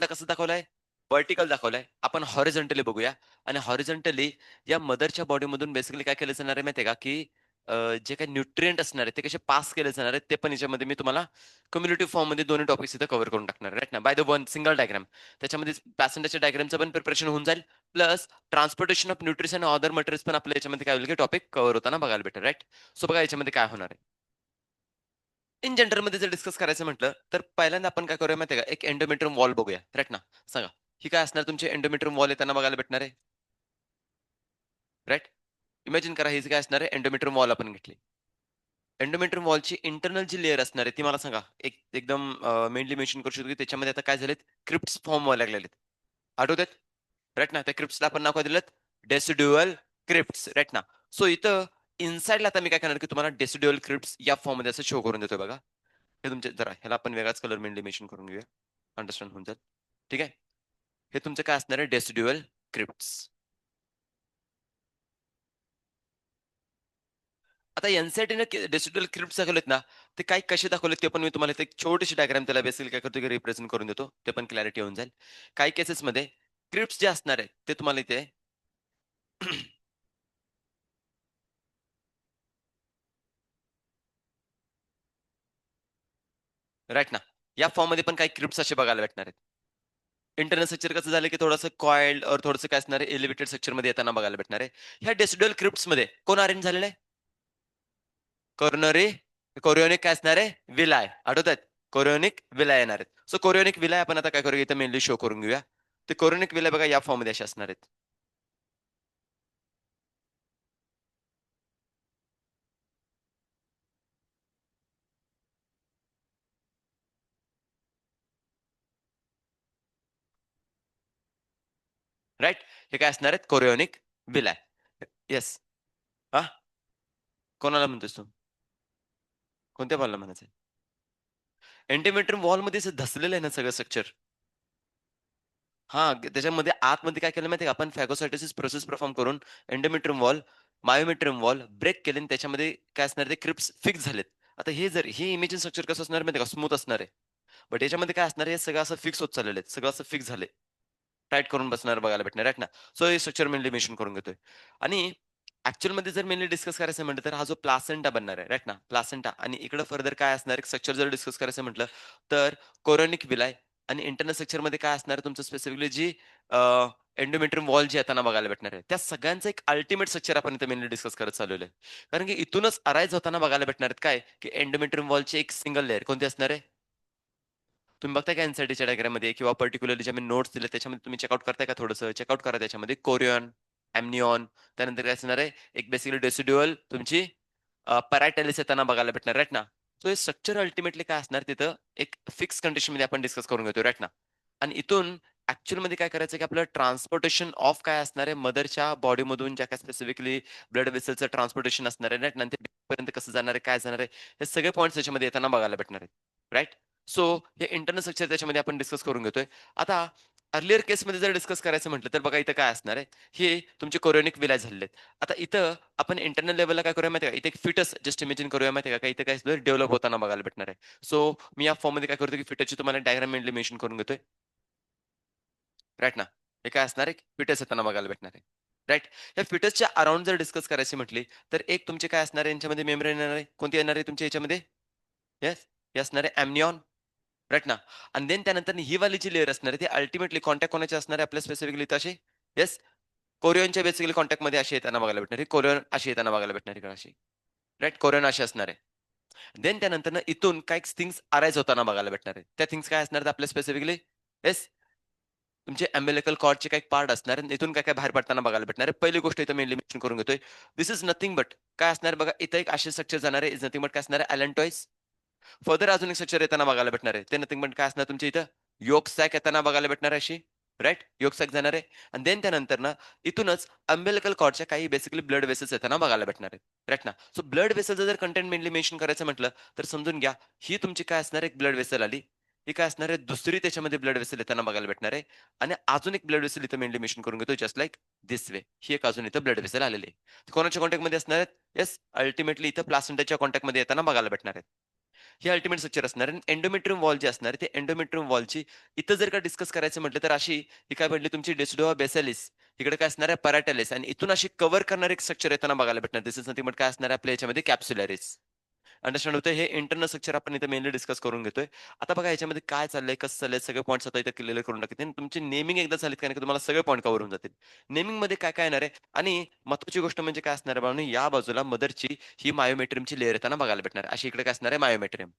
कसं दाखवलंय? व्हर्टिकल दाखवलंय. आपण हॉरिझॉन्टली बघूया आणि हॉरिझॉन्टली या मदरच्या बॉडीमधून बेसिकली काय केलं जाणार आहे माहिती आहे का, की जे काही न्यूट्रिएंट असणार आहेत, ते कसे पास केले जाणार आहेत, ते पण याच्यामध्ये मी तुम्हाला कम्युनिटी फॉर्ममध्ये दोन्ही टॉपिक्स इथं कव्हर करून टाकणार आहे, राइट ना. By the one single diagram. त्याच्यामध्ये पॅसेंजरच्या डायग्रामचं पण प्रिपरेशन होऊन जाईल. प्लस ट्रान्सपोर्टेशन ऑफ न्यूट्रिशन आणि अदर मटेरियल्स पण आपल्या याच्यामध्ये काय होईल, की टॉपिक कव्हर होताना बघायला भेटेल, राइट. सो बघा याच्यामध्ये काय होणार आहे. इन जनरलमध्ये जर डिस्कस करायचं म्हटलं, तर पहिल्यांदा आपण काय करूया माहिती आहे का, एक एंडोमेट्रियम वॉल बघूया, राइट ना. सांगा, ही काय असणार तुमची एंडोमेट्रियम वॉल येताना बघायला भेटणार आहे, राइट. इमॅजिन करा, ही काय असणार आहे, एंडोमेट्रियम वॉल आपण घेतली. एंडोमेट्रियम वॉलची इंटरनल जी लेयर असणार आहे, ती मला सांगा. एकदम मेनली मेन्शन करू शकतो, की त्याच्यामध्ये आता काय झालेत, क्रिप्ट्स फॉर्म व्हायला लागलेले आहेत. आठवतात? राइट ना. त्या क्रिप्ट्सला आपण नाव काय दिलं? डेसिड्युअल क्रिप्ट्स, राइट ना. सो इथं इनसाइडला आता मी काय करणार, की तुम्हाला डेसिड्युअल क्रिप्ट्स या फॉर्ममध्ये असं शो करून देतोय बघा. हे तुमचे जरा ह्याला आपण वेगळाच कलर मेनली मेन्शन करून घेऊया. अंडरस्टँड होऊन जाईल. ठीक आहे. हे तुमचं काय असणार आहे, डेसिड्युअल क्रिप्ट्स. आता एन-सी-आर-टीने डिजिटल क्रिप्ट्स दाखवलेत ना, ते काही कसे दाखवलेत ते पण मी तुम्हाला इथे एक छोटीशी डायग्राम त्याला बेसिकली काय करतो, की रिप्रेझेंट करून देतो. ते पण क्लॅरिटी होऊन जाईल. काही केसेसमध्ये क्रिप्ट्स जे असणार आहेत, ते तुम्हाला इथे राइट ना, या फॉर्ममध्ये पण काही क्रिप्ट्स असे बघायला भेटणार आहेत. इंटरनल स्ट्रक्चर कसं झालं, की थोडंसं कॉइल्ड और थोडंसं काय असणार आहे, एलिव्हेटेड स्ट्रक्चरमध्ये येताना बघायला भेटणार आहे. ह्या डिजिटल क्रिप्ट्समध्ये कोण अरेंज झालेलं आहे? कोरोनरी कोरिओनिक काय असणार आहे? विलाय. आठवतायत? कोरिओनिक विलाय येणार आहेत. सो कोरिओनिक विलाय आपण आता काय करूया, इथे मेनली शो करून घेऊया. ते कोरिओनिक विलाय बघा या फॉर्ममध्ये असे असणार आहेत. राइट? हे काय असणार आहेत? कोरिओनिक विलाय. येस. हां? कोणाला म्हणतोयस तू? कोणत्या बॉलला म्हणायचंय? एंटीमेट्रियम वॉलमध्येच धसलेलं आहे ना सगळं स्ट्रक्चर. हां, त्याच्यामध्ये आतमध्ये काय केलं माहिती आहे का? आपण फॅगोसायटोसिस प्रोसेस परफॉर्म करून endometrium wall, myometrium wall break केले आणि त्याच्यामध्ये काय असणार ते क्रिप्स फिक्स झालेत. आता हे इमेजिन स्ट्रक्चर कसं असणार माहिती आहे का? स्मूथ असणार आहे. बट याच्यामध्ये काय असणार आहे, हे सगळं असं फिक्स होत चाललेलं आहे. सगळं असं फिक्स झालंय. टाईट करून बसणार बघायला भेटणार, राइट ना. सो हे स्ट्रक्चर मेनली मेन्शन करून घेतोय. आणि ॲक्चुअलमध्ये जर मेनली डिस्कस करायचं म्हटलं, तर हा जो प्लासेंटा बनणार आहे, राइट ना. प्लासेंटा आणि इकडं फर्दर काय असणार आहे, स्ट्रक्चर जर डिस्कस करायचं म्हटलं, तर कोरोनिक विलाय आणि इंटरनल स्ट्रक्चरमध्ये काय असणार आहे तुमचं स्पेसिफिकली जी एंडोमेट्रियम वॉल जी येताना बघायला भेटणार आहे. त्या सगळ्यांचं एक अल्टिमेट स्ट्रक्चर आपण इथे मेनली डिस्कस करत चाललेलो आहे. कारण की इथूनच अराईज होताना बघायला भेटणार आहेत काय, की एंडोमेट्रियम वॉलची एक सिंगल लेयर कोणती असणार आहे? तुम्ही बघताय का एन-सी-आर-टीच्या डायग्राममध्ये किंवा पर्टिक्युलरली जे मी नोट्स दिले त्याच्यामध्ये तुम्ही चेकआउट करताय का थोडंसं? चेकआउट करा त्याच्यामध्ये कोरियन, एमनिऑन त्यानंतर काय असणार आहे, एक बेसिकली डेसिड्युअल तुमची पॅराटॅलिस येताना बघायला भेटणार, राइट ना. सो हे स्ट्रक्चर अल्टिमेटली काय असणार तिथं एक फिक्स कंडिशनमध्ये आपण डिस्कस करून घेतोय, राइट ना. आणि इथून ॲक्चुअलमध्ये काय करायचं की आपलं ट्रान्सपोर्टेशन ऑफ काय असणार आहे, मदरच्या बॉडीमधून ज्या काही स्पेसिफिकली ब्लड वेसलचं ट्रान्सपोर्टेशन असणार आहे, राइट. नंतर पर्यंत कसं जाणार आहे, काय जाणार आहे, हे सगळे पॉइंट्स त्याच्यामध्ये येताना बघायला भेटणार आहेत, राइट. सो हे इंटरनल स्ट्रक्चर त्याच्यामध्ये आपण डिस्कस करून घेतोय. आता अर्लियर केसमध्ये जर डिस्कस करायचं म्हटलं, तर बघा इथं काय असणार आहे, हे तुमचे कोरियोनिक विलाय झालेले आहेत. आता इथं आपण इंटरनल लेव्हलला काय करूया माहिती आहे का, इथे एक फिटस जस्ट इमेजिन करूया माहिती आहे का, इथे काय डेव्हलप होताना बघायला भेटणार आहे. सो मी या फॉर्ममध्ये काय करतो, की फिटसची तुम्हाला डायग्राम मेन्शन करून घेतोय. राइट ना. हे काय असणार आहे, फिटस येताना बघायला भेटणार आहे. राइट. या फिटसच्या अराउंड जर डिस्कस करायची म्हटली, तर एक तुमचे काय असणार आहे यांच्यामध्ये मेम्ब्रेन येणार आहे. कोणती येणार आहे तुमच्या याच्यामध्ये? येस, हे असणार आहे एमनिऑन. राइट ना. आणि देन त्यानंतर ही वाली जी लेयर असणार आहे, ती अल्टिमेटली कॉन्टॅक्ट कोणाची असणार आहे आपल्या स्पेसिफिकली इथं अशी? येस, कोरियनच्या बेसिकली कॉन्टॅक्टमध्ये अशी येताना बघायला भेटणार आहे. कोरियन अशी येताना बघायला भेटणार आहे अशी. राइट, कोरियन अशी असणार आहे. देन त्यानंतर इथून काही थिंग्स अराईज होताना बघायला भेटणार आहे. त्या थिंग्स काय असणार आहेत आपल्या स्पेसिफिकली? येस, तुमचे अम्बिलिकल कॉर्डचे काही पार्ट असणार आहेत. इथून काय-काय बाहेर पडताना बघायला भेटणार आहे. पहिली गोष्ट इथं मेनली मेन्शन करून घेतोय. धिस इज नथिंग बट काय असणार बघा, इथं एक असे स्ट्रक्चर जाणार आहे. इज नथिंग बट काय असणार आहे? अॅलॅन्टॉइस. फर्दर अजून एक स्ट्रक्चर येताना बघायला भेटणार आहे. ते नथिंग बट काय असणार तुमच्या इथं? योक सॅक येताना बघायला भेटणार आहे अशी. राइट? योक सॅक जाणार आहे. आणि देन त्यानंतर इथूनच अम्बिलिकल कॉर्डच्या काही बेसिकली ब्लड वेसल्स येताना बघायला भेटणार आहेत. राइट ना? सो ब्लड वेसलचं जर कंटेंट मेनली मेन्शन करायचं म्हटलं, तर समजून घ्या, ही तुमची काय असणार आहे, एक ब्लड वेसल आली. ही काय असणार आहे, दुसरी त्याच्यामध्ये ब्लड वेसल येताना बघायला भेटणार आहे. आणि अजून एक ब्लड वेसल इथं मेनली मेन्शन करून घेतो, जस्ट लाइक धिस वे. ही एक अजून इथं ब्लड वेसल आलेली आहे. कोणाच्या कॉन्टॅक्टमध्ये असणार आहेत? येस, अल्टिमेटली इथं प्लासेंटाच्या कॉन्टॅक्टमध्ये येताना बघायला भेटणार आहेत. हे अल्टिमेट स्ट्रक्चर असणार आहे. एंडोमेट्रियम वॉल जे असणार आहे, ते एंडोमेट्रियम वॉलची इथं जर का डिस्कस करायचं म्हटलं, तर अशी ही काय म्हटली तुमची डेसिडोआ बेसिलिस. इकडे काय असणार आहे पॅराटॅलिस आणि इथून अशी कव्हर करणारे एक स्ट्रक्चर येताना बघायला भेटणार. दिस इज नथिंग बट काय असणार आहे आपल्या याच्यामध्ये कॅप्सुलॅरिस. अंडरस्टँड होतंय? हे इंटरनल स्ट्रक्चर आपण इथे मेनली डिस्कस करून घेतोय. आता बघा याच्यामध्ये काय चाललंय, कसं चाललंय, सगळे पॉइंट्स आता इथे क्लिअर करून टाकते. तुमची नेमिंग एकदा झालीत का नाही, की तुम्हाला सगळे पॉइंट कव्हर होऊन जातील. नेमिंगमध्ये काय-काय येणार आहे आणि महत्त्वाची गोष्ट म्हणजे काय असणार आहे बाळांनो, या बाजूला मदरची ही मायोमेट्रियमची लेयर येताना बघायला भेटणार आहे. अशी इकडे काय असणार आहे मायोमेट्रियम.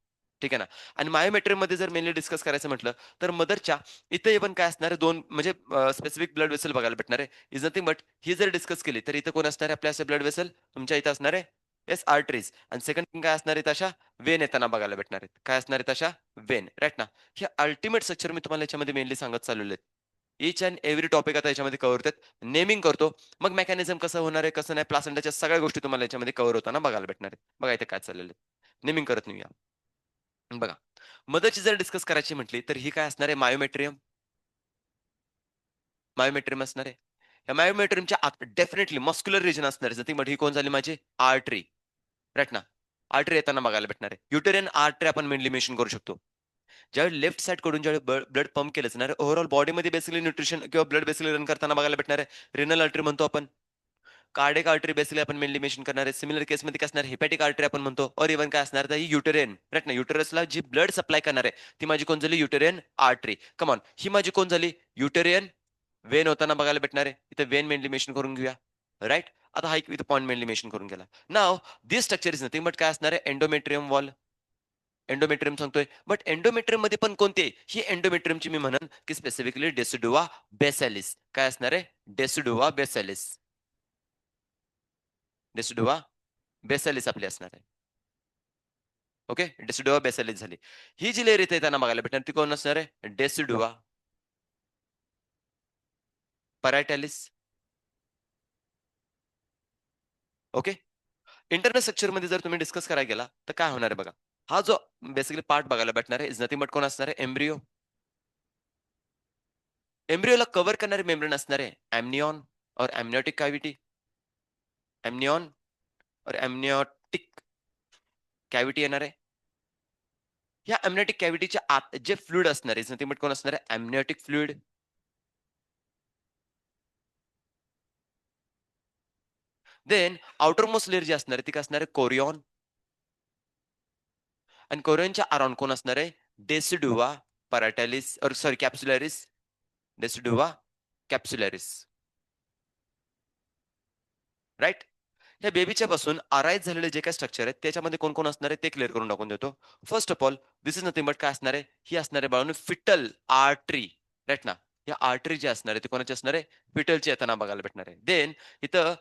ठीक आहे ना? आणि मायोमेट्रियममध्ये जर मेनली डिस्कस करायचं म्हटलं, तर मदरच्या इथे पण काय असणार आहे 2 म्हणजे स्पेसिफिक ब्लड वेसल बघायला भेटणार आहे. इज नथिंग बट ही जर डिस्कस केली, तर इथं कोण असणार आहे आपल्या असे ब्लड वेसल? तुमच्या इथं असणार आहे येस आर्टरीज आणि सेकंड थिंग काय असणार आहे तशा वेन येताना बघायला भेटणार आहेत. काय असणार आहेत तशा वेन, राइट ना? हे अल्टिमेट स्ट्रक्चर मी तुम्हाला याच्यामध्ये मेनली सांगत चाललेलो आहे. ईच अँड एव्हरी टॉपिक आता याच्यामध्ये कव्हर होतात. नेमिंग करतो, मग मेकॅनिझम कसं होणार आहे, कसं नाही, प्लासेंटाच्या सगळ्या गोष्टी तुम्हाला याच्यामध्ये कव्हर होताना बघायला भेटणार आहेत. बघा इथे काय चाललेलं आहे. नेमिंग करत नेऊया. बघा, मदरची जर डिस्कस करायची म्हटली, तर ही काय असणार आहे मायोमेट्रियम, मायोमेट्रियम असणार आहे. या मायोमेट्रियमच्या आत डेफिनेटली मस्क्युलर रिजन असणार आहे. जती ही कोण झाली माझी आर्टरी, राइट ना? आर्टरी येताना बघायला भेटणार आहे. युटेरियन आर्टरी आपण मेनली मेन्शन करू शकतो. ज्यावेळी लेफ्ट साइड कडून ज्यावेळी ब्लड पंप केलं जाणार ओव्हरऑल बॉडीमध्ये बेसिकली न्यूट्रिशन किंवा ब्लड बेसिकली रन करताना बघायला भेटणार आहे. रिनल आर्टरी म्हणतो आपण. कार्डिक आर्टरी बेसिकली आपण मेनली मेन्शन करणार आहे. सिमिलर केसमध्ये काय असणार हेपॅटिक आर्टरी आपण म्हणतो और इव्हन काय असणार तर ही युटेरियन राईट ना युटेरसला जी ब्लड सप्लाय करणार आहे ती माझी कोण झाली युटेरियन आर्टरी. कम ऑन ही माझी कोण झाली युटेरियन वेन होताना बघायला भेटणार आहे. इथे वेन मेनली मेन्शन करून घेऊया. राईट आता हा एक इथं पॉईंट मेनली मेन्शन करून गेला. Now this structure is nothing but काय असणार आहे एंडोमेट्रियम वॉल. एंडोमेट्रियम सांगतोय बट एंडोमेट्रियम मध्ये पण कोणते ही एंडोमेट्रियमची मी म्हणन की स्पेसिफिकली डेसिडुआ बेसॅलिस काय असणार आहे डेसिडुआ बेसॅलिस. डेसिडुआ बेसॅलिस आपली असणार आहे. ओके डेसिडुआ बेसॅलिस झाली. ही जी लेयर इथे त्यांना बघायला भेटणार ती कोण असणार आहे डेसिडुआ परायटॅलिस. ओके इंटरनल स्ट्रक्चर मध्ये जर तुम्ही डिस्कस करायला गेला तर काय होणार आहे बघा. हा जो बेसिकली पार्ट बघायला भेटणार आहे इज नथिंग बट कोण असणार आहे एम्ब्रिओ. एम्ब्रिओला कव्हर करणारे मेम्ब्रेन असणार आहे एमनिऑन और एमनियोटिक कॅव्हिटी. एमनिऑन और एमनियोटिक कॅव्हिटी येणार आहे. या एमनियोटिक कॅव्हिटीच्या आत जे फ्लुइड असणार आहे इज नथिंग बट कोण असणार आहे amniotic fluid. Then outer most layer जी असणार आहे ती काय असणार आहे कोरियॉन आणि कोरियनच्या अराउंड कोण असणार आहे decidua parietalis or sorry capsularis. Decidua capsularis right. या बेबीच्या पासून अराईज झालेले जे काही स्ट्रक्चर आहेत त्याच्यामध्ये कोण कोण असणार आहे ते क्लिअर करून टाकून देतो. First of all this is nothing but काय असणार आहे ही असणार आहे बाळांनो फिटल आर्टरी राईट ना. या आर्टरी जी असणार आहे ती कोणाची असणार आहे फिटलची येताना बघायला भेटणार आहे. देन इथं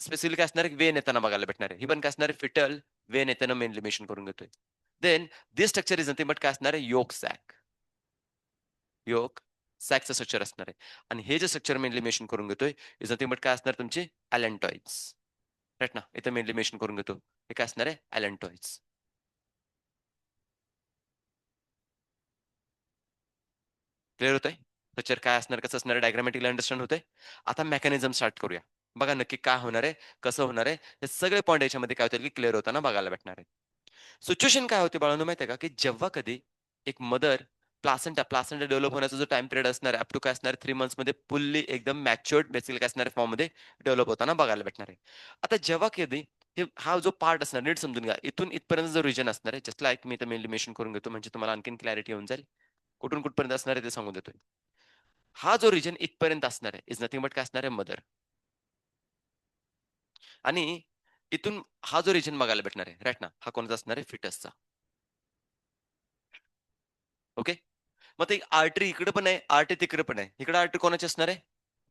स्पेसिफिक काय असणार आहे वेन येताना बघायला भेटणार आहे. ही पण काय असणार आहे फिटल वेन येताना मेनली मेन्शन करून घेतोय. Then this structure is nothing but काय असणार आहे योक सॅक. योक सॅकचं स्ट्रक्चर असणार आहे आणि हे जे स्ट्रक्चर मेनली मेन्शन करून घेतोय इज नथिंग बट काय असणार तुमचे अलेंटॉइड्स राईट ना. इथं मेनली मेन्शन करून घेतो हे काय असणार आहे अलेंटॉइड्स. क्लिअर होतंय स्ट्रक्चर काय असणार कसं असणार डायग्रामॅटिकली अंडरस्टँड होतंय. आता मेकॅनिझम स्टार्ट करूया. बघा नक्की काय होणार आहे कसं होणार आहे हे सगळे पॉईंट याच्यामध्ये काय होतील की क्लिअर होताना बघायला भेटणार आहे. सिच्युएशन काय होते बाळांनो माहिती आहे का, की जेव्हा कधी एक मदर प्लासेंटा डेव्हलप होण्याचा जो टाइम पिरियड असणार आहे, अप टू काय असणार 3 मंथ्समध्ये फुल्ली एकदम मॅच्युअर्ड बेसिकली काय असणार फॉर्ममध्ये डेव्हलप होताना बघायला भेटणार आहे. आता जेव्हा कधी हा जो पार्ट असणार नीट समजून घ्या. इथून इथपर्यंत जो रिजन असणार आहे, जस्ट लाइक मी इथं मेनली मेन्शन करून घेतो म्हणजे तुम्हाला आणखीन क्लॅरिटी येऊन जाईल. कुठून कुठपर्यंत असणार आहे ते सांगून देतोय. हा जो रिजन इथपर्यंत असणार आहे, इज नथिंग बट काय असणार आहे मदर आणि इथून हा जो रिजन बघायला भेटणार आहे, राइट ना, हा कोणाचा असणार आहे फिटसचा. ओके. मग ते आर्टरी इकडे पण आहे, आर्टरी तिकडे पण आहे. इकडे आर्टरी कोणाची असणार आहे?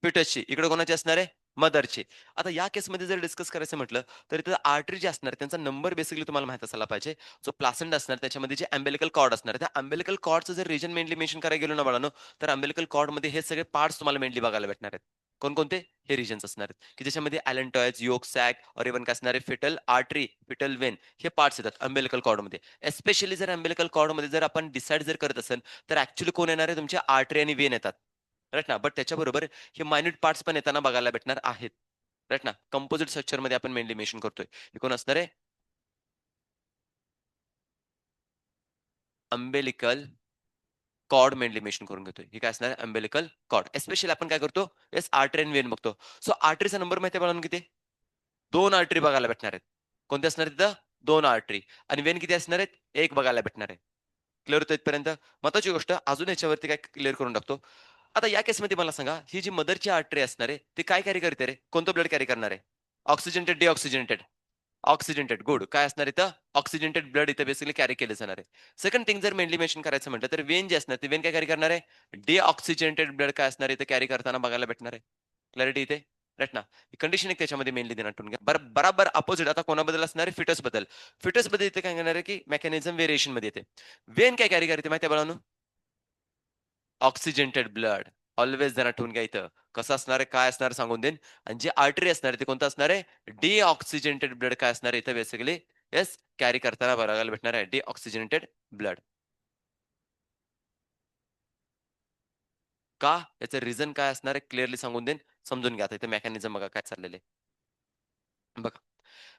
फिटसची. इकडे कोणाची असणार आहे? मदरची. आता या केसमध्ये जर डिस्कस करायचं म्हटलं, तर इथं आर्टरी जे असणार त्यांचा नंबर बेसिकली तुम्हाला माहीत असायला पाहिजे. जो प्लासेंटा असणार त्याच्यामध्ये जे अम्बिलिकल कॉर्ड असणार त्या अम्बिलिकल कॉर्डचं जर रिजन मेनली मेन्शन करायला गेलो ना बाळांनो, तर अम्बिलिकल कॉर्डमध्ये हे सगळे पार्ट्स तुम्हाला मेनली बघायला भेटणार आहेत. कोणकोणते? हे रिजन्स असणार आहेत, की ज्याच्यामध्ये अलेंटॉइड्स, योक सॅक और इव्हन काय असणार आहे फिटल आर्टरी, फिटल वेन हे पार्ट्स येतात अम्बिलिकल कॉर्डमध्ये. एस्पेशली जर अम्बिलिकल कॉर्डमध्ये जर आपण डिसाईड जर करत असेल, तर ॲक्चुअली कोण येणार आहे तुमचे आर्टरी आणि वेन येतात. राइट ना. बट त्याच्याबरोबर हे मायन्यूट पार्ट्स पण येताना बघायला भेटणार आहेत. राइट ना. कंपोझिट स्ट्रक्चरमध्ये आपण मेनली मेन्शन करतोय. हे कोण असणार आहे? अंबेलिकल कॉर्ड मेनली मेन्शन करून घेतोय. ही काय असणार आहे? अंबेलिकल कॉर्ड. एस्पेशली आपण काय करतो? येस आर्टरी आणि वेन बघतो. सो आर्टरीचा नंबर माहिती आहे बाळांनो किती? 2 आर्टरी बघायला भेटणार आहेत. कोणते असणार आहेत तिथं? 2 आर्टरी आणि वेन किती असणार आहेत? 1 बघायला भेटणार आहे. क्लिअर होतं इथपर्यंत? महत्त्वाची गोष्ट अजून याच्यावरती काय क्लिअर करून टाकतो. आता या केसमध्ये मला सांगा, ही जी मदरची आर्टरी असणार आहे, ती काय कॅरी करते रे? कोणतं ब्लड कॅरी करणार आहे? Oxygenated, deoxygenated? Oxygenated good. काय असणार इथं? ऑक्सिजनेटेड ब्लड इथं बेसिकली कॅरी केलं जाणार आहे. सेकंड थिंग जर मेनली मेन्शन करायचं म्हटलं तर वेन जे असणार ते वेन काय कॅरी करणार आहे? डिऑक्सिजनेटेड ब्लड काय असणार आहे इथे कॅरी करताना बघायला भेटणार आहे. क्लॅरिटी इथे? राइट ना? कंडिशन एक त्याच्यामध्ये मेनली देण्यात ठेवून घ्या. बराबर अपोझिट आता कोणाबद्दल असणार आहे? फिटस बद्दल. फिटस मध्ये इथे काय करणार आहे की मेकॅनिझम व्हेरिएशन मध्ये येते. वेन काय कॅरी करते माहिती आहे बाळांनो? Oxygenated blood. ऑल्वेज ध्यानात ठेवून घ्या इथं. कसं असणार आहे, काय असणार आहे सांगून देईन. आणि जे आर्टरी असणार आहे ते कोणतं असणार आहे? डिऑक्सिजनेटेड ब्लड काय असणार आहे इथं बेसिकली येस कॅरी करताना बघायला भेटणार आहे डिऑक्सिजनेटेड ब्लड. का? याचं रिझन काय असणार आहे क्लिअरली सांगून देईन. समजून घ्या. आता इथे मेकॅनिझम बघा काय चाललेलं आहे. बघा.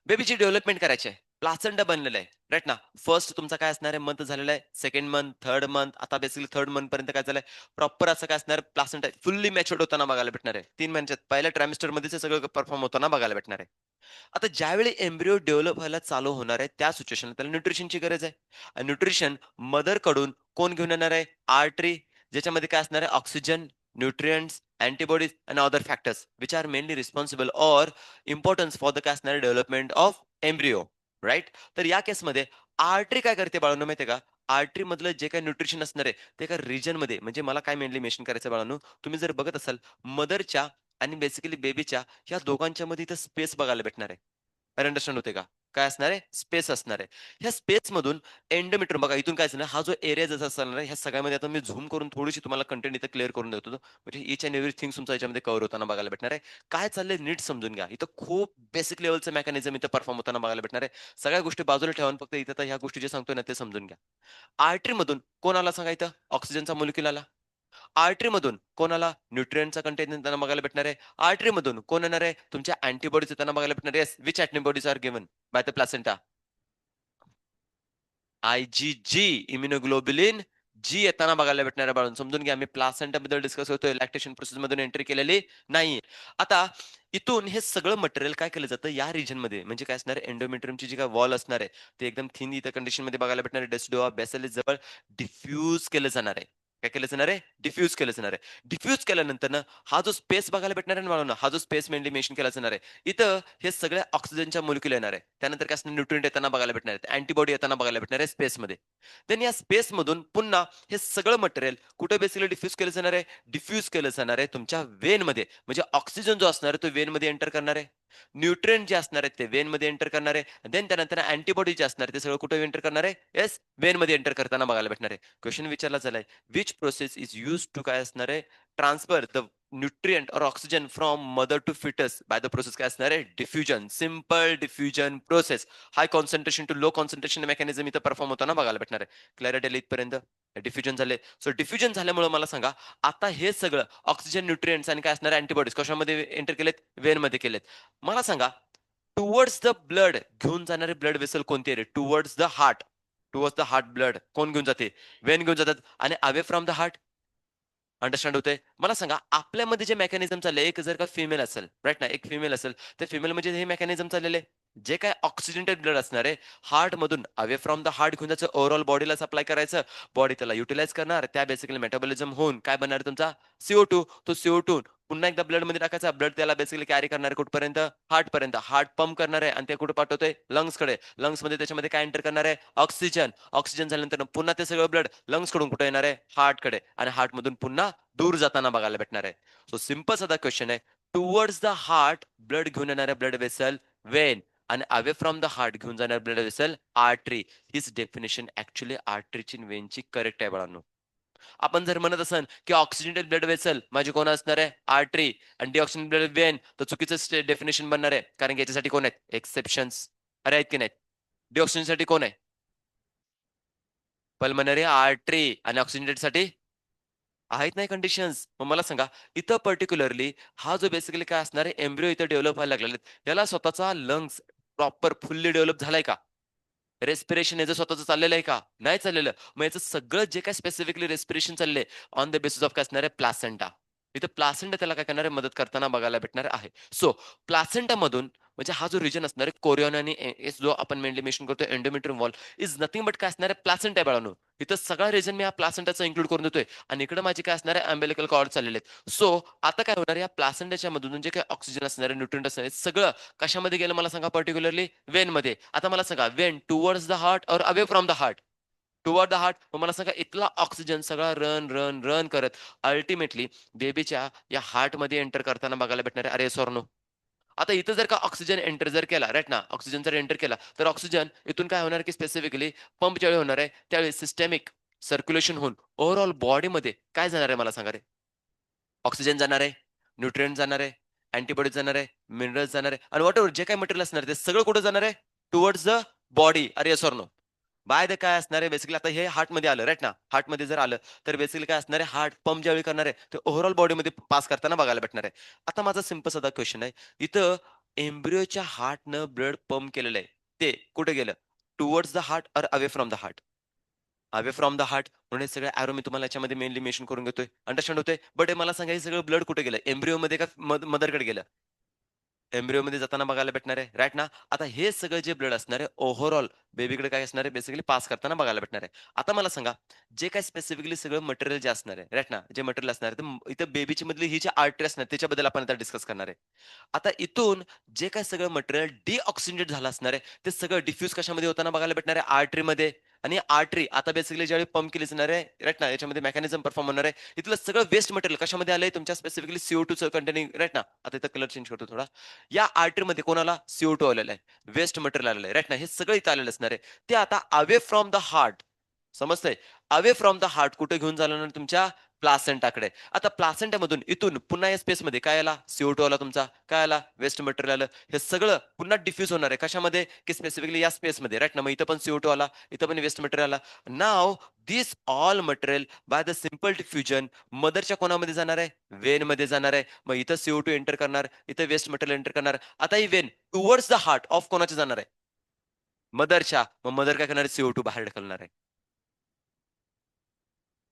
बेबीची डेव्हलपमेंट करायची आहे. प्लासंटा बनलेला आहे. राइट ना? फर्स्ट तुमचा काय असणार आहे मंथ झालेला आहे. सेकंड मंथ, थर्ड मंथ आता बेसिकली थर्ड मंथ पर्यंत काय झालंय प्रॉपर असं काय असणार प्लासंटा फुल्ली मॅच्युअर्ड होताना बघायला भेटणार आहे. 3 महिन्याच्यात पहिल्या ट्रायमेस्टरमध्येच हे सगळं परफॉर्म होताना बघायला भेटणार आहे. आता ज्यावेळी एम्ब्रिओ डेव्हलप व्हायला चालू होणार आहे त्या सिच्युएशनला त्याला न्यूट्रिशनची गरज आहे. आणि न्यूट्रिशन मदरकडून कोण घेऊन येणार आहे? आर्टरी ज्याच्यामध्ये काय असणार आहे ऑक्सिजन, न्यूट्रिएंट्स, अँटीबॉडीज आणि other factors which are mainly responsible or importance for the काय असणार डेव्हलपमेंट ऑफ एम्ब्रिओ. राइट? तर या केसमध्ये आर्टरी काय करते बाळांनो माहिती का? आर्टरी मधलं जे काही न्यूट्रिशन असणार आहे ते एका रिजनमध्ये म्हणजे मला काय मेनली मेन्शन करायचं बाळांनो तुम्ही जर बघत असाल मदरच्या आणि बेसिकली बेबीच्या ह्या दोघांच्या मध्ये इथं स्पेस बघायला भेटणार आहे. अंडरस्टँड होते का? काय असणार आहे? स्पेस असणार आहे. ह्या स्पेसमधून एंडोमेट्रियम बघा इथून काय ना हा जो एरिया जसा असणार आहे ह्या सगळ्यामध्ये आता मी झूम करून थोडीशी तुम्हाला कंटेंट इथं क्लिअर करून देतो. म्हणजे ईच अँड एव्हरीथिंग तुमचा याच्यामध्ये कव्हर होताना बघायला भेटणार आहे. काय चाललंय नीट समजून घ्या. इथं खूप बेसिक लेव्हलचं मेकॅनिझम इथं परफॉर्म होताना बघायला भेटणार आहे. सगळ्या गोष्टी बाजूला ठेवा फक्त इथं ह्या गोष्टी जे सांगतोय ना ते समजून घ्या. आर्टरीमधून कोण आला सांगा इथं? ऑक्सिजनचा मोलिक्युल आला. आर्टरीमधून कोणाला न्यूट्रिएंटचा कंटेंट त्यांना बघायला भेटणार आहे. आर्टरीमधून कोण येणार आहे? तुमच्या अँटीबॉडीज त्यांना बघायला भेटणार आहे. Yes, which antibodies are given by the placenta? IgG immunoglobulin जी येताना बघायला भेटणार आहे बाळांनो. समजून घ्या मी प्लासेंटाबद्दल डिस्कस करतोय. लॅक्टेशन प्रोसेसमधून एंट्री केलेली नाही. आता इथून हे सगळं मटेरियल काय केलं जातं या रिजनमध्ये म्हणजे काय असणार आहे एंडोमेट्रियमची जी काही वॉल असणार आहे ते एकदम थिन इथं कंडिशनमध्ये बघायला भेटणार आहे. डेस्डोआ बेसिलिस जवळ डिफ्यूज केलं जाणार आहे. काय केलं जाणार आहे? डिफ्यूज केलं जाणार आहे. डिफ्यूज केल्यानंतर ना हा जो स्पेस बघायला भेटणार आहे ना बाळांनो, हा जो स्पेस मेनली मेन्शन केला जाणार आहे. इथं हे सगळ्या ऑक्सिजनच्या मोलिक्युल येणार आहे. त्यानंतर काय असणार न्यूट्रिएंट येताना बघायला भेटणार आहेत. अँटीबॉडी येताना बघायला भेटणार आहे स्पेसमध्ये. देन या स्पेसमधून पुन्हा हे सगळं मटेरियल कुठे बेसिकली डिफ्यूज केलं जाणार आहे? डिफ्यूज केलं जाणार आहे तुमच्या वेनमध्ये. म्हणजे ऑक्सिजन जो असणार आहे तो वेनमध्ये एंटर करणार आहे. न्यूट्रिएंट जे असणार आहेत ते वेनमध्ये एंटर करणार आहे. देन त्यानंतर अँटीबॉडी जे असणार आहे ते सगळं कुठे एंटर करणार आहे? येस, वेनमध्ये एंटर करताना बघायला भेटणार आहे. क्वेशन विचारला झालाय, which process is used to काय असणार आहे? ट्रान्सफर द न्यूट्रिएंट और oxygen from mother to fetus by the process काय असणार आहे? Diffusion. Simple diffusion process. High concentration to low concentration mechanism इथं परफॉर्म होताना बघायला भेटणार आहे. क्लॅरिटी आली इथपर्यंत? डिफ्युजन झाले. सो डिफ्युजन झाल्यामुळे मला सांगा, आता हे सगळं ऑक्सिजन, न्यूट्रिएंट्स आणि काय असणार अँटीबॉडीज कशामध्ये एंटर केलेत? वेनमध्ये केलेत. मला सांगा, टुवर्ड्स द ब्लड घेऊन जाणारे ब्लड वेसल कोणते आहे रे? Towards the heart. Towards the heart blood कोण घेऊन जाते? वेन घेऊन जातात आणि away from the heart understand होतंय? मला सांगा आपल्यामध्ये जे मेकॅनिझम चाललंय, एक जर का फिमेल असेल, राइट ना, एक फिमेल असेल, तर फिमेलमध्ये हे मेकॅनिझम चाललेलं आहे. जे काही ऑक्सिडेंटेड ब्लड असणार आहे, हार्टमधून अवे फ्रॉम द हार्ट घेऊन जायचं, ओव्हरऑल बॉडीला सप्लाय करायचं. बॉडी त्याला युटिलाइज करणार. त्या बेसिकली मेटाबॉलिझम होऊन काय बनणार आहे तुमचा CO2. तो CO2 पुन्हा एकदा ब्लडमध्ये टाकायचा. ब्लड त्याला बेसिकली कॅरी करणार आहे कुठपर्यंत? हार्टपर्यंत. हार्ट पंप करणार आहे आणि ते कुठे पाठवतोय? लंग्सकडे. लंग्समध्ये त्याच्यामध्ये काय एंटर करणार आहे? ऑक्सिजन. ऑक्सिजन झाल्यानंतर पुन्हा ते सगळं ब्लड लंग्सकडून कुठे येणार आहे? हार्टकडे आणि हार्टमधून पुन्हा दूर जाताना बघायला भेटणार आहे. सो सिंपल साधा क्वेश्चन आहे. टुवर्ड्स द हार्ट ब्लड घेऊन येणाऱ्या ब्लड वेसल वेन आणि अवे फ्रॉम द हार्ट घेऊन जाणारे ब्लड वेसल आर्टरी. हीच डेफिनेशन ऍक्च्युअली आर्टरीची वेनची करेक्ट आहे बाळांनो. आपण जर म्हणत असन की ऑक्सिजनेटेड ब्लड वेसल माझी कोण असणार आहे? आर्टरी आणि डिऑक्सिजन ब्लड वेन तर चुकीचं डेफिनेशन बनणार आहे. कारण की याच्यासाठी कोण आहेत? एक्सेप्शन्स. अरे आहेत की नाहीत? डिऑक्सिजनसाठी कोण आहे? पल्मनरी आर्टरी आणि ऑक्सिजनेटेड साठी आहेत नाही कंडिशन्स. मग मला सांगा, इथं पर्टिक्युलरली हा जो बेसिकली काय असणार आहे, एम्ब्रिओ इथं डेव्हलप व्हायला लागलेले आहेत. याला स्वतःचा लंग्स प्रॉपर फुल्ली डेव्हलप झालाय का? रेस्पिरेशन याचं स्वतःचं चाललेलं आहे का? नाही चाललेलं. मग याचं सगळं जे काही स्पेसिफिकली रेस्पिरेशन चाललंय ऑन द बेसिस ऑफ काय असणार आहे प्लासेंटा. इथं प्लासेंटा त्याला काय करणार आहे मदत करताना बघायला भेटणार आहे. सो प्लासेंटामधून म्हणजे हा जो रिजन असणार आहे कोरियन आणि जो आपण मेनली मेन्शन करतो endometrium wall is nothing but काय असणार आहे प्लासेंटा आहे बाळांनो. इथं सगळा रिजन मी हा प्लासेंटाचा इन्क्लूड करून देतोय आणि इकडे माझे काय असणार आहे अम्बिलिकल कॉर्ड चाललेले आहेत. सो आता काय होणार या प्लासेंटाच्या मधून जे काही ऑक्सिजन असणार आहे, न्यूट्रिएंट असणार आहे, सगळं कशामध्ये गेलं मला सांगा पर्टिक्युलरली वेनमध्ये. आता मला सांगा वेन टुवर्ड्स द हार्ट और away from the heart? Toward the heart. मग मला सांगा इथला ऑक्सिजन सगळा रन, रन, रन करत अल्टिमेटली बेबीच्या या हार्टमध्ये एंटर करताना बघायला भेटणार आहे. अरे येस नो? आता इथं जर का ऑक्सिजन एंटर जर केला, राइट ना, ऑक्सिजन जर एंटर केला, तर ऑक्सिजन इथून काय होणार की स्पेसिफिकली पंप ज्यावेळी होणार आहे, त्यावेळी सिस्टमिक सर्क्युलेशन होऊन ओव्हरऑल बॉडीमध्ये काय जाणार आहे मला सांगा रे? ऑक्सिजन जाणार आहे, न्यूट्रिएंट जाणार आहे, अँटिबॉडीज जाणार आहे, मिनरल्स जाणार आहे आणि व्हॉटएव्हर जे काही मटेरियल असणार आहे, ते सगळं कुठे जाणार आहे? Towards the body. अरे येस नो? बाय द काय असणार आहे बेसिकली आता हे हार्टमध्ये आलं, राइट ना? हार्टमध्ये जर आलं, तर बेसिकली काय असणार आहे, हार्ट पंप ज्यावेळी करणार आहे, ते ओव्हरऑल बॉडीमध्ये पास करताना बघायला भेटणार आहे. आता माझा सिंपल साधा क्वेशन आहे. इथं एम्ब्रिओच्या हार्टनं ब्लड पंप केलेलं आहे. ते कुठे गेलं? Towards the heart or away from the heart? Away from the heart म्हणून हे सगळे एरो मी तुम्हाला याच्यामध्ये मेनली मेन्शन करून घेतोय. अंडरस्टँड होतंय? बट हे मला सांगा हे सगळं ब्लड कुठे गेलं? एम्ब्रिओमध्ये का मदरकडे गेलं? एम्ब्रिओमध्ये जाताना बघायला भेटणार आहे, राइट ना? आता हे सगळं जे ब्लड असणार आहे ओव्हरऑल बेबीकडे काय असणार आहे बेसिकली पास करताना बघायला भेटणार आहे. आता मला सांगा जे काही स्पेसिफिकली सगळं मटेरियल जे असणार आहे, राइट ना? जे मटेरियल असणार आहे, तर इथं बेबीची मधली ही जी आर्टरी असणार त्याच्याबद्दल आपण आता डिस्कस करणार आहे. आता इथून जे काही सगळं मटेरियल डिऑक्सिजनेट झालं असणार आहे, ते सगळं डिफ्यूज कशामध्ये होताना बघायला भेटणार आहे आर्टरीमध्ये आणि आर्टरी आता बेसिकली ज्यावेळी पंप केली जाणार आहे, राइट ना? याच्यामध्ये मेकॅनिझम परफॉर्म होणार आहे. इथलं सगळं वेस्ट मटेरियल कशामध्ये आलंय तुमच्या स्पेसिफिकली CO2चं कंटेनिंग, राइट ना? आता इथं कलर चेंज करतो थोडा. या आर्टरीमध्ये कोणाला CO2 आलेला आहे, वेस्ट मटेरियल आलेलं आहे, राइट ना? हे सगळं इथं आलेलं असणार आहे. ते आता अवे फ्रॉम द हार्ट समजतंय? अवे फ्रॉम द हार्ट कुठे घेऊन जाणार तुमच्या प्लासेंटाकडे. आता प्लासेंटामधून इथून पुन्हा या स्पेसमध्ये काय आला? CO2 आला तुमचा. काय आला? वेस्ट मटेरियल आलं. हे सगळं पुन्हा डिफ्यूज होणार आहे. कशामध्ये? की स्पेसिफिकली या स्पेसमध्ये, राइट ना? मग इथं पण CO2 आला, इथं पण वेस्ट मटेरियल आला. Now this all material by the simple diffusion मदरच्या कोणामध्ये जाणार आहे? वेनमध्ये जाणार आहे. मग इथं CO2 एंटर करणार, इथं वेस्ट मटेरियल एंटर करणार. आता ही vein towards the heart of कोणाच्या जाणार आहे? मदरच्या. मग मदर काय करणार आहे? CO2 बाहेर ढकलणार आहे.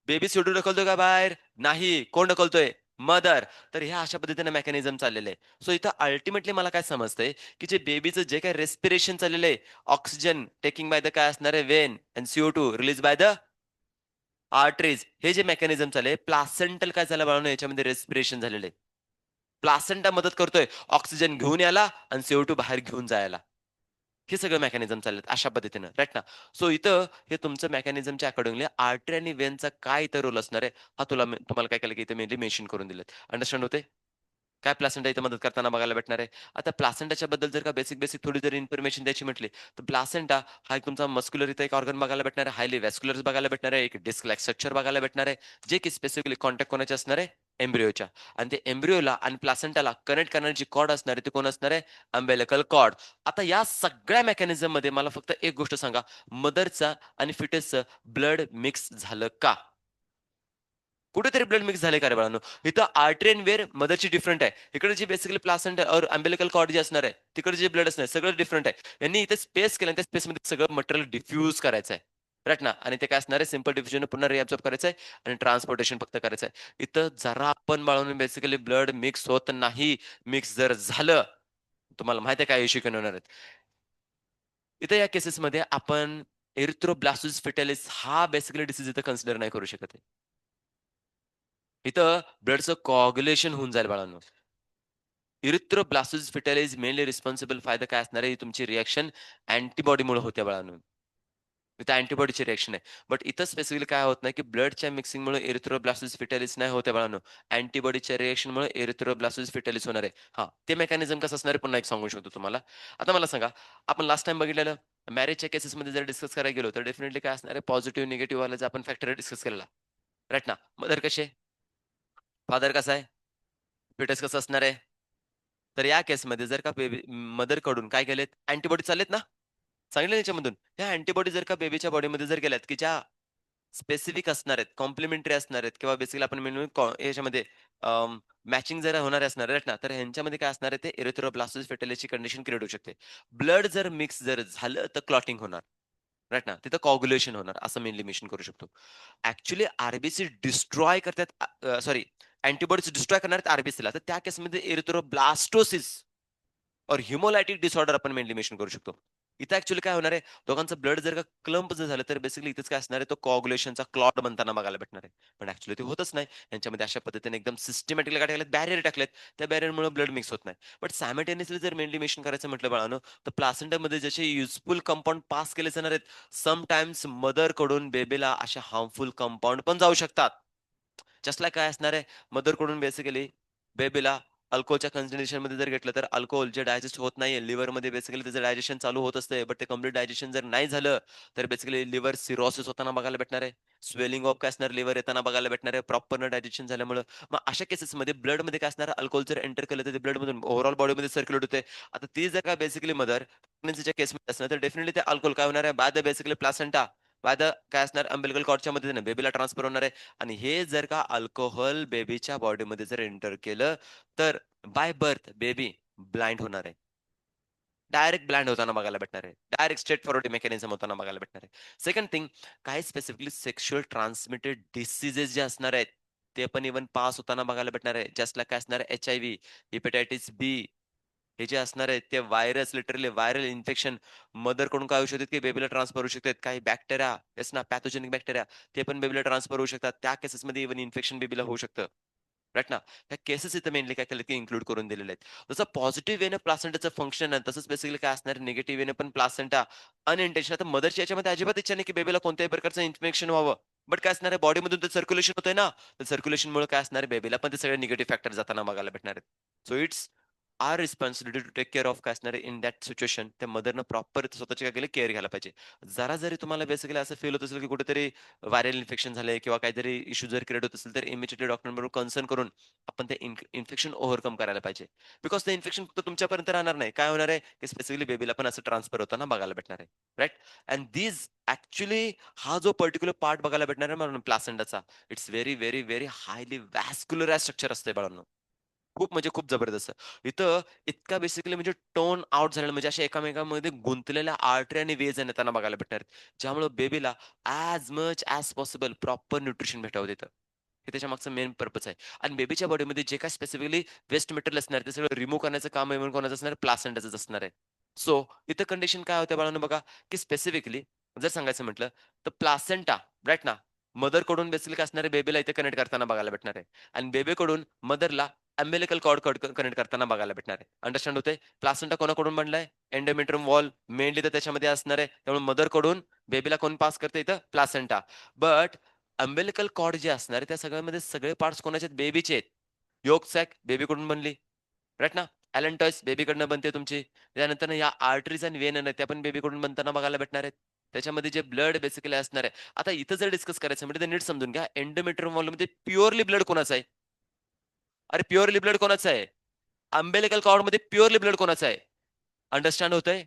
बेबी CO2 ढकलतोय का बाहेर? नाही. कोण ढकलतोय? मदर. तर ह्या अशा पद्धतीने मेकॅनिझम चाललेलं आहे. सो इथं अल्टिमेटली मला काय समजतंय, की जे बेबीचं जे काही रेस्पिरेशन चाललेलं आहे, ऑक्सिजन टेकिंग बाय द काय असणार आहे Wien and CO2 release by the arteries. हे जे मेकॅनिझम चाललंय, प्लासेंटल काय झालं बाळांनो याच्यामध्ये रेस्पिरेशन झालेलं आहे. प्लासेंटा मदत करतोय ऑक्सिजन घेऊन यायला आणि CO2 बाहेर घेऊन जायला. हे सगळं मेकॅनिझम चाललेत अशा पद्धतीनं, राइट ना? सो इथं हे तुमचं मेकॅनिझमच्या अकॉर्डिंगली आर्टरी आणि वेनचा काय इथं रोल असणार आहे, हा तुम्हाला काय केलं, की इथे मेनली मेन्शन करून दिलेत. अंडरस्टँड होतंय? काय प्लासेंटा इथं मदत करताना बघायला भेटणार आहे. आता प्लासेंटाच्या बद्दल जर का बेसिक थोडी जर इन्फॉर्मेशन द्यायची म्हटली, तर प्लासेंटा हा एक तुमचा मस्क्युलर इथं एक ऑर्गन बघायला भेटणार आहे. हायली व्हॅस्क्युलर बघायला भेटणार आहे. एक डिस्क लाइक स्ट्रक्चर बघायला भेटणार आहे. जे की स्पेसिफिकली कॉन्टॅक्ट कोणाचे असणार आहे? एम्ब्रिओच्या आणि ते एम्ब्रिओला आणि प्लासेंटाला कनेक्ट करणारी जी कॉर्ड असणार आहे, ती कोण असणार आहे? Umbilical cord. आता या सगळ्या मेकॅनिझममध्ये मला फक्त एक गोष्ट सांगा, मदरचा आणि फिटसचं ब्लड मिक्स झालं का? कुठेतरी ब्लड मिक्स झालंय का रे बाळांनो? इथं आर्टरी अँड वेर मदरची डिफरंट आहे. इकडे जी बेसिकली प्लासेंटा और अम्बिलिकल कॉर्ड जे असणार आहे, तिकडे जे ब्लड असणार आहे, सगळं डिफरंट आहे. यांनी इथे स्पेस केलं आणि त्या स्पेसमध्ये सगळं मटेरियल डिफ्यूज करायचं आहे. राइट ना? आणि ते काय असणार आहे सिंपल डिफ्युजन पुन्हा रिअब्सॉर्ब करायचं आहे आणि ट्रान्सपोर्टेशन फक्त करायचं आहे. इथं जरा पण बाळांनो बेसिकली ब्लड मिक्स होत नाही. मिक्स जर झालं, तुम्हाला माहिती आहे काय इश्यू घेऊन येणार आहेत. इथं या केसेसमध्ये आपण एरिथ्रोब्लास्टोसिस फेटालिस हा बेसिकली डिसीज इथं कन्सिडर नाही करू शकत आहे. इथं ब्लडचं कोअग्युलेशन होऊन जाईल बाळांनो. इरिथ्रोब्लास्टोसिस फेटालिस मेनली रिस्पॉन्सिबल फायदा काय असणार आहे? ही तुमची रिएक्शन अँटिबॉडीमुळे होते बाळांनो. इथं अँटिबॉडीची रिएक्शन आहे. बट इथं स्पेसिफिकली काय होत नाही, की ब्लडच्या मिक्सिंगमुळे एरिथ्रोब्लास्टोसिस फेटालिस नाही होत बाळांनो. अँटिबॉडीच्या रिएक्शनमुळे एरिथ्रोब्लास्टोसिस फेटालिस होणार आहे. हां, ते मेकॅनिझम कसं असणार आहे पुन्हा एक सांगू शकतो तुम्हाला. आता मला सांगा, आपण लास्ट टाईम बघितलेलं मॅरेजच्या केसेसमध्ये जर डिस्कस करायला गेलो, तर डेफिनिटली काय असणार आहे पॉझिटिव्ह, निगेटिव्ह वाला आपण फॅक्टर डिस्कस केलेला. राइट ना? मदर कशी आहे? फादर कसा आहे? फिटस कसं असणार आहे? तर या केसमध्ये जर का बेबी मदरकडून काय केलेत, अँटिबॉडी चाललेत ना? सांगितलं याच्यामधून. ह्या अँटिबॉडी जर का बेबीच्या बॉडीमध्ये जर गेल्यात, की ज्या स्पेसिफिक असणार आहेत, कॉम्प्लिमेंटरी असणार आहेत किंवा बेसिकली आपण म्हणू याच्यामध्ये मॅचिंग जर होणारे असणार आहेत ना, तर ह्यांच्यामध्ये काय असणार आहे ते एरिथ्रोब्लास्टोसिस फेटालिसची कंडिशन क्रिएट होऊ शकते. ब्लड जर मिक्स जर झालं, तर क्लॉटिंग होणार. राइट ना? तिथं कॉग्युलेशन होणार असं मेनली मेन्शन करू शकतो. ॲक्चुअली आर-बी-सी डिस्ट्रॉय करतात सॉरी अँटिबॉडीज डिस्ट्रॉय करणार आहेत आर-बी-सीला. तर त्या केसमध्ये एरिथ्रोब्लास्टोसिस और हिमोलायटिक डिसऑर्डर आपण मेनली मेन्शन करू शकतो. इथं ॲक्चुअली काय होणार आहे, दोघांचं ब्लड जर का क्लम्प जर झालं, तर बेसिकली इथेच काय असणार आहे, तो कोआग्युलेशनचा क्लॉट बनताना बघायला भेटणार आहे. पण ॲक्चुअली ते होतच नाही. यांच्यामध्ये अशा पद्धतीने एकदम सिस्टमॅटिकली काय टाकलेत, बॅरियर टाकलेत. त्या बॅरियरमुळे ब्लड मिक्स होत नाही. बट सायमल्टेनियसली जर मेनली मेन्शन करायचं म्हटलं बाळांनो, तर प्लासेंटामध्ये जसे युजफुल कंपाउंड पास केले जाणार आहेत, समटाईम्स मदरकडून बेबीला अशा हार्मफुल कंपाउंड पण जाऊ शकतात. जस्ट लाइक काय असणार आहे, मदरकडून बेसिकली बेबीला अल्कोहलच्या कन्झम्पशनमध्ये जर घेतलं, तर अल्कोहल जे डायजेस्ट होत नाहीये लिव्हरमध्ये बेसिकली त्याचं डायजेशन चालू होत असते. बट ते कंप्लीट डायजेशन जर नाही झालं, तर बेसिकली लिव्हर सिरोसिस होताना बघायला भेटणार आहे. स्वेलिंग ऑफ काय असणार लिव्हर येताना बघायला भेटणार आहे, प्रॉपर न डायजेशन झाल्यामुळं. मग अशा केसेसमध्ये ब्लडमध्ये काय असणार अल्कोहल जर एंटर केलं, तर ते ब्लडमधून ओव्हरऑल बॉडीमध्ये सर्क्युलेट होते. आता ती जर का बेसिकली मदर प्रेग्नन्सीच्या केसमध्ये असणार, तर डेफिनेटली ते अल्कोहल काय होणार आहे, by the basically placenta bye the काय असणार अम्बिलिकल कॉर्डच्या मदतीने बेबीला ट्रान्सफर होणार आहे. आणि हे जर का अल्कोहोल बेबीच्या बॉडीमध्ये जर एंटर केलं, तर बाय बर्थ बेबी ब्लाइंड होणार आहे. डायरेक्ट ब्लाइंड होताना बघायला भेटणार आहे. डायरेक्ट स्ट्रेट फॉरवर्ड मेकॅनिझम होताना बघायला भेटणार आहे. सेकंड थिंग काही स्पेसिफिकली सेक्शुअल ट्रान्समिटेड डिसीजेस जे असणार आहेत, ते पण इव्हन पास होताना बघायला भेटणार आहे. जस्ट लाइक काय असणार आहे एच-आय-व्ही, हेपॅटायटिस बी हे जे असणार आहेत ते व्हायरस लिटरली व्हायरल इन्फेक्शन मदरकडून काय होऊ शकतात, की बेबीला ट्रान्सफर होऊ शकतात. काही बॅक्टेरिया येस ना पॅथोजेनिक बॅक्टेरिया ते पण बेबीला ट्रान्सफर होऊ शकतात. त्या केसेसमध्ये इव्हन इन्फेक्शन बेबीला होऊ शकतं. राइट ना? ह्या केसेस इथं मेनली काय केलं, की इन्क्लूड करून दिलेले आहेत. जसं पॉझिटिव्ह वेनं प्लासेंटाचं फंक्शन आहे, तसंच बेसिकली काय असणार निगेटिव्ह वेनं पण प्लासेंटा अनइंटेन्शनल आता मदरच्या याच्यामध्ये अजिबात इच्छा नाही, की बेबीला कोणत्याही प्रकारचं इन्फेक्शन व्हावं. बट काय असणार आहे बॉडीमधून तर सर्क्युलेशन होतंय ना, तर सर्क्युलेशनमुळे काय असणार आहे बेबीला पण ते सगळे निगेटिव्ह फॅक्टर जाताना बघायला भेटणार आहेत. So it's our responsibility to take care of काय असणार आहे इन दॅट सिच्युएशन त्या मदरनं प्रॉपर स्वतःची काय केली केअर घ्यायला पाहिजे. जरा जरी तुम्हाला बेसिकली असं फील होत असेल, की कुठेतरी व्हायरल इन्फेक्शन झालंय किंवा काहीतरी इश्यू जर क्रिएट होत असेल, तर इमिजिएटली डॉक्टरांबरोबर कन्सर्न करून आपण ते इन्फेक्शन ओव्हरकम करायला पाहिजे. बिकॉज ते इन्फेक्शन फक्त तुमच्यापर्यंत राहणार नाही. काय होणार आहे, की स्पेसिफिकली बेबीला पण असं ट्रान्सफर होताना बघायला भेटणार आहे. राइट? अँड दीज ॲक्चुअली हा जो पर्टिक्युलर पार्ट बघायला भेटणार आहे मला प्लासेंटाचा, it's very, very, very highly vascularize structure असतंय बाळांनो. खूप म्हणजे खूप जबरदस्त. इथं इतका बेसिकली म्हणजे टोन आउट झालेला म्हणजे अशा एकमेकांमध्ये गुंतलेल्या आर्टरी आणि वेज येताना बघायला भेटणार आहेत. ज्यामुळे बेबीला as much as possible proper nutrition भेटावं तिथं. हे त्याच्यामागचं मेन पर्पज आहे. आणि बेबीच्या बॉडीमध्ये जे काही स्पेसिफिकली वेस्ट मटेरियल असणार आहे, ते सगळं रिमूव्ह करण्याचं काम इव्हन कोणाचं असणार आहे? प्लासेंटाचंच असणार आहे. सो इथं कंडिशन काय होते बाळांनो बघा, की स्पेसिफिकली जर सांगायचं म्हटलं, तर प्लासेंटा राइट ना, मदरकडून बेसिकली काय असणार आहे? बेबीला इथे कनेक्ट करताना बघायला भेटणार आहे. आणि बेबीकडून मदरला अम्बिलिकल कॉर्ड कनेक्ट करताना बघायला भेटणार आहे. अंडरस्टँड होतंय? प्लासेंटा कोणाकडून बनलाय? एंडोमेट्रियम वॉल मेनली तर त्याच्यामध्ये असणार आहे. त्यामुळे मदरकडून बेबीला कोण पास करते इथं? प्लासेंटा. बट अम्बिलिकल कॉर्ड जे असणार आहे, त्या सगळ्यामध्ये सगळे पार्ट्स कोणाचे आहेत? बेबीचे आहेत. योक सॅक बेबीकडून बनली. राइट ना? अॅलेंटॉइस बेबीकडनं बनते तुमची. त्यानंतर या आर्टरीज आणि वेन आहेत, त्या पण बेबीकडून बनताना बघायला भेटणार आहेत. त्याच्यामध्ये जे ब्लड बेसिकली असणार आहे. आता इथं जर डिस्कस करायचं म्हणजे ते नीट समजून घ्या. एंडोमेट्रियम वॉलमध्ये प्युअरली ब्लड कोणाचं आहे? अरे प्युअरली ब्लड कोणाचं आहे? अम्बिलिकल कॉर्डमध्ये प्युअरली ब्लड कोणाचं आहे? अंडरस्टँड होतंय?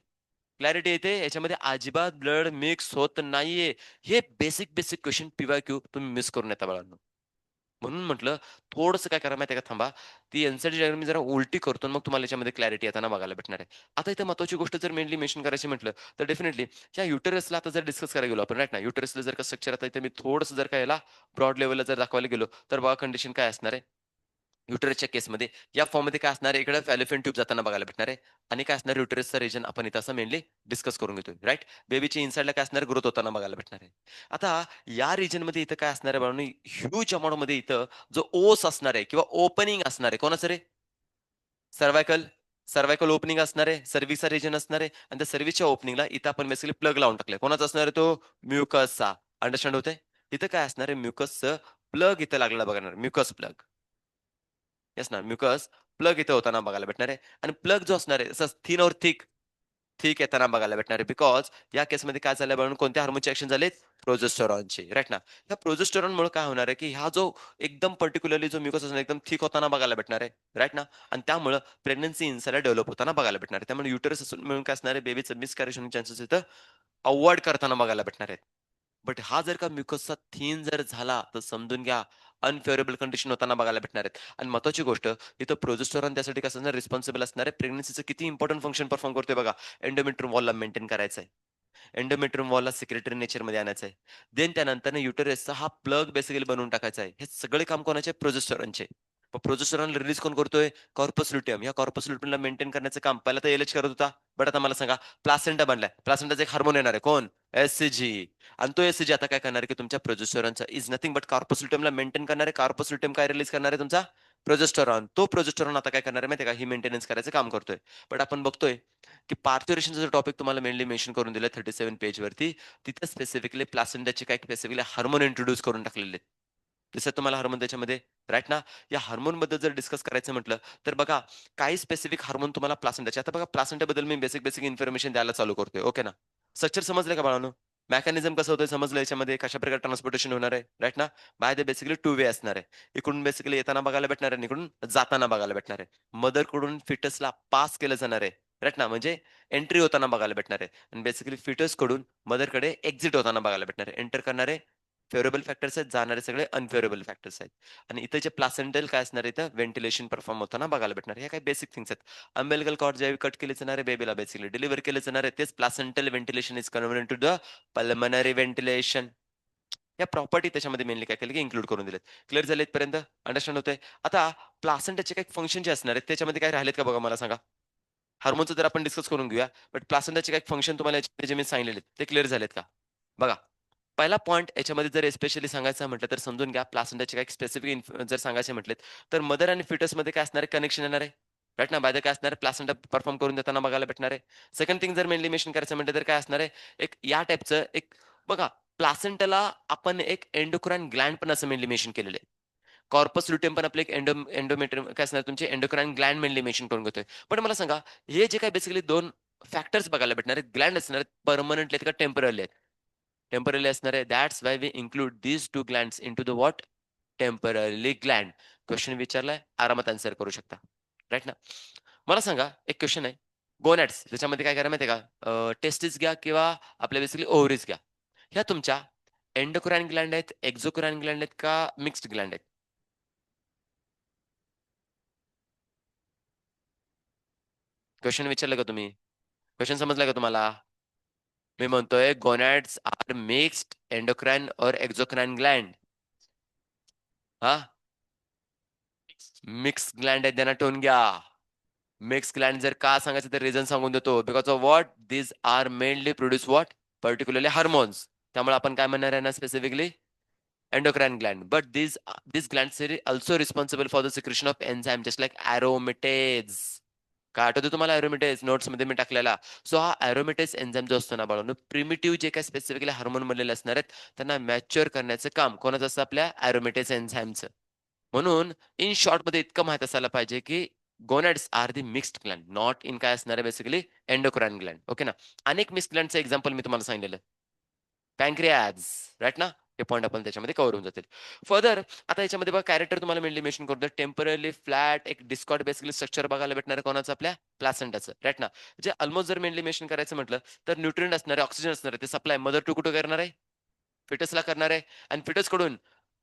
क्लॅरिटी येते? याच्यामध्ये अजिबात ब्लड मिक्स होत नाहीये. हे बेसिक क्वेशन पी-वाय-क्यू तुम्ही मिस करू नका बाळांनो. म्हणून म्हटलं थोडंसं काय करा माहिती आहे का थांबा. ती एन-सी-टी डायग्राम मी जरा उलटी करतो आणि मग तुम्हाला याच्यामध्ये क्लॅरिटी येताना बघायला भेटणार आहे. आता इथे महत्त्वाची गोष्ट जर मेनली मेन्शन करायची म्हटलं, तर डेफिनिटली या युटेरसला आता जर डिस्कस करायला गेलो आपण राइट ना, युटेरसला जर का स्ट्रक्चर आता इथे मी थोडंसं जर का याला ब्रॉड लेव्हलला जर दाखवायला गेलो, तर बघा कंडिशन काय असणार आहे. युटेरसच्या केसमध्ये या फॉर्ममध्ये काय असणार आहे, इकडे फॅलोपियन ट्यूब जाताना बघायला भेटणार आहे आणि काय असणार युटेरसचा रिजन आपण इथं असं मेनली डिस्कस करून घेतोय, राइट? बेबीची इनसाइडला काय असणार ग्रोथ होताना बघायला भेटणार आहे. आता या रिजनमध्ये इथं काय असणार आहे बाळांनो, ह्यूज अमाउंटमध्ये इथं जो ओस असणार आहे किंवा ओपनिंग असणार आहे, कोणाचं रे? सर्व्हायकल सर्व्हायकल ओपनिंग असणार आहे, सर्व्हिसचा रिजन असणार आहे आणि त्या सर्व्हिसच्या ओपनिंगला इथं आपण बेसिकली प्लग लावून टाकले. कोणाचा असणार आहे तो? म्युकसचा. अंडरस्टँड होतंय? इथं काय असणार आहे म्युकसचं प्लग इथं लागलेला बघणार, म्युकस प्लग. येस ना, म्युकस प्लग इथे होताना बघायला भेटणार आहे आणि प्लग जो असणार आहे तसाच थिन और थिक, थिक येताना बघायला भेटणार आहे. बिकॉज या केसमध्ये काय झालं म्हणून कोणत्या हार्मोनचे ॲक्शन झालेत? प्रोजेस्टेरॉनचे, राइट ना. या प्रोजेस्टेरॉनमुळे काय होणार आहे, की हा जो एकदम पर्टिक्युलरली जो म्युकस असणार एकदम थिक होताना बघायला भेटणार आहे, राइट ना. आणि त्यामुळं प्रेग्नन्सी इन्साइडला डेव्हलप होताना बघायला भेटणार आहे. त्यामुळे युटरस असून मिळून काय असणार आहे, बेबीचं मिसकॅरेज होण्याचे चान्सेस इथं अव्हॉइड करताना बघायला भेटणार आहेत. बट हा जर का म्युकसचा थिन जर झाला, तर समजून घ्या अनफेव्हरेबल कंडिशन होताना बघायला भेटणार आहेत. आणि महत्त्वाची गोष्ट इथं प्रोजेस्टेरॉन त्यासाठी कसं असणार रिस्पॉन्सिबल असणार आहे. प्रेग्नन्सीचं किती इम्पोर्टंट फंक्शन परफॉर्म करतोय बघा. एंडोमेट्रियम वॉलला मेंटेन करायचं आहे. एंडोमेट्रियम वॉलला सेक्रेटरी नेचरमध्ये आणायचं आहे. देन त्यानंतर युटेरसचा हा प्लग बेसिकली बनवून टाकायचा आहे. हे सगळे काम कोणाचे? प्रोजेस्टेरॉनचे. मग प्रोजेस्टेरॉन रिलीज कोण करतोय? Corpus luteum. या कॉर्पस लुटियमला मेंटेन करण्याचं काम पहिला तर एलएच करत होता. बट आता मला सांगा प्लासेंटा बनलाय. प्लासेंटाचा एक हार्मोन येणार आहे. कोण? एससीजी. आणि तो एससीजी आता काय करणार आहे, की तुमच्या प्रोजेस्टेरॉनचा इज नथिंग बट कॉर्पस लुटियमला मेंटेन करणार आहे. कॉर्पस लुटियम काय रिलीज करणार आहे तुमचा? प्रोजेस्टेरॉन. तो प्रोजेस्टेरॉन आता काय करणार आहे माहिती आहे का? ही मेंटेनन्स करायचं काम करतोय. बट आपण बघतोय की पार्थुरेशनचा जो टॉपिक तुम्हाला मेनली मेन्शन करून दिलाय 37 पेजवरती, तिथं स्पेसिफिकली प्लासेंटाचे काही स्पेसिफिकली हार्मोन इंट्रोड्यूस करून टाकलेले आहेत. दिसतात तुम्हाला हार्मोन त्याच्यामध्ये, राइट ना? या हार्मोनबद्दल जर डिस्कस करायचं म्हटलं, तर बघा काही स्पेसिफिक हार्मोन तुम्हाला प्लासेंटाचे आता बघा प्लासेंटाबद्दल मी बेसिक बेसिक इन्फॉर्मेशन द्यायला चालू करतोय. ओके ना? स्ट्रक्चर समजलं का बाळांनो? मेकॅनिझम कसं होतंय समजलं याच्यामध्ये कशाप्रकारे ट्रान्सपोर्टेशन होणार आहे, राइट ना? By the basically two way असणार आहे. इकडून बेसिकली येताना बघायला भेटणार आहे आणि इकडून जाताना बघायला भेटणार आहे. मदरकडून फिटसला पास केलं जाणार आहे, राइट ना? म्हणजे एंट्री होताना बघायला भेटणार आहे आणि बेसिकली फिटसकडून मदरकडे एक्झिट होताना बघायला भेटणार आहे. एंटर करणारे फेव्हरेबल फॅक्टर्स आहेत, जाणारे सगळे अनफेव्हरेबल फॅक्टर्स आहेत. आणि इथे जे प्लासेंटल काय असणार आहे, इथं व्हेंटिलेशन परफॉर्म होताना बघायला भेटणार. हे काही बेसिक थिंग्स आहेत. अम्बिलिकल कॉर्ड ज्यावेळी कट केले जाणार आहे बेबीला बेसिकली डिलिव्हर केले जाणार आहे, तेच placental ventilation is converted to the pulmonary ventilation. या प्रॉपर्टी त्याच्यामध्ये मेनली काय केलं की इन्क्लूड करून दिलेत. क्लिअर झाले इथपर्यंत? अंडरस्टँड होतंय? आता प्लासेंटाचे काही फंक्शन जे असणार आहेत, त्याच्यामध्ये काय राहिलेत का बघा मला सांगा? हार्मोनचं जर आपण डिस्कस करून घेऊया, बट प्लासेंटाचे काही फंक्शन तुम्हाला याच्यामध्ये जे मी सांगितलेले ते क्लिअर झालेत का? बघा, पहिला पॉइंट याच्यामध्ये जर एस्पेशली सांगायचं म्हटलं तर समजून घ्या प्लासेंटाचे काही स्पेसिफिक जर सांगायचे म्हटलेत, तर मदर आणि फिटसमध्ये काय असणार आहे? कनेक्शन येणार आहे. राइट ना? बाय द काय असणार आहे? प्लासेंटा परफॉर्म करून देताना बघायला भेटणार आहे. सेकंड थिंग जर मेनली मेन्शन करायचं म्हटलं तर काय असणार आहे? एक या टाइपचं एक बघा प्लासेंटाला आपण एक एंडोक्राइन ग्लँड पण असं मेनली मेन्शन केलेलं आहे. कॉर्पस लुटियम पण आपलं एक एंडोमेट्रियम काय असणार तुमचे एंडोक्राइन ग्लँड मेनली मेन्शन करून घेतोय. पण मला सांगा हे जे काही बेसिकली 2 फॅक्टर्स बघायला भेटणार आहेत, ग्लँड असणार आहेत, परमनंटली आहेत का टेम्पररी आहेत? टेम्पररी असणार आहे. That's why we include these 2 glands into the what? Temporary gland. Question विचारलाय, आरामात आन्सर करू शकता. राइट ना? मला सांगा एक क्वेशन आहे. गोनॅड्स त्याच्यामध्ये काय करा माहिती आहे का? टेस्टिस घ्या किंवा आपल्या बेसिकली ओव्हरीज घ्या. ह्या तुमच्या एंडोक्राइन ग्लँड आहेत, एक्झोक्राइन ग्लँड आहेत का मिक्स्ड ग्लँड आहेत? क्वेशन विचारलं का तुम्ही? क्वेशन समजला का तुम्हाला? मी म्हणतोय गोनॅड्स आर मिक्स्ड एंडोक्राइन और एक्झोक्राइन ग्लँड. हां? मिक्स ग्लँड आहेत त्यांना ठेवून घ्या. मिक्स ग्लँड जर का सांगायचं तर रिझन सांगून देतो. Because of what? These are mainly produce what? Particularly hormones. त्यामुळे आपण काय म्हणणार आहे ना specifically? Endocrine gland. But these glands are also responsible for the secretion of enzyme just like aromatase. काय आठवतं तुम्हाला एरोमेटेज नोट्समध्ये मी टाकलेला. सो हा एरोमेटेज एन्झाइम जो असतो ना बाळांनो, प्रिमिटिव्ह जे काही स्पेसिफिकली हार्मोन बनलेले असणार आहेत, त्यांना मॅच्युअर करण्याचं काम कोणाचं असतं? आपल्या एरोमेटेज एन्झाइमचं. म्हणून इन शॉर्टमध्ये इतकं माहीत असायला पाहिजे, की gonads are the mixed gland, not in काय असणार आहे बेसिकली एंडोक्राइन ग्लँड. ओके ना? अनेक मिक्स्ड ग्लँडचं एक्झाम्पल मी तुम्हाला सांगितलेलं. पॅनक्रियाज, राइट ना? हे पॉइंट आपण त्याच्यामध्ये कव्हर होऊन जातील. फर्दर आता याच्यामध्ये बघा कॅरेक्टर तुम्हाला मेनली मेन्शन करतोय. टेम्पररी फ्लॅट एक डिस्कॉर्ड बेसिकली स्ट्रक्चर बघायला भेटणार आहे कोणाचं? आपल्या प्लासेंटाचं, राइट ना? जे अल्मोस्ट जर मेनली मेन्शन करायचं म्हटलं, तर न्यूट्रिएंट असणार आहे, ऑक्सिजन असणार आहे. ते सप्लाय मदर टू कुठे करणार आहे? फिटसला करणार आहे आणि फिटसकडून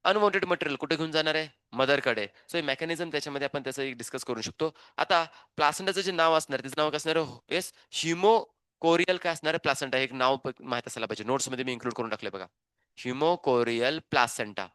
अनवॉन्टेड मटेरियल कुठे घेऊन जाणार आहे? मदरकडे. सो हे मेकॅनिझम त्याच्यामध्ये आपण त्याचं एक डिस्कस करू शकतो. आता प्लासेंटाचं जे नाव असणार त्याचं नाव काय असणार आहे? येस, ह्युमोकोरियल काय असणार आहे? प्लासेंटा हे एक नाव माहीत असायला पाहिजे. नोट्समध्ये मी इन्क्लूड करून टाकलंय बघा. ह्युमोकोरियल प्लासेंटा.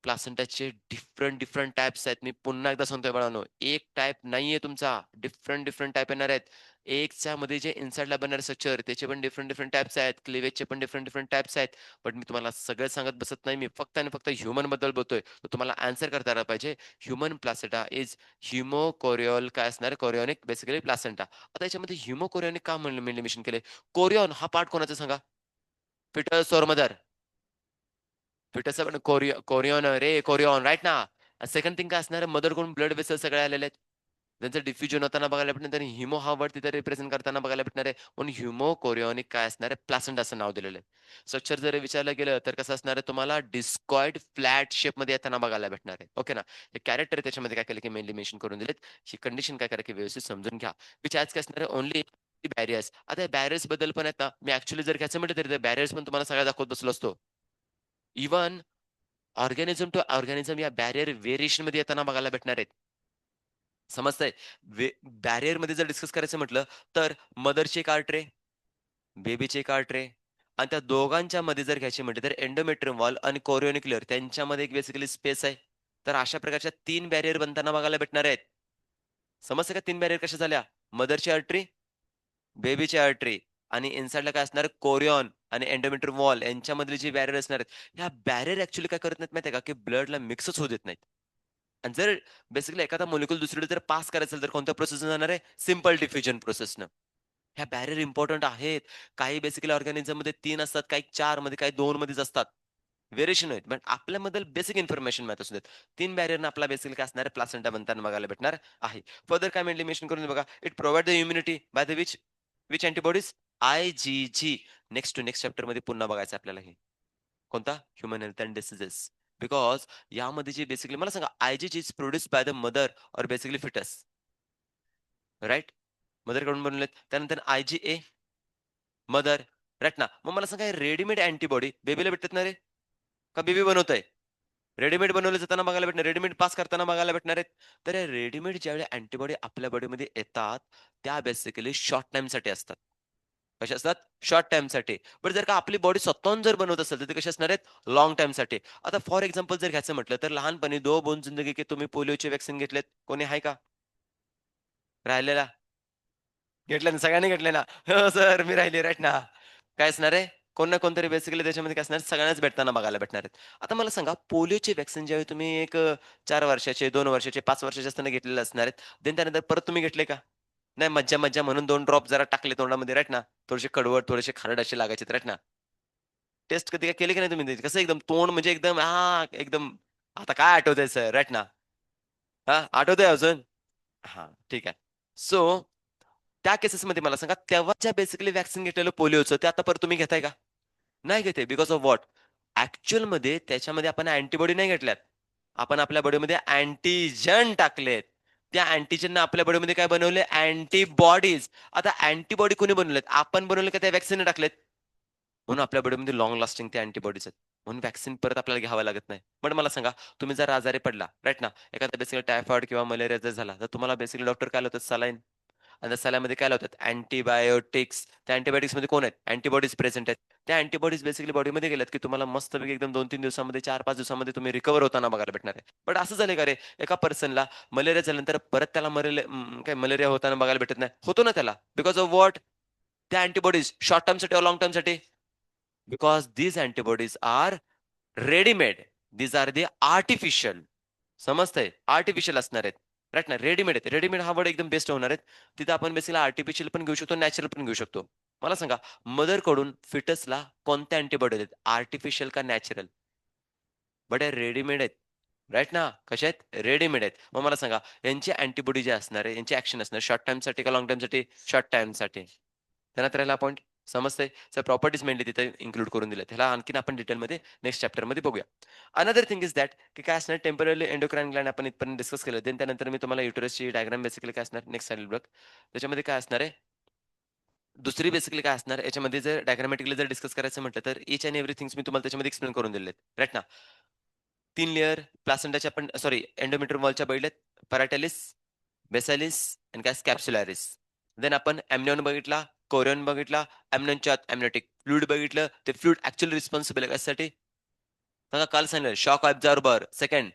प्लासेंटाचे डिफरंट डिफरंट टाइप्स आहेत. मी पुन्हा एकदा सांगतोय बाळांनो, एक टाइप नाहीये तुमचा. डिफरंट डिफरंट टाइप येणार आहेत. एकच्या मध्ये जे इनसाइडला बनणारे स्ट्रक्चर त्याचे पण डिफरंट डिफरंट टाइप्स आहेत. क्लिवेजचे पण डिफरंट डिफरंट टाइप्स आहेत. बट मी तुम्हाला सगळं सांगत बसत नाही. मी फक्त आणि फक्त ह्युमन बद्दल बोलतोय. तर तुम्हाला आन्सर करता आला पाहिजे. ह्युमन प्लासेंटा इज ह्युमोकोरियल काय असणार? Chorionic basically placenta. आता याच्यामध्ये ह्युमोकोरियोनिक का म्हणलं मेन्शन केलंय? कोरियॉन हा पार्ट कोणाचा सांगा? Foetus or mother? फिटसचा पण कोरियॉन रे कोरियॉन राइट ना. सेकंड थिंग काय असणार मदरकडून ब्लड वेसल सगळे आलेले आहेत. त्यांचं डिफ्युजन होताना बघायला भेटणार आणि हिमो हा वर्ड तिथे रिप्रेझेंट करताना बघायला भेटणार आहे. म्हणून ह्युमो कोरियॉनिक काय असणार आहे? प्लासेंट असं नाव दिलेलं आहे. स्ट्रक्चर जर विचारलं गेलं तर कसं असणार आहे तुम्हाला डिस्कॉइड फ्लॅट शेपमध्ये येताना बघायला भेटणार आहे. ओके ना. हे कॅरेक्टर त्याच्यामध्ये काय केलं की मेनली मेन्शन करून दिलेत. ही कंडिशन काय करा की व्यवस्थित समजून घ्या. विच ॲज काय असणार आहे ओन्ली बॅरियर्स. आता या बॅरियर्स बद्दल पण आहेत ना, मी ऍक्च्युअली जर घ्यायचं म्हटलं तर बॅरियर्स पण तुम्हाला सगळ्या दाखवत बसलो असतो. इव्हन ऑर्गॅनिझम टू ऑर्गॅनिझम या बॅरियर व्हेरिएशनमध्ये येताना बघायला भेटणार आहेत. समजतंय? बॅरियरमध्ये जर डिस्कस करायचं म्हटलं, तर मदरची एक आर्टरी बेबीची एक आर्टरी आहे आणि त्या दोघांच्या मध्ये जर घ्यायची म्हटली तर एंडोमेट्रियम वॉल आणि कोरिओनिक्युलर त्यांच्यामध्ये एक बेसिकली स्पेस आहे. तर अशा प्रकारच्या 3 बॅरियर बनताना बघायला भेटणार आहेत. समजतं का 3 बॅरियर कशा झाल्या? मदरची आर्टरी, बेबीची आर्टरी आणि इनसाइडला काय असणार कोरिओन आणि एंडोमेट्रियम वॉल यांच्यामधले जे बॅरियर असणार आहेत, ह्या बॅरियर ॲक्चुअली काय करत नाहीत माहिती आहे का, की ब्लडला मिक्सच होऊ देत नाहीत. आणि जर बेसिकली एखादा मॉलिक्यूल दुसरीकडे जर पास करायचा असेल, तर कोणत्या प्रोसेसने जाणार आहे? सिंपल डिफ्युजन प्रोसेसनं. ह्या बॅरियर इम्पोर्टंट आहेत. काही बेसिकली ऑर्गॅनिझममध्ये 3 असतात, काही 4 मध्ये, काही 2 मध्येच असतात. व्हेरिएशन आहेत. पण आपल्याबद्दल बेसिक इन्फॉर्मेशन माहीत असू देत. 3 बॅरियरनं आपला बेसिकली काय असणार आहे, प्लासेंटा बनताना बघायला भेटणार आहे. फर्दर काय मेन्शन मेन्शन करून बघा, it provide the immunity by the which antibodies? IgG. Next to next चॅप्टरमध्ये पुन्हा बघायचं आपल्याला हे. कोणता? Human health and diseases. Because यामध्ये जे बेसिकली मला सांगा, IgG is produced by the mother or basically fetus, right? मदरकडून बनवलेत. त्यानंतर IgA मदर, राइट ना? मग मला सांगा रेडीमेड अँटिबॉडी बेबीला भेटतात ना रे? का बेबी बनवतंय? रेडीमेड बनवले जाताना बघायला भेटणार, रेडीमेड पास करताना बघायला भेटणार आहेत. तर या रेडीमेड ज्यावेळी अँटिबॉडी आपल्या बॉडीमध्ये येतात, त्या बेसिकली शॉर्ट टाईमसाठी असतात. कशा असतात? शॉर्ट टाईमसाठी. बट जर का आपली बॉडी स्वतःहून जर बनवत असेल, तर ते कसे असणार आहेत? लाँग टाईमसाठी. आता फॉर एक्झाम्पल जर घ्यायचं म्हटलं, तर लहानपणी "दो बूंद जिंदगी के" तुम्ही पोलिओचे व्हॅक्सिन घेतलेत. कोणी आहे का राहिलेला? घेतलं ना, सगळ्यांनी घेतले ना. हो सर, मी राहिली राईट ना. काय असणार आहे? कोण ना कोणतरी बेसिकली त्याच्यामध्ये काय असणार सगळ्यांनाच भेटताना बघायला भेटणार आहेत. आता मला सांगा पोलिओचे व्हॅक्सिन ज्यावेळी तुम्ही एक 4 वर्षाचे, 2 वर्षाचे, 5 वर्षाचे असताना घेतलेले असणार आहेत. देन त्यानंतर परत तुम्ही घेतले का? नाही मज्जा-मज्जा म्हणून 2 ड्रॉप जरा टाकले तोंडामध्ये राईट ना. थोडेसे कडवट, थोडेसे खारट असे लागायचे राईट ना. टेस्ट कधी काय केली की नाही तुम्ही? कसं एकदम तोंड म्हणजे एकदम एकदम आता काय आठवतंय सर राईट ना. हां, आठवतंय अजून? हां, ठीक आहे. सो त्या केसेसमध्ये मला सांगा तेव्हा ज्या बेसिकली व्हॅक्सिन घेतलेलं पोलिओचं ते आता परत तुम्ही घेताय का? नाही घेत आहे. Because of what? ॲक्चुअलमध्ये त्याच्यामध्ये आपण अँटिबॉडी नाही घेतल्यात. आपण आपल्या बॉडीमध्ये अँटिजन टाकलेत. त्या अँटिजननं आपल्या बॉडीमध्ये काय बनवले? अँटिबॉडीज. आता अँटिबॉडी कोणी बनवलेत? आपण बनवले का त्या व्हॅक्सिनने टाकलेत? म्हणून आपल्या बॉडीमध्ये लाँग लास्टिंग त्या अँटिबॉडीज आहेत. म्हणून व्हॅक्सिन परत आपल्याला घ्यावं लागत नाही. पण मला सांगा, तुम्ही जर आजारी पडला, राइट ना, एखादा बेसिकली टायफॉईड किंवा मलेरिया जर झाला, तर तुम्हाला बेसिकली डॉक्टर काय लावतात? सलाईन. आणि त्या सलाईनमध्ये काय लावतात? अँटिबायोटिक्स. त्या अँटिबायोटिक्समध्ये कोण आहेत? अँटिबॉडीज प्रेझेंट आहेत. त्या अँटिबॉडीज बेसिकली बॉडीमध्ये गेल्यात, की तुम्हाला मस्तपैकी एकदम 2-3 दिवसामध्ये, 4-5 दिवसामध्ये तुम्ही रिकव्हर होताना बघायला भेटणार आहे. बट असं झालंय का रे, एका पर्सनला मलेरिया झाल्यानंतर परत त्याला काय मलेरिया होताना बघायला भेटत नाही. होतो ना त्याला. Because of what? त्या अँटिबॉडीज शॉर्ट टर्मसाठी लॉंग टर्मसाठी? Because these antibodies are ready-made. These are the artificial. समजतंय? आर्टिफिशियल असणार आहेत. राइट ना? रेडीमेड आहेत. रेडीमेड हा वर्ड एकदम बेस्ट होणार आहेत. तिथे आपण बेसिकली आर्टिफिशियल पण घेऊ शकतो, नॅचरल पण घेऊ शकतो. मला सांगा, मदरकडून फिटसला कोणत्या अँटिबॉडी आहेत? आर्टिफिशियल का नॅचरल? बट हे रेडीमेड आहेत. राइट ना? कशा आहेत? रेडीमेड आहेत. मग मला सांगा, यांची अँटिबॉडी जे असणार आहे, यांची ॲक्शन असणार शॉर्ट टाईमसाठी का लाँग टाईमसाठी? शॉर्ट टाईमसाठी. ध्यानात राहिला पॉइंट? समजतंय? सर प्रॉपर्टीज मेनली तिथे इन्क्लूड करून दिल्यात. ह्याला आणखीन आपण डिटेलमध्ये नेक्स्ट चॅप्टरमध्ये बघूया. अनदर थिंग इज दॅट की काय असणार टेम्पररी एंडोक्राइन ग्लँड आपण इथपर्यंत डिस्कस केलं. देन त्यानंतर मी तुम्हाला युटरसची डायग्राम बेसिकली काय असणार नेक्स्ट स्लाईड बघ. त्याच्यामध्ये काय असणार आहे, दुसरी बेसिकली काय असणार याच्यामध्ये जर डायग्रामॅटिकली जर डिस्कस करायचं म्हटलं तर ईच अँड एव्हरीथिंग्स मी तुम्हाला त्याच्यामध्ये एक्सप्लेन करून दिलेत. राइट ना? 3 लेयर प्लासेंटाच्या आपण सॉरी एंडोमेट्रियम वॉलच्या बघितल्यात. पॅराटॅलिस, बेसालिस आणि काय स्कॅप्सुलारिस. देन आपण एमनियॉन बघितला, कोरियन बघितला, एमनियनच्या आत एमनियोटिक फ्लुइड बघितलं. ते फ्लुइड ॲक्चुअली रिस्पॉन्सिबल आहे कशासाठी? बघा काल सांगितलं शॉक ॲब्झॉर्बर. सेकंड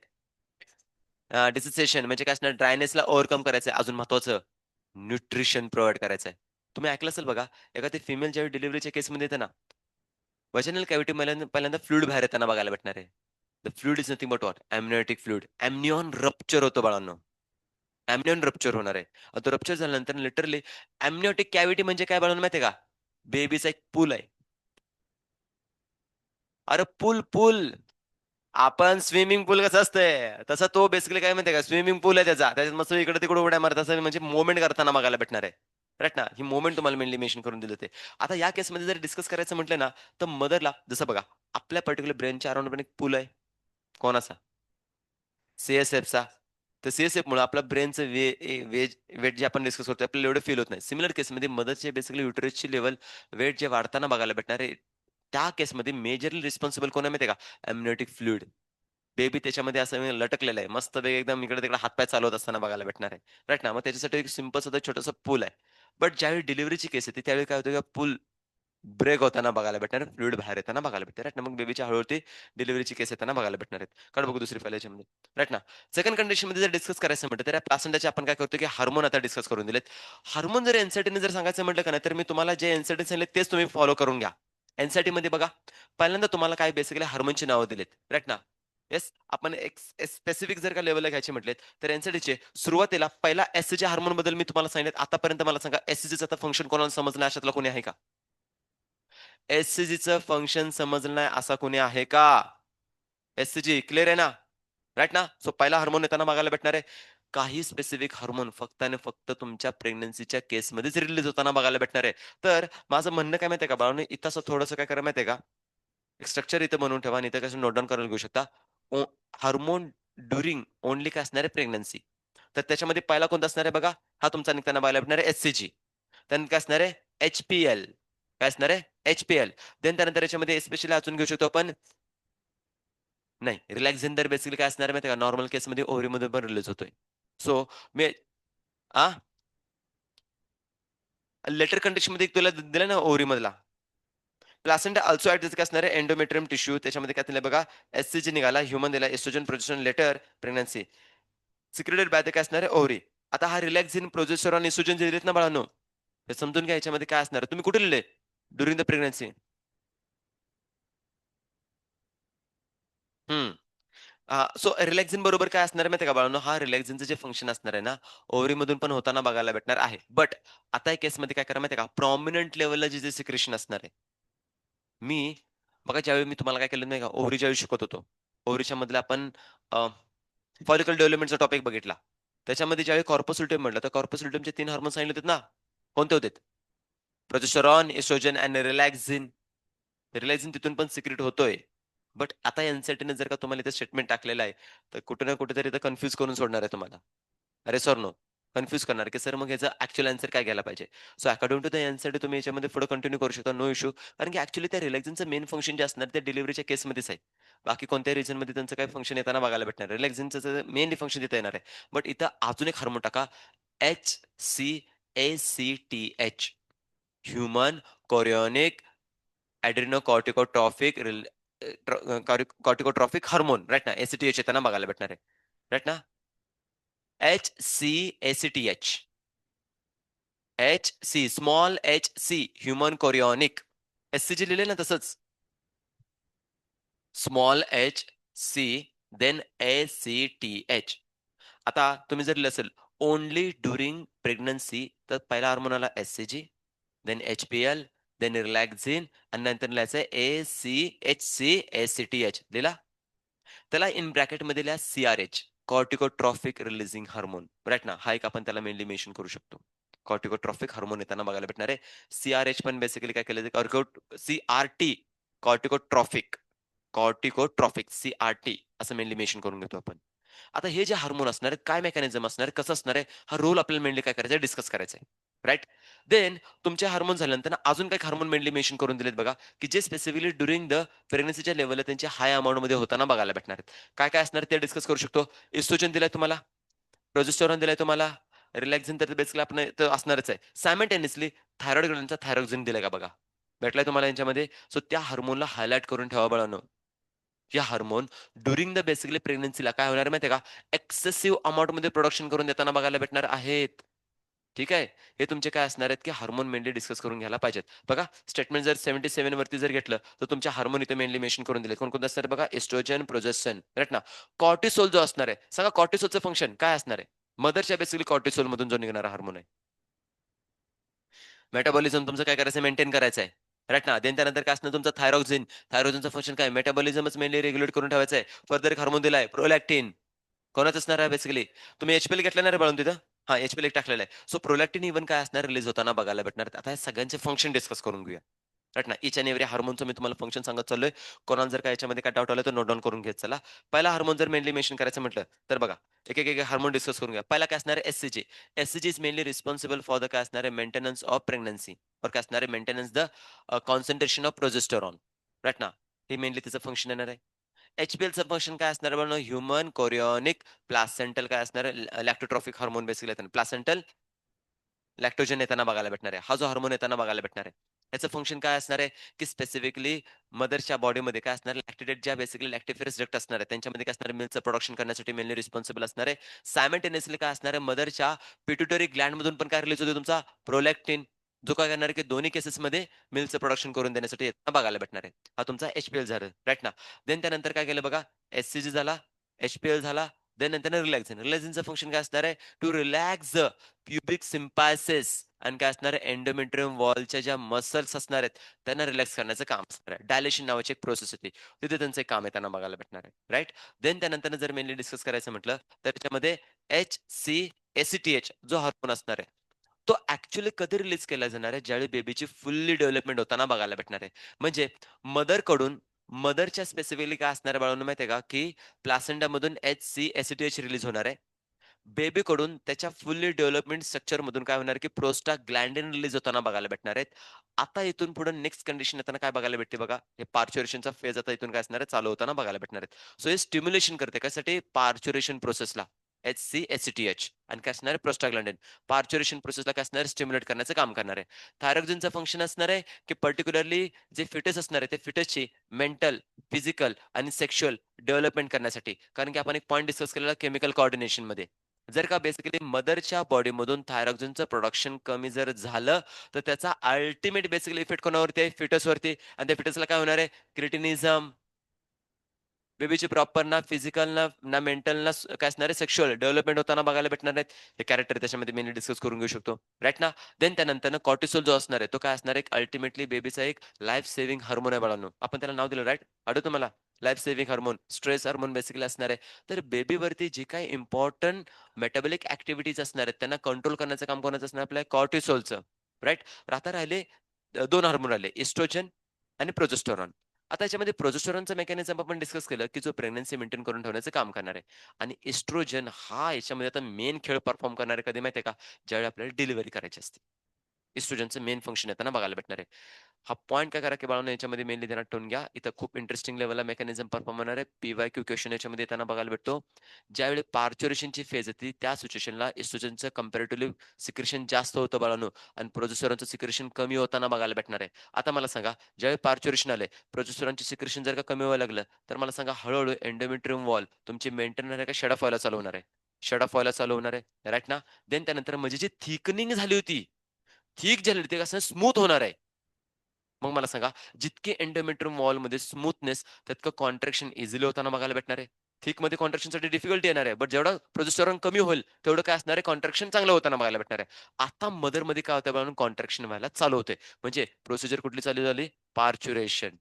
डिसोसिएशन म्हणजे काय असणार ड्रायनेसला ओव्हरकम करायचं आहे. अजून महत्त्वाचं न्यूट्रिशन प्रोव्हाईड करायचं आहे. तुम्ही ऐकलं असेल बघा, एखादी फिमेल ज्यावेळी डिलिव्हरीच्या केसमध्ये येते ना, व्हॅजिनल कॅव्हिटी पहिल्यांदा फ्लुइड बाहेर येताना बघायला भेटणार आहे. The fluid is nothing but what? Amniotic fluid. Amnion rupture होतो बाळांनो. एमनियॉन रप्चर होणार आहे. तो रप्चर झाल्यानंतर लिटरली एमनियोटिक कॅव्हिटी म्हणजे काय बाळांनो माहिती आहे का? बेबीचा एक पूल आहे. अरे पूल. आपण स्विमिंग पूल कसं असतंय, तसं तो बेसिकली काय माहिती का, स्विमिंग पूल आहे त्याचा. त्याच्यात मस्त इकडे-तिकडे उड्या मारत असेल म्हणजे मूव्हमेंट करताना बघायला भेटणार आहे. राइट ना? ही मूव्हमेंट तुम्हाला मेनली मेन्शन करून दिलं ते. आता या केसमध्ये जर डिस्कस करायचं म्हटलं ना, तर मदरला जसं बघा, आपल्या पर्टिक्युलर ब्रेनच्या अराउंड पण एक पूल आहे. कोणाचा? सी-एस-एफचा. तर सी-एस-एफमुळे आपल्या ब्रेनचं वेट जे आपण डिस्कस करतोय, आपल्याला एवढं फील होत नाही. सिमिलर केसमध्ये मदरचे बेसिकली युटेरसची लेव्हल वेट जे वाढताना बघायला भेटणार आहे, त्या केसमध्ये मेजरली रिस्पॉन्सिबल कोण आहे माहिती आहे का? Amniotic fluid. बेबी त्याच्यामध्ये असं लटकलेलं आहे. मस्तपैकी एकदम इकडे-तिकडे हातपाय चालवत असताना बघायला भेटणार आहे. राइट ना? मग त्याच्यासाठी एक सिंपल सुद्धा छोटंसं पूल आहे. बट ज्यावेळी डिलिव्हरीची केस येते, त्यावेळी काय होतं पूल ब्रेक होताना बघायला भेटणार आहे, फ्लुइड बाहेर येताना बघायला भेटणार राइट ना. मग बेबीच्या हळूहळू डिलिव्हरीची केस येताना बघायला भेटणार आहेत. काढ बघू दुसरी फाईल याच्यामध्ये, राइट ना. सेकंड कंडिशनमध्ये जर डिस्कस करायचं म्हटलं, तर या प्लासेंटाचे आपण काय करतो, की हार्मोन आता डिस्कस करून दिलेत. हार्मोन जर एन्झायटीने जर सांगायचं म्हटलं का नाही, तर मी तुम्हाला जे एन्झायटी सांगितले तेच तुम्ही फॉलो करून घ्या. एन्झायटीमध्ये बघा, पहिल्यांदा तुम्हाला काय बेसिकली हार्मोनची नावं दिलेत, राइट ना. येस, आपण एक स्पेसिफिक जर का लेव्हलला घ्यायचे म्हटलेत, तर एन्झायटीचे सुरुवातीला पहिला एससीजी हार्मोनबद्दल मी तुम्हाला सांगितलं. आतापर्यंत मला सांगा, एससीजीचं आता फंक्शन कोणाला समजलं अशातला कोणी आहे का? एस-सी-जीचं फंक्शन समजलं नाही असा कोणी आहे का? एस-सी-जी क्लिअर आहे ना? राइट ना? सो पहिला हार्मोन येताना बघायला भेटणार आहे. काही स्पेसिफिक हार्मोन फक्त आणि फक्त तुमच्या प्रेग्नन्सीच्या केसमध्येच रिलीज होताना बघायला भेटणार आहे. तर माझं म्हणणं काय माहिती आहे का बाळांनो, इथं असं थोडंसं काय करा माहिती आहे का? एक स्ट्रक्चर इथं बनवून ठेवा आणि इथं कसं नोट डाउन करायला घेऊ शकता. हार्मोन ड्युरिंग ओन्ली काय असणार आहे प्रेग्नन्सी. तर त्याच्यामध्ये पहिला कोणता असणार आहे बघा, हा तुमचा निघताना बघायला भेटणार आहे एस-सी-जी. त्यानंतर काय असणार आहे एच-पी-एल. काय असणार आहे एच-पी-एल. देन त्यानंतर याच्यामध्ये स्पेशली अजून घेऊ शकतो आपण नाही, रिलॅक्झेशन तर बेसिकली काय असणार आहे माहिती आहे का, नॉर्मल केसमध्ये ओव्हरीमध्ये पण रिलीज होतोय. सो मी आ लेटर कंडिशनमध्ये तुला दिलं ना ओव्हरीमधला. प्लासेंटा अल्सो ॲट काय असणार आहे एंडोमेट्रियम टिश्यू त्याच्यामध्ये काय दिलंय बघा, एस-सी-जी निघाला, ह्यूमन दिला, estrogen progesterone later pregnancy. Secreted by the काय असणार आहे ओव्हरी. आता हा रिलॅक्झिन, प्रोजेस्टेरॉन, एस्ट्रोजन जे दिलेत ना बाळांनो, हे समजून घ्या याच्यामध्ये काय असणार आहे. तुम्ही कुठे लिहिले? During the pregnancy. हं. सो रिलॅक्झिन बरोबर काय असणार आहे माहिती आहे का बाळांनो, हा रिलॅक्झिनचं जे फंक्शन असणार आहे ना, ओव्हरीमधून पण होताना बघायला भेटणार आहे. बट आता या केसमध्ये काय करा माहिती आहे का, प्रॉमिनंट लेव्हलला जे सिक्रेशन असणार आहे. मी बघा ज्यावेळी मी तुम्हाला काय केलं नाही का, ओव्हरी ज्यावेळी शिकवत होतो. ओव्हरीच्या मधलं आपण फॉलिकल डेव्हलपमेंटचा टॉपिक बघितला. त्याच्यामध्ये ज्यावेळी कॉर्पोसल्ट्युम म्हटलं, तर कॉर्पोसल्ट्युमचे 3 हार्मोन सांगितले होते ना. कोणते होते? प्रोजेस्टेरॉन, एस्ट्रोजन आणि रिलॅक्झिन. रिलॅक्झिन तिथून पण सिक्रेट होतोय. बट आता एन-सी-टी-ने जर का तुम्हाला इथे स्टेटमेंट टाकलेलं आहे, तर कुठे ना कुठेतरी इथं कन्फ्यूज करून सोडणार आहे तुम्हाला. Yes or no? कन्फ्यूज करणार, की सर मग ह्याचं ॲक्चुअल आन्सर काय घ्यायला पाहिजे? So according to the NCT तुम्ही याच्यामध्ये पुढे कंटिन्यू करू शकता, नो इश्यू. कारण की ॲक्चुअली त्या रिलॅक्झिनचं मेन फंक्शन जे असणार ते डिलिव्हरीच्या केसमध्येच आहे. बाकी कोणत्याही रिजनमध्ये त्यांचं काही फंक्शन येताना बघायला भेटणार नाही. रिलॅक्झिनचं मेनली फंक्शन तिथं येणार आहे. बट इथं अजून एक हार्मोन टाका, H C A C T H. Human chorionic adrenocorticotrophic corticotrophic hormone right ना, एच येताना बघायला भेटणार आहे. राइट ना? H C A C T H. H C small H C human chorionic. S C G लिहिलंय ना तसंच. Small H C then A C T H. आता तुम्ही जर लिहिलं असेल ओन्ली ड्युरिंग प्रेग्नन्सी तर पहिला हार्मोन आला एस-सी-जी, देन एच-पी-एल, देन रिलॅक्झिन आणि नंतर लिहायचं ए-सी-एच-सी-ए-सी-टी-एच. लिहिला? त्याला इन ब्रॅकेटमध्ये लिहा सी-आर-एच, कॉर्टिकोट्रॉफिक रिलीजिंग हार्मोन. राइट ना? हा एक आपण त्याला मेनली मेन्शन करू शकतो. कॉर्टिकोट्रॉफिक हार्मोन येताना बघायला भेटणार आहे. सी-आर-एच पण बेसिकली काय केलं सी-आर-टी कॉर्टिकोट्रॉफिक, कॉर्टिकोट्रॉफिक सी-आर-टी असं मेनली मेन्शन करून घेतो आपण. आता हे जे हार्मोन असणार आहेत, काय मेकॅनिझम असणार आहे, कसं असणार आहे, हा रोल आपल्याला मेनली काय करायचा आहे, डिस्कस करायचा आहे. राइट? देन तुमचे हार्मोन झाल्यानंतर ना अजून काही हार्मोन मेनली मेन्शन करून दिलेत बघा, की जे स्पेसिफिकली ड्युरिंग द प्रेग्नन्सीच्या लेव्हलला त्यांचे हाय अमाउंटमध्ये होताना बघायला भेटणार आहेत. काय-काय असणार ते डिस्कस करू शकतो. एस्ट्रोजन दिलाय तुम्हाला, प्रोजेस्टेरॉन दिलाय तुम्हाला, रिलॅक्झिन तर बेसिकली आपण इथं असणारच आहे. सायमल्टेनियसली थायरॉईड ग्लॅंडचा थायरॉक्सिन दिलाय का बघा. भेटलाय तुम्हाला यांच्यामध्ये. सो त्या हार्मोनला हायलाइट करून ठेवा बाळांनो. हे हार्मोन ड्युरिंग द बेसिकली प्रेग्नन्सीला काय होणार माहिती आहे का? एक्सेसिव्ह अमाउंटमध्ये प्रोडक्शन करून देताना बघायला भेटणार आहेत. ठीक आहे. हे तुमचे काय असणार आहेत, की हार्मोन मेनली डिस्कस करून घ्यायला पाहिजेत. बघा स्टेटमेंट जर 77 वरती जर घेतलं, तर तुमचे हार्मोन इथे मेनली मेन्शन करून दिले. कोणकोणते असणार आहे बघा, एस्ट्रोजन, प्रोजेस्टेरॉन, राइट ना. कॉर्टिसोल जो असणार आहे, सांगा कॉर्टिसोलचं फंक्शन काय असणार आहे? मदरच्या बेसिकली कॉर्टिसोलमधून जो निघणारा हार्मोन आहे. मेटाबॉलिझम तुमचं काय करायचं मेंटेन करायचं आहे. राइट ना. देन त्यानंतर काय असणार तुमचं थायरॉक्सिन. थायरॉक्सिनचं फंक्शन काय मेटाबॉलिझमच मेनली रेग्युलेट करून ठेवायचं आहे. फर्दर एक हार्मोन दिलाय प्रोलॅक्टिन. कोणाचं असणार आहे बेसिकली? तुम्ही एच-पी-एल घेतलं ना रे बाळून तिथं? हां, एच-पी-एल एक टाकलेलं आहे. सो प्रोलॅक्टिन इव्हन काय असणार रिलीज होताना बघायला भेटणार. आता हे सगळ्यांचे फंक्शन डिस्कस करून घेऊया. राइट ना. ईच एंड एव्हरी हार्मोनचं मी तुम्हाला फंक्शन सांगत चाललोय. कोणाला जर का याच्यामध्ये काय डाऊट आला तर नोट डाउन करून घेत चला. पहिला हार्मोन जर मेनली मेन्शन करायचं म्हटलं, तर बघा एक हार्मोन डिस्कस करून घ्या. पहिला काय असणार आहे S C G. S C G is mainly responsible for the काय असणार आहे मेंटेनन्स ऑफ प्रेग्नन्सी और काय असणार आहे maintenance the concentration of progesterone. Right ना. हे मेनली त्याचं फंक्शन येणार आहे. एच-पी-एलचं फंक्शन काय असणार आहे ह्युमन कोरियोनिक प्लासेंटल काय असणार आहे लॅक्टोट्रॉफिक हार्मोन बेसिकली प्लासेंटल लॅक्टोजन येताना बघायला भेटणार आहे. हा जो हार्मोन येताना बघायला भेटणार आहे. याचं फंक्शन काय असणार आहे, की स्पेसिफिकली मदरच्या बॉडीमध्ये काय असणार आहे, लॅक्टेटेड ज्या बेसिकली लॅक्टिफरस डक्ट असणार आहे, त्यांच्यामध्ये काय असणार आहे, मिल्कचं प्रोडक्शन करण्यासाठी मेनली रिस्पॉन्सिबल असणार आहे. सायमल्टेनियसली काय असणार आहे, मदरच्या पिट्युटरी ग्लँडमधून पण काय रिलीज होतो तुमचा प्रोलॅक्टिन, जो काय करणार आहे, की दोन्ही केसेसमध्ये मिल्कचं प्रोडक्शन करून देण्यासाठी येताना बघायला भेटणार आहे. हा तुमचा एच झाला, राइट ना. देन त्यानंतर काय केलं बघा, एच झाला, एच झाला, देन नंतर रिलॅक्झिन. रिलॅक्झिनचं फंक्शन काय असणार आहे, टू रिलॅक्स द प्युबिक सिम्पायसिस आणि काय असणार आहे, एंडोमेट्रियम वॉलच्या ज्या मसल्स असणार आहेत, त्यांना रिलॅक्स करण्याचं काम असणार आहे. डायलेशन नावाची एक प्रोसेस होती. तिथे त्यांचं एक काम आहे, त्यांना बघायला भेटणार आहे. राइट? देन त्यानंतर जर मेनली डिस्कस करायचं म्हटलं, तर त्याच्यामध्ये HCACTH जो हार्मोन असणार आहे, तो ॲक्चुअली कधी रिलीज केला जाणार आहे, ज्यावेळी बेबीची फुल्ली डेव्हलपमेंट होताना बघायला भेटणार आहे. म्हणजे मदरकडून मदरच्या स्पेसिफिकली काय असणार आहे बाळांनो माहिती आहे का, की प्लासेंटामधून HCACTH रिलीज होणार आहे. बेबीकडून त्याच्या फुल्ली डेव्हलपमेंट स्ट्रक्चरमधून काय होणार, की प्रोस्टाग्लॅन्डिन रिलीज होताना बघायला भेटणार आहेत. आता इथून पुढे नेक्स्ट कंडिशन येताना काय बघायला भेटते बघा, हे पार्च्युरेशनचा फेज आता इथून काय असणार आहे, चालू होताना बघायला भेटणार आहेत. सो हे स्टिम्युलेशन करते कशासाठी, पार्च्युरेशन प्रोसेसला. HCACTH आणि काय असणार आहे, प्रोस्टाग्लॅन्डिन. पार्च्युरेशन प्रोसेसला काय असणार आहे, स्टिम्युलेट करण्याचं काम करणार आहे. थायरॉक्सिनचं फंक्शन असणार आहे, की पर्टिक्युलरली जे फिटस असणार आहे, ते फिटसची मेंटल, फिजिकल आणि सेक्शुअल डेव्हलपमेंट करण्यासाठी. कारण की आपण एक पॉइंट डिस्कस केलेला केमिकल कोऑर्डिनेशनमध्ये. जर का बेसिकली मदरच्या बॉडीमधून थायरॉक्सिनचं प्रोडक्शन कमी जर झालं, तर त्याचा अल्टिमेट बेसिकली इफेक्ट कोणावरती आहे? फिटसवरती आणि त्या फिटसला काय होणार आहे? क्रिटिनिझम, बेबीची प्रॉपर ना फिजिकल ना मेंटल काय असणार आहे सेक्शुअल डेव्हलपमेंट होताना बघायला भेटणार नाहीत. हे कॅरेक्टर त्याच्यामध्ये मेनली डिस्कस करून घेऊ शकतो. राइट ना? देन त्यानंतर कॉर्टिसोल जो असणार आहे, तो काय असणार आहे? अल्टिमेटली बेबीचा एक लाईफ सेव्हिंग हार्मोन आहे बाळांनो. आपण त्याला नाव दिलं राइट? आठवतं मला? Life saving hormone, stress hormone basically असणार आहे. तर बेबीवरती जी काही इम्पोर्टंट मेटाबॉलिक ॲक्टिव्हिटीज असणार आहेत, त्यांना कंट्रोल करण्याचं काम कोणाचं असणार आपल्या कॉर्टिसोलचं. राइट? तर आता राहिले 2 हार्मोन राहिले, इस्ट्रोजन आणि प्रोजेस्टेरॉन. आता याच्यामध्ये प्रोजेस्टेरॉनचं मेकॅनिझम आपण डिस्कस केलं, की जो प्रेग्नन्सी मेंटेन करून ठेवण्याचं काम करणार आहे. आणि एस्ट्रोजन हा याच्यामध्ये आता मेन खेळ परफॉर्म करणार आहे कधी माहिती आहे का? ज्यावेळी आपल्याला डिलिव्हरी करायची असते. इस्ट्रोजनचं मेन फंक्शन येताना बघायला भेटणार आहे. हा पॉइंट काय करा, की बाळांनो याच्यामध्ये मेनली ध्यानात ठेवून घ्या. इथं खूप इंटरेस्टिंग लेव्हलला मेकॅनिझम परफॉर्म होणार आहे. पी-वाय-क्यू क्वेशन याच्यामध्ये येताना बघायला भेटतो. ज्यावेळी पार्च्युरेशनची फेज येते, त्या सिच्युएशनला इस्ट्रोजनचं कंपॅरेटिव्हली सिक्रेशन जास्त होतं बाळांनो आणि प्रोजेस्टेरॉनचं सिक्रेशन कमी होताना बघायला भेटणार आहे. आता मला सांगा, ज्यावेळी पार्च्युरेशन आलंय, प्रोजेस्टेरॉनचे सिक्रेशन जर का कमी व्हायला लागलं, तर मला सांगा हळू एंडोमेट्रियम वॉल तुमची मेंटेन होणार आहे का शट ऑफ व्हायला चालू होणार आहे? शट ऑफ व्हायला चालू होणार आहे. राइट ना? देन त्यानंतर म्हणजे जी थिकनिंग झाली होती, थिक झाली होती, ते कसं स्मूथ होणार आहे. मग मला सांगा, जितके एंडोमेट्रियम वॉलमध्ये स्मूथनेस, तितकं कॉन्ट्रॅक्शन इझिली होताना बघायला भेटणार आहे. थिकमध्ये कॉन्ट्रॅक्शनसाठी डिफिकल्टी येणार आहे. बट जेवढा प्रोजेस्टेरॉन कमी होईल, तेवढं काय असणार आहे, कॉन्ट्रॅक्शन चांगलं होताना बघायला भेटणार आहे. आता मदरमध्ये काय होतं म्हणून कॉन्ट्रॅक्शन व्हायला चालू होते. म्हणजे प्रोसिजर कुठली चालू झाली? पार्च्युरेशन.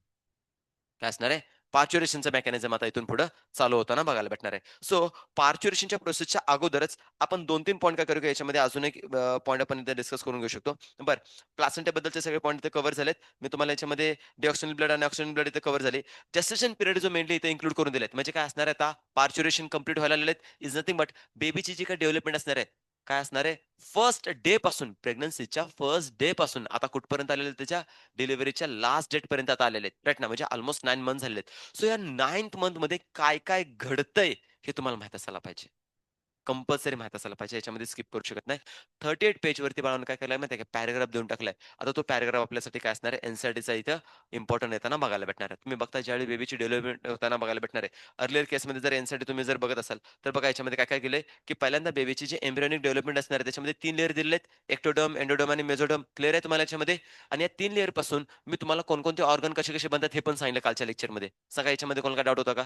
काय असणार आहे? पार्च्युरेशनचं मेकॅनिझम आता इथून पुढे चालू होताना बघायला भेटणार आहे. सो पार्च्युरेशनच्या प्रोसेसच्या अगोदरच आपण 2-3 पॉइंट काय करू, की याच्यामध्ये अजून एक पॉइंट आपण इथे डिस्कस करून घेऊ शकतो. बरं, प्लासेंटाबद्दलचे सगळे पॉइंट इथे कव्हर झालेत. मी तुम्हाला याच्यामध्ये डिऑक्सिजन ब्लड आणि ऑक्सिजन ब्लड इथे कव्हर झाली. जेस्टेशन पिरियड जो मेनली इथे इन्क्लूड करून दिलेत. म्हणजे काय असणार आहे आता पार्च्युरेशन कंप्लीट व्हायला आलेले इज नथिंग बट बेबीची जी काही डेव्हलपमेंट असणार आहे, काय असणार आहे? फर्स्ट डे पासून प्रेग्नन्सीच्या फर्स्ट डे पासून आता कुठपर्यंत आलेले त्याच्या डिलिव्हरीच्या लास्ट डेट पर्यंत आता आलेले आहेत. राइट ना? म्हणजे अल्मोस्ट 9 मंथ झालेले आहेत. सो या 9th मंथमध्ये काय-काय घडतंय हे तुम्हाला माहीत असायला पाहिजे. कंपल्सरी माहीत असायला पाहिजे. याच्यामध्ये स्किप करू शकत नाही. 38 पेजवरती बाळांनो काय केलंय माहिती आहे का? पॅराग्राफ देऊन टाकलाय. आता तो पॅराग्राफ आपल्यासाठी काय असणार आहे? एन-सी-आर-टीचा इथं इम्पोर्टंट येताना बघायला भेटणार आहे. तुम्ही बघता ज्यावेळी बेबीची डेव्हलपमेंट होताना बघायला भेटणार आहे. अर्लियर केसमध्ये जर एन तुम्ही जर बघत असाल, तर बघा याच्यामध्ये काय-काय केलंय, की पहिल्यांदा बेबीची जी एम्ब्रियोनिक डेव्हलपमेंट असणार आहे, त्याच्यामध्ये 3 लेयर दिलेले आहेत. एक्टोडर्म, एंडोडर्म आणि मेसोडर्म. क्लिअर आहे तुम्हाला याच्यामध्ये? आणि या 3 लेयरपासून मी तुम्हाला कोणकोणते ऑर्गन कसे-कसे बनतात हे पण सांगितलं कालच्या लेक्चरमध्ये. सांगा याच्यामध्ये कोणाला डाऊट होता का?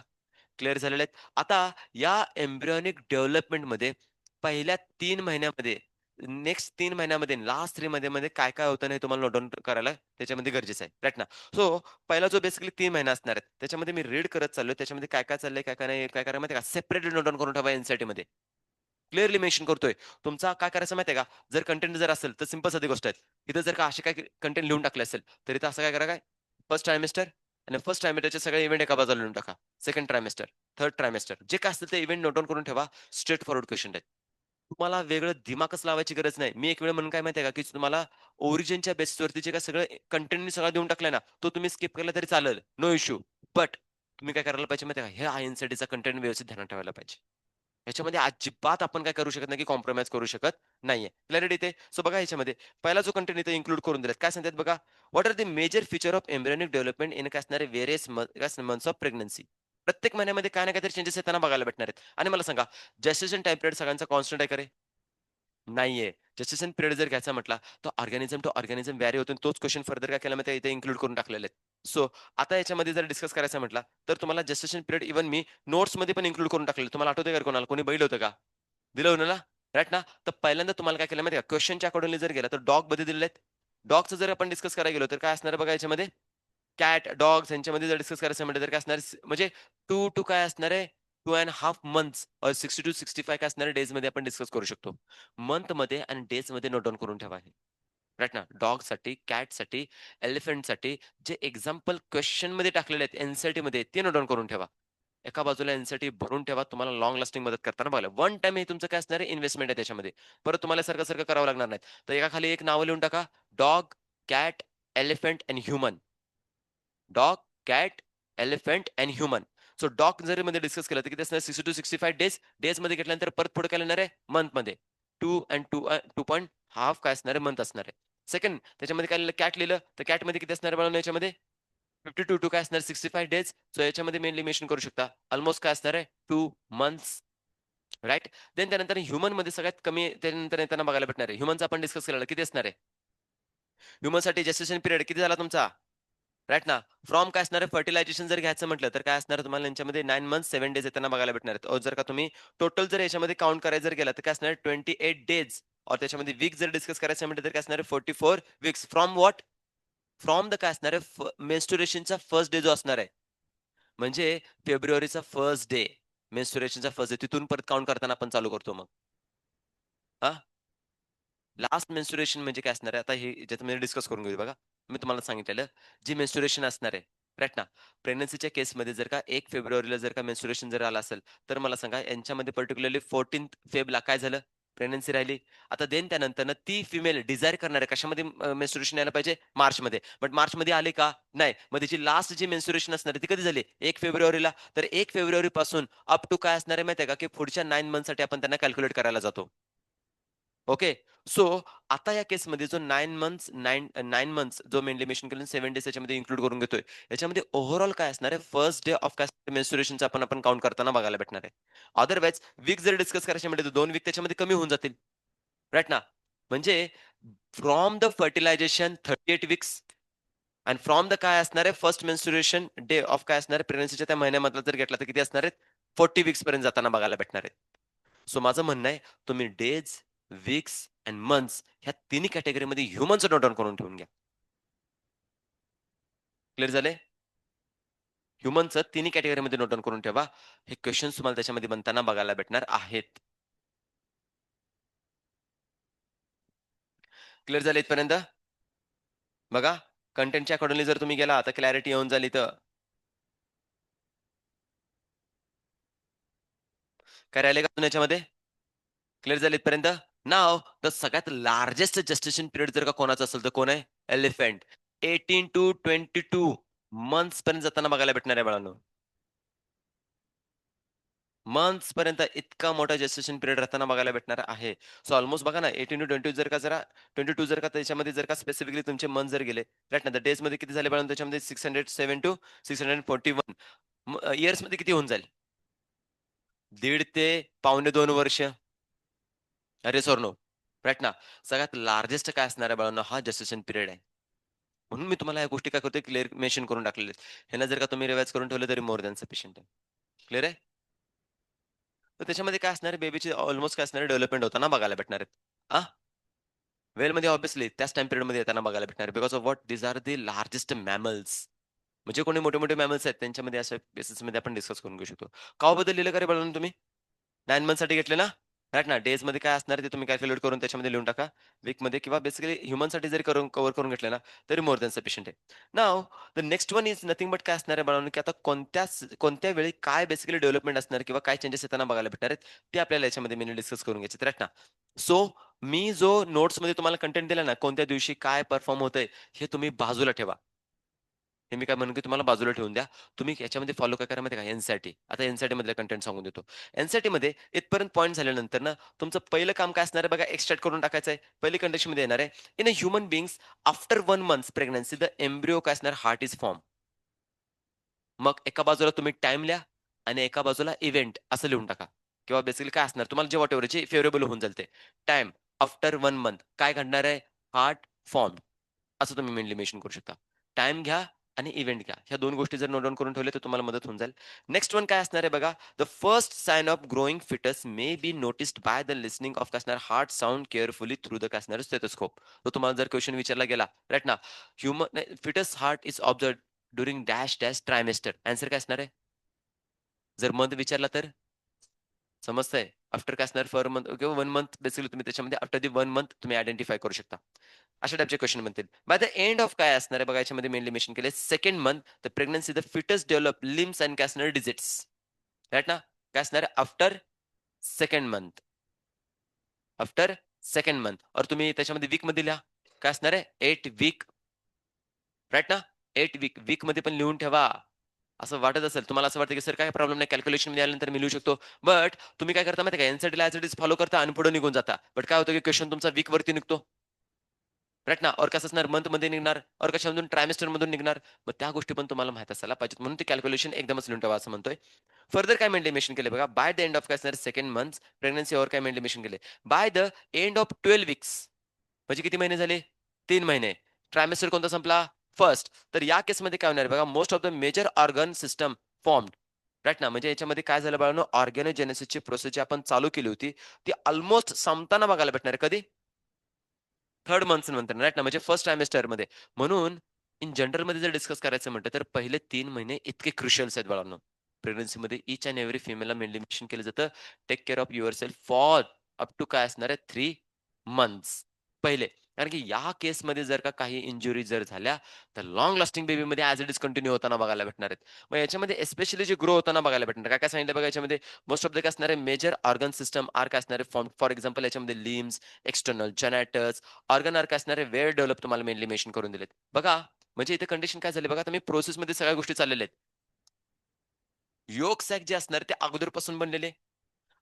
क्लिअर झालेले आहेत. आता या एम्ब्रियोनिक डेव्हलपमेंटमध्ये पहिल्या 3 महिन्यामध्ये, नेक्स्ट 3 महिन्यामध्ये, लास्ट 3 मध्ये काय-काय होतं ना, हे तुम्हाला नोट डाउन करायला त्याच्यामध्ये गरजेचं आहे. राइट ना? सो पहिला जो बेसिकली 3 महिने असणार आहेत, त्याच्यामध्ये मी रीड करत चाललोय. त्याच्यामध्ये काय-काय चाललंय, काय-काय नाही, काय करायला माहिती आहे का? सेपरेटली नोट डाउन करून ठेवा एन-सी-आर-टीमध्ये. क्लिअरली मेन्शन करतोय. तुमचा काय करायचं माहिती आहे का? जर कंटेंट जर असेल, तर सिंपल साधी गोष्ट आहे. इथं जर का असे काही कंटेंट लिहून टाकले असेल, तर इथं असं काय करा काय? फर्स्ट ट्रायमेस्टर आणि फर्स्ट ट्रायमेस्टरचे सगळे इव्हेंट एका बाजूला लिहून टाका. सेकंड ट्रायमेस्टर, थर्ड ट्रायमेस्टर जे काय असतील ते इव्हेंट नोट डाउन करून ठेवा. स्ट्रेट फॉरवर्ड क्वेशन आहेत. तुम्हाला वेगळं दिमागच लावायची गरज नाही. मी एक वेळ म्हणून काय माहिती आहे का, की तुम्हाला ओरिजिनच्या बेसिसवरती जे काही सगळं कंटेंट मी सगळा देऊन टाकलाय ना, तो तुम्ही स्किप केला तरी चालेल. No issue. बट तुम्ही काय करायला पाहिजे माहिती आहे का? हे आय-एन-सी-टीचा कंटेंट व्यवस्थित ध्यानात ठेवायला पाहिजे. ह्याच्यामध्ये अजिबात आपण काय करू शकत नाही, की कॉम्प्रोमाईज करू शकत नाहीये. क्लॅरिटी इथे. सो बघा ह्याच्यामध्ये पहिला जो कंटेंट इथे इन्क्लूड करून दिलात. काय सांगतात बघा, what are the major feature of embryonic development in काय असणारे व्हेरियस मंथ्स ऑफ प्रेग्नन्सी. प्रत्येक महिन्यामध्ये काही ना काहीतरी चेंजेस येताना बघायला भेटणार आहेत. आणि मला सांगा, जेस्टेशन टाईम पिरियड सगळ्यांचा कॉन्स्टंट आहे का रे? नाहीये. जेस्टेशन पिरियड जर घ्यायचा म्हटला, तर ऑर्गॅनिझम टू ऑर्गॅनिझम व्हॅरी होतो तोच क्वेशन फर्दर काय केला माहिती इथे इन्क्लूड करून टाकलेले आहेत. सो आता याच्यामध्ये जर डिस्कस करायचा म्हटला, तर तुम्हाला जेस्टेशन पिरियड इव्हन मी नोट्समध्ये पण इन्क्लूड करून टाकलेलं. तुम्हाला आठवतंय का कोणाला? कोणी बघितलं होतं का? दिलं होतं ना? राइट ना? तर पहिल्यांदा तुम्हाला काय केलं माहिती आहे का? क्वेशनच्या अकॉर्डिंगली जर गेला, तर डॉगमध्ये दिलेले आहेत. डॉगचं जर आपण डिस्कस करायला गेलो, तर काय असणार आहे बघा याच्यामध्ये? कॅट, डॉग्स यांच्यामध्ये जर डिस्कस करायचं म्हटलं, तर काय असणार आहे? म्हणजे 2 टू काय असणार आहे? 2.5 मंथ्स और 60 टू 65 काय असणार आहे? डेजमध्ये आपण डिस्कस करू शकतो. मंथमध्ये आणि डेजमध्ये नोट डाउन करून ठेवा हे. राइट ना? डॉगसाठी, कॅटसाठी, एलिफंटसाठी जे एक्झाम्पल क्वेशनमध्ये टाकलेले आहेत, एन-सी-ई-आर-टीमध्ये ते नोट डाउन करून ठेवा. एका बाजूला एन भरून ठेवा. तुम्हाला लाँग लास्टिंग मदत करताना बघायला. वन टाईम हे तुमचं काय असणार आहे? इन्व्हेस्टमेंट आहे त्याच्यामध्ये. परत तुम्हाला सारखं-सारखं करावं लागणार नाही. तर एकाखाली एक नावं लिहून टाका. Dog, cat, elephant end human. Dog, cat, elephant end human. So dog जर मध्ये डिस्कस केलं तर किती असणार 60 टू 65 डेज. डेजमध्ये घेतल्यानंतर परत पुढे काय येणार आहे? मंथमध्ये. 2 अँड 2.5 काय असणार आहे? मंथ असणार आहे. सेकंड त्याच्यामध्ये काय लिहिलं? कॅट लिहिलं तर कॅटमध्ये किती असणार आहे बाळांनो याच्यामध्ये? 52 टू काय असणार 65 डेज. सो याच्यामध्ये मेनली मेन्शन करू शकता. अल्मोस्ट काय असणार आहे? 2 मंथ्स राइट. देन त्यानंतर ह्युमनमध्ये सगळ्यात कमी त्यानंतर येताना बघायला भेटणार आहे. ह्युमनचा आपण डिस्कस केलेला किती असणार आहे? ह्युमनसाठी जेस्टेशन पिरियड किती झाला तुमचा? राइट ना. फ्रॉम काय असणार आहे फर्टिलायझेशन जर घ्यायचं म्हटलं, तर काय असणार आहे तुम्हाला यांच्यामध्ये 9 मंथ्स 7 डेज येताना बघायला भेटणार आहेत. जर का तुम्ही टोटल जर याच्यामध्ये काउंट करायला जर गेला, तर काय असणार आहे 28 डेज और त्याच्यामध्ये वीक जर डिस्कस करायचं म्हटलं, तर काय असणार आहे 44 weeks. From what? From the काय असणार आहे मेन्स्ट्रुएशनचा फर्स्ट डे जो असणार आहे. म्हणजे फेब्रुवारीचा फर्स्ट डे, मेन्स्ट्रुएशनचा फर्स्ट डे तिथून परत काउंट करताना आपण चालू करतो मग. हां, लास्ट मेन्स्ट्रुएशन म्हणजे काय असणार आहे? आता हे ज्याच्यामध्ये डिस्कस करून घेऊ बघा. मी तुम्हाला सांगितलेलं, जी मेन्स्ट्रुएशन असणार आहे, राइट ना. प्रेग्नन्सीच्या केसमध्ये जर का 1 फेब्रुवारीला जर का मेन्स्ट्रुएशन जर आलं असेल, तर मला सांगा यांच्यामध्ये पर्टिक्युलरली 14 फेबला काय झालं? प्रेग्नन्सी राहिली. आता देन त्यानंतरनं ती फिमेल डिझायर करणार आहे कशामध्ये मेन्स्ट्रुएशन यायला पाहिजे? मार्चमध्ये. बट मार्चमध्ये आले का? नाही. मग तिची लास्ट जी मेन्स्ट्रुएशन असणार आहे ती कधी झाली? 1 फेब्रुवारीला. तर 1 फेब्रुवारीपासून अप टू काय असणार आहे माहिती आहे का? की पुढच्या 9 मंथसाठी आपण त्यांना कॅल्क्युलेट करायला जातो. ओके. सो आता या केसमध्ये जो 9 मंथ्स जो मेनली मेन्शन केलं 7 डेज याच्यामध्ये इन्क्लूड करून घेतोय. याच्यामध्ये ओव्हरऑल काय असणार आहे, फर्स्ट डे ऑफ काय मेन्स्ट्रुएशनचा आपण आपण काउंट करताना बघायला भेटणार आहे. अदरवाईज वीक जर डिस्कस करायचे म्हटले तर 2 वीक त्याच्यामध्ये कमी होऊन जातील. राइट ना? म्हणजे फ्रॉम द फर्टिलायझेशन 38 वीक्स आणि फ्रॉम द काय असणार आहे फर्स्ट मेन्स्ट्रुएशन डे ऑफ काय असणार आहे प्रेग्नन्सीच्या त्या महिन्यामधला जर घेतला तर किती असणार आहेत? 40 वीक्स पर्यंत जाताना बघायला भेटणार आहेत. सो माझं म्हणणं आहे, तुम्ही डेज, वीक्स एंड मंथ्स ह्या तिन्ही कॅटेगरीमध्ये ह्युमनचं नोट डाउन करून ठेवून घ्या. क्लिअर झाले? ह्युमनचं तिन्ही कॅटेगरीमध्ये नोट डाउन करून ठेवा. हे क्वेशन्स तुम्हाला त्याच्यामध्ये बनताना बघायला भेटणार आहेत. क्लिअर झाले इथपर्यंत? बघा, कंटेंटच्या अकॉर्डिंगली जर तुम्ही गेला, तर क्लॅरिटी येऊन झाली तर काय राहिले का अजून याच्यामध्ये? क्लिअर झाले इथपर्यंत? नाऊ द सगळ्यात लार्जेस्ट जेस्टेशन पिरियड जर का कोणाचा असेल, तर कोण आहे? एलिफंट. 18 टू 22 मंथ्स पर्यंत जाताना बघायला भेटणार आहे बाळांनो. मंथ्स पर्यंत इतका मोठा जेस्टेशन पिरियड राहताना बघायला भेटणार आहे. सो ऑलमोस्ट बघा ना 18 टू 22 जर का जरा 22 जर का त्याच्यामध्ये जर का स्पेसिफिकली तुमचे मंथ जर गेले, राइट ना, तर डेजमध्ये किती झाले बाळांनो त्याच्यामध्ये 607 टू 641 इयर्समध्ये किती होऊन जाईल? दीड ते पावणे 2 वर्ष. Yes or no? राइट ना. सगळ्यात लार्जेस्ट काय असणार आहे बाळांनो हा जेस्टेशन पिरियड आहे. म्हणून मी तुम्हाला या गोष्टी काय करतोय क्लिअर मेन्शन करून टाकलेल्या आहेत. ह्यांना जर का तुम्ही रिवाईज करून ठेवलं तरी मोर दॅन सफिशियंट आहे. क्लिअर आहे? तर त्याच्यामध्ये काय असणार आहे बेबीची ऑलमोस्ट काय असणार आहे डेव्हलपमेंट होताना बघायला भेटणार आहेत. आ? वेलमध्ये ऑब्व्हियसली त्याच टाईम पिरियडमध्ये येताना बघायला भेटणार आहे. Because of what? These are the largest mammals. म्हणजे कोणी मोठे-मोठे मॅमल्स आहेत त्यांच्यामध्ये अशा बेसिसमध्ये आपण डिस्कस करून घेऊ शकतो. कावाबद्दल लिहिलं का रे बाळांनो तुम्ही? 9 मंथसाठी घेतले ना? राइट ना. डेजमध्ये काय असणार आहे ते तुम्ही कॅल्क्युलेट करून त्याच्यामध्ये लिहून टाका. वीकमध्ये किंवा बेसिकली ह्युमनसाठी जरी करून कव्हर करून घेतले ना, तरी मोर दॅन सफिशियंट आहे. Now the next one is nothing but काय असणार आहे बाळांनो, की आता कोणत्या वेळी काय बेसिकली डेव्हलपमेंट असणार किंवा काय चेंजेस येताना बघायला भेटणार आहेत, ते आपल्याला याच्यामध्ये मी डिस्कस करून घ्यायचे राइट ना. सो मी जो नोट्समध्ये तुम्हाला कंटेंट दिला ना, कोणत्या दिवशी काय परफॉर्म होतंय, हे तुम्ही बाजूला ठेवा. हे मी काय म्हणेन, की तुम्हाला बाजूला ठेवून द्या. तुम्ही याच्यामध्ये फॉलो काय करा माहिती आहे का, एन-सी-आर-टी. आता एन-सी-आर-टीमधलं कंटेंट सांगून देतो. एन-सी-आर-टीमध्ये इथपर्यंत पॉइंट झाल्यानंतर ना, तुमचं पहिलं काम काय असणार आहे बघा, एक्स्ट्रॅक्ट करून टाकायचं आहे. पहिली कंडिशनमध्ये येणार आहे, in a human beings after 1 months pregnancy the embryo काय असणार, हार्ट इस फॉर्म. मग एका बाजूला तुम्ही टाईम लिहा आणि एका बाजूला इव्हेंट असं लिहून टाका किंवा बेसिकली काय असणार तुम्हाला जे व्हॉटएव्हर जे फेव्हरेबल होऊन जाईल ते. टाईम आफ्टर 1 मंथ काय घडणार आहे? हार्ट फॉर्म असं तुम्ही मेनली मेन्शन करू शकता. टाईम घ्या आणि इव्हेंट घ्या. ह्या 2 गोष्टी जर नोट डाउन करून ठेवल्या तर तुम्हाला मदत होऊन जाईल. नेक्स्ट वन काय असणार आहे बघा. The first sign of growing fetus may be noticed by the listening of काय असणार heart sound carefully through the काय असणार स्टेथोस्कोप. तर तुम्हाला जर क्वेशन विचारला गेला राइट ना, human fetus heart is observed during dash dash trimester. Answer काय असणार आहे? जर मंथ विचारला तर? समजतंय? आफ्टर काय असणार? पर मंथ किंवा 1 मंथ बेसिकली तुम्ही त्याच्यामध्ये आफ्टर दी 1 मंथ तुम्ही आयडेंटिफाय करू शकता. अशा टाइपचे क्वेशन बनतील. बाय द एंड ऑफ काय असणार आहे बघा याच्यामध्ये मेनली मेन्शन केलंय second month the pregnancy the fetus develop limbs and काय असणार डिजिट्स. राइट ना? काय असणार after second month. After second month और तुम्ही त्याच्यामध्ये वीकमध्ये लिहा. काय असणार आहे? 8 वीक राइट ना? 8 वीक. वीकमध्ये पण लिहून ठेवा. असं वाटत असेल, तुम्हाला असं वाटतं की सर काही प्रॉब्लेम नाही कॅल्क्युलेशनमध्ये आल्यानंतर मी लिहू शकतो. बट तुम्ही काय करता माहिती आहे का, एन-सी-आर-टीला ॲज इट इज फॉलो करता आणि पुढे निघून जाता. बट काय होतं की क्वेशन तुमचा वीकवरती निघतो. राइट ना? और कसं असणार मंथमध्ये निघणार और कशामधून ट्रायमेस्टरमधून निघणार. मग त्या गोष्टी पण तुम्हाला माहीत असायला पाहिजेत. म्हणून ते कॅल्क्युलेशन एकदमच लिहून ठेवा असं म्हणतोय. फर्दर काय मेंशन केले बघा, बाय द एंड ऑफ काय असणार सेकंड मंथ प्रेग्नन्सी और काय मेंशन केले. Bye the end of 12 weeks म्हणजे किती महिने झाले? 3 महिने. ट्रायमेस्टर कोणता संपला? फर्स्ट. तर या केसमध्ये काय होणार आहे बघा, most of the major organ system formed. Right ना? म्हणजे याच्यामध्ये काय झालं बाळांनो, ऑर्गॅनोजेनेसिसची प्रोसेस जी आपण चालू केली होती, ती अल्मोस्ट संपताना बघायला भेटणार आहे. कधी? 3rd मंथ नंतर राइट ना, म्हणजे फर्स्ट ट्रायमेस्टरमध्ये. म्हणून इन जनरलमध्ये जर डिस्कस करायचं म्हटलं, तर पहिले 3 महिने इतके क्रुशियल्स आहेत बाळांनो. प्रेग्नन्सीमध्ये ईच एंड एव्हरी फिमेलला मेनली मेन्शन केलं जातं, take care of yourself for up to काय असणार आहे 3 मंथ्स पहिले. कारण की या केसमध्ये जर का काही इंजुरी जर झाल्या, तर लाँग लास्टिंग बेबीमध्ये ॲज इट इज कंटिन्यू होताना बघायला भेटणार आहेत. मग याच्यामध्ये स्पेशली जे ग्रो होताना बघायला भेटणार. काय-काय सांगितलं बघा याच्यामध्ये मोस्ट ऑफ द काय असणार आहे मेजर ऑर्गन सिस्टम आर काय असणार आहे फॉर एक्झाम्पल याच्यामध्ये limbs, external generators, organ R काय असणार आहे वेल डेव्हलप तुम्हाला मेनली मेन्शन करून दिलेत. बघा म्हणजे इथे कंडिशन काय झाली बघा, आता मी प्रोसेसमध्ये सगळ्या गोष्टी चाललेल्या आहेत. योक सॅक जे असणार ते अगोदरपासून बनलेले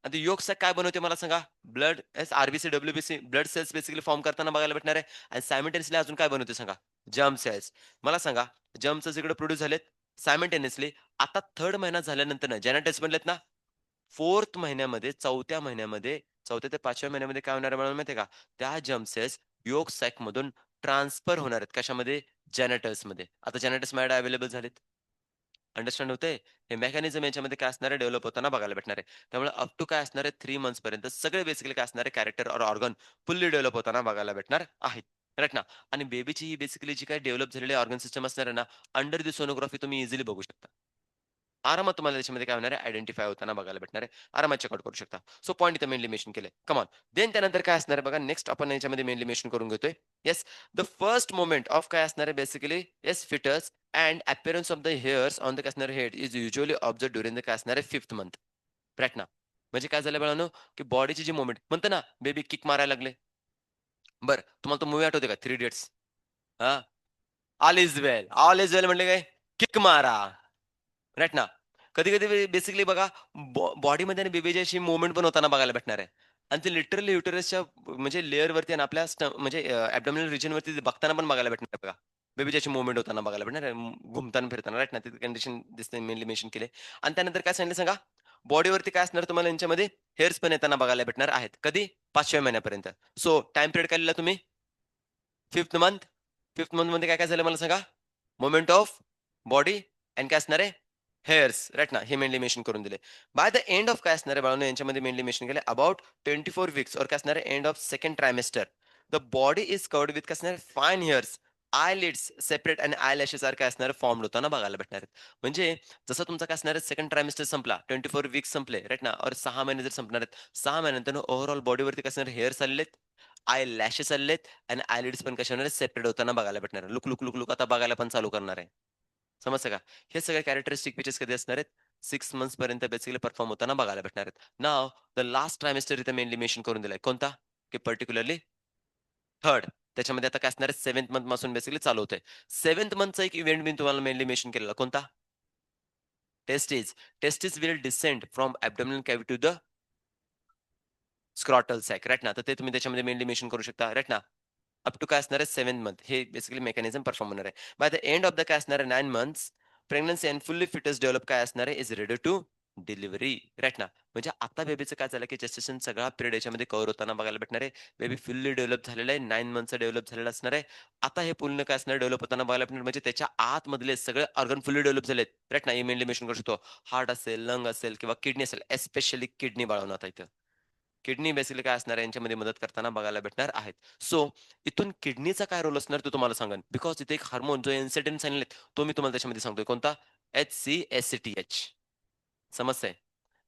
आणि ते योक सॅक काय बनवते मला सांगा? Blood R B C, W B C blood cells basically form करताना बघायला भेटणार आहे आणि सायमल्टेनियसली अजून काय बनवते सांगा? Germ cells. मला सांगा जर्म सेल्स इकडे प्रोड्यूस झालेत सायमल्टेनियसली. आता 3rd महिना झाल्यानंतर जेनेटिक्स बनलेत ना 4th महिन्यामध्ये 4थ्या महिन्यामध्ये 4थ्या ते 5व्या महिन्यामध्ये काय होणार आहे मला माहिती आहे का? त्या जर्म सेल्स यॉर्क सॅकमधून ट्रान्सफर होणार आहेत. कशामध्ये? जेनिटल्समध्ये. आता जेनिटल्स माझ्याकडे अवेलेबल झालेत. अंडरस्टँड होतंय? हे मेकॅनिझम याच्यामध्ये काय असणार आहे डेव्हलप होताना बघायला भेटणार आहे. त्यामुळे अप टू काय असणार आहे 3 मंथ्स पर्यंत सगळे बेसिकली काय असणार आहे कॅरेक्टर और ऑर्गन फुल्ली डेव्हलप होताना बघायला भेटणार आहेत. राइट ना? आणि बेबीची ही बेसिकली जी काही डेव्हलप झालेली ऑर्गन सिस्टम असणार आहे ना, अंडर दी सोनोग्राफी तुम्ही इझिली बघू शकता. आरामात तुम्हाला त्याच्यामध्ये काय होणार आहे आयडेंटिफाय होताना बघायला भेटणार आहे. आरामात चेकआउट करू शकता. सो पॉइंट इथे मेनली मेन्शन केलंय. Come on. देन त्यानंतर काय असणार आहे बघा नेक्स्ट आपण याच्यामध्ये मेनली मेन्शन करून घेतोय. Yes the first moment of काय असणार आहे basically yes fetus and appearance of the hairs on the काय असणार head is usually observed during the काय असणार आहे 5th मंथ. राइट ना? म्हणजे काय झालं बाळांनो, की बॉडीची जी मूव्हमेंट म्हणतो ना बेबी किक मारायला लागले. बरं तुम्हाला तो मूव्ही आठवते का 3 इडियट्स? हां. All is well. All is well म्हणजे काय? किक मारा. राइट ना. कधी-कधी बेसिकली बघा बॉडीमध्ये आणि बेबीची अशी मूव्हमेंट पण होताना बघायला भेटणार आहे. आणि ते लिटरली युटेरसच्या म्हणजे लेयरवरती आणि आपल्या म्हणजे ॲब्डोमिनल रिजनवरती बघताना पण बघायला भेटणार आहे बघा. बेबीची अशी मूव्हमेंट होताना बघायला भेटणार आहे. घुमताना फिरताना राइट ना. तिथे कंडिशन दिसते मेनली मेन्शन केले. आणि त्यानंतर काय सांगितलं सांगा? बॉडीवरती काय असणार तुम्हाला यांच्यामध्ये हेअर्स पण येताना बघायला भेटणार आहेत. कधी? 5व्या महिन्यापर्यंत. सो टाईम पिरियड काय लिहिला तुम्ही? 5th month. 5th मंथमध्ये काय-काय झालं मला सांगा? मोमेंट ऑफ बॉडी अँड काय असणार आहे? हेअर्स राइट ना. हे मेनली मेन्शन करून दिले. बाय द एंड ऑफ काय असणार आहे बाळांनो यांच्यामध्ये मेनली मेन्शन केलंय अबाउट 24 वीक्स और काय असणार आहे end of second trimester. The body is covered with काय असणार फाईन हेअर्स, आयलिड्स सेपरेट आणि आयलॅशेस काय असणार फॉर्म्ड होताना बघायला भेटणार आहेत. म्हणजे जसं तुमचा काय असणार आहे सेकंड ट्रायमेस्टर संपला, 24 वीक्स संपले राइट ना और 6 महिने जर संपणार आहेत, 6 महिन्यानंतर ओव्हरऑल बॉडीवरती काय असणार हेअर्स आलेले आय लॅशेस आलेले आणि आयलिड्स पण कशा होणार आहेत सेपरेट होताना बघायला भेटणार आहे. लुक, लुक, लुक, लुक आता बघायला पण चालू करणार आहे. समजतं का? हे सगळे कॅरेक्टरिस्टिक फीचर्स कधी असणार आहेत? 6 मंथ्स पर्यंत बेसिकली परफॉर्म होताना बघायला भेटणार आहेत. नाऊ द लास्ट ट्रायमेस्टर इथे मेनली मेन्शन करून दिलाय. कोणता? की पार्टिक्युलरली 3rd. त्याच्यामध्ये आता काय असणार आहे 7th मंथ पासून बेसिकली चालू होतंय. 7th मंथचा एक इव्हेंट मी तुम्हाला मेनली मेन्शन केलेला. कोणता? Testis. Testis will descend from abdominal cavity to the scrotal sac, right ना. तर ते तुम्ही त्याच्यामध्ये मेनली मेन्शन करू शकता, राइट ना. अप टू काय असणार आहे 7th मंथ हे बेसिकली मेकॅनिझम परफॉर्म होणार आहे. By the end of the काय असणार आहे 9 months pregnancy and fully fetus develop काय असणार आहे is ready to delivery, right ना. म्हणजे आता बेबीचं काय झालं की जेस्टेशन सगळा पिरियड याच्यामध्ये कव्हर होताना बघायला भेटणार आहे. बेबी फुल्ली डेव्हलप झालेला आहे. 9 मंथचा डेव्हलप झालेला असणार आहे. आता हे पूर्ण काय असणार डेव्हलप होताना बघायला भेटणार म्हणजे त्याच्या आतमधले सगळे ऑर्गन फुल्ली डेव्हलप झालेत, राइट ना. हे मेनली मेन्शन करू शकतो. हार्ट असेल, लंग असेल किंवा किडनी असेल, एस्पेशली किडनी बाळवणार आता इथं. किडनी बेसिकली काय असणार आहे यांच्यामध्ये मदत करताना बघायला भेटणार आहेत. सो इथून किडनीचा काय रोल असणार ते तुम्हाला सांगेन. बिकॉज इथे एक हार्मोन जो इन्सिडेंट सांगितलेत तो मी तुम्हाला त्याच्यामध्ये सांगतोय. कोणता? HCACTH. समजतंय?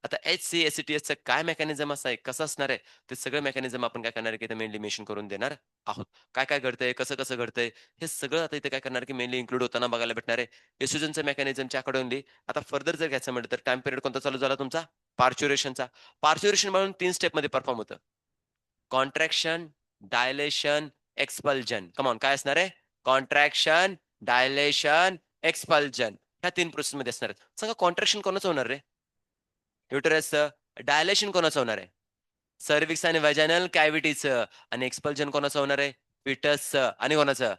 आता HCACTHचं काय मेकॅनिझम असं आहे, कसं असणार आहे, ते सगळं मेकॅनिझम आपण काय करणार आहे, की इथे मेनली मेन्शन करून देणार आहोत. काय-काय घडतंय, कसं-कसं घडतंय, हे सगळं आता इथे काय करणार, की मेनली इन्क्लूड होताना बघायला भेटणार आहे. एस्ट्रोजनचं मेकॅनिझमच्या अकॉर्डिंगली आता फर्दर जर घ्यायचं म्हटलं तर टाईम पिरियड कोणता चालू झाला तुमचा? पार्च्युरेशनचा. पार्च्युरेशन म्हणून 3 स्टेपमध्ये परफॉर्म होतं. Contraction, dilation, expulsion. Come on काय असणार आहे? Contraction, dilation, expulsion. ह्या 3 प्रोसेसमध्ये असणार आहेत. सांगा कॉन्ट्रॅक्शन कोणाचं होणार रे? युटेरसचं. डायलेशन कोणाचं होणार आहे? सर्व्हिक्स आणि व्हाजायनल कॅव्हिटीचं आणि एक्सपल्जन कोणाचं होणार आहे? फिटसचं आणि कोणाचं?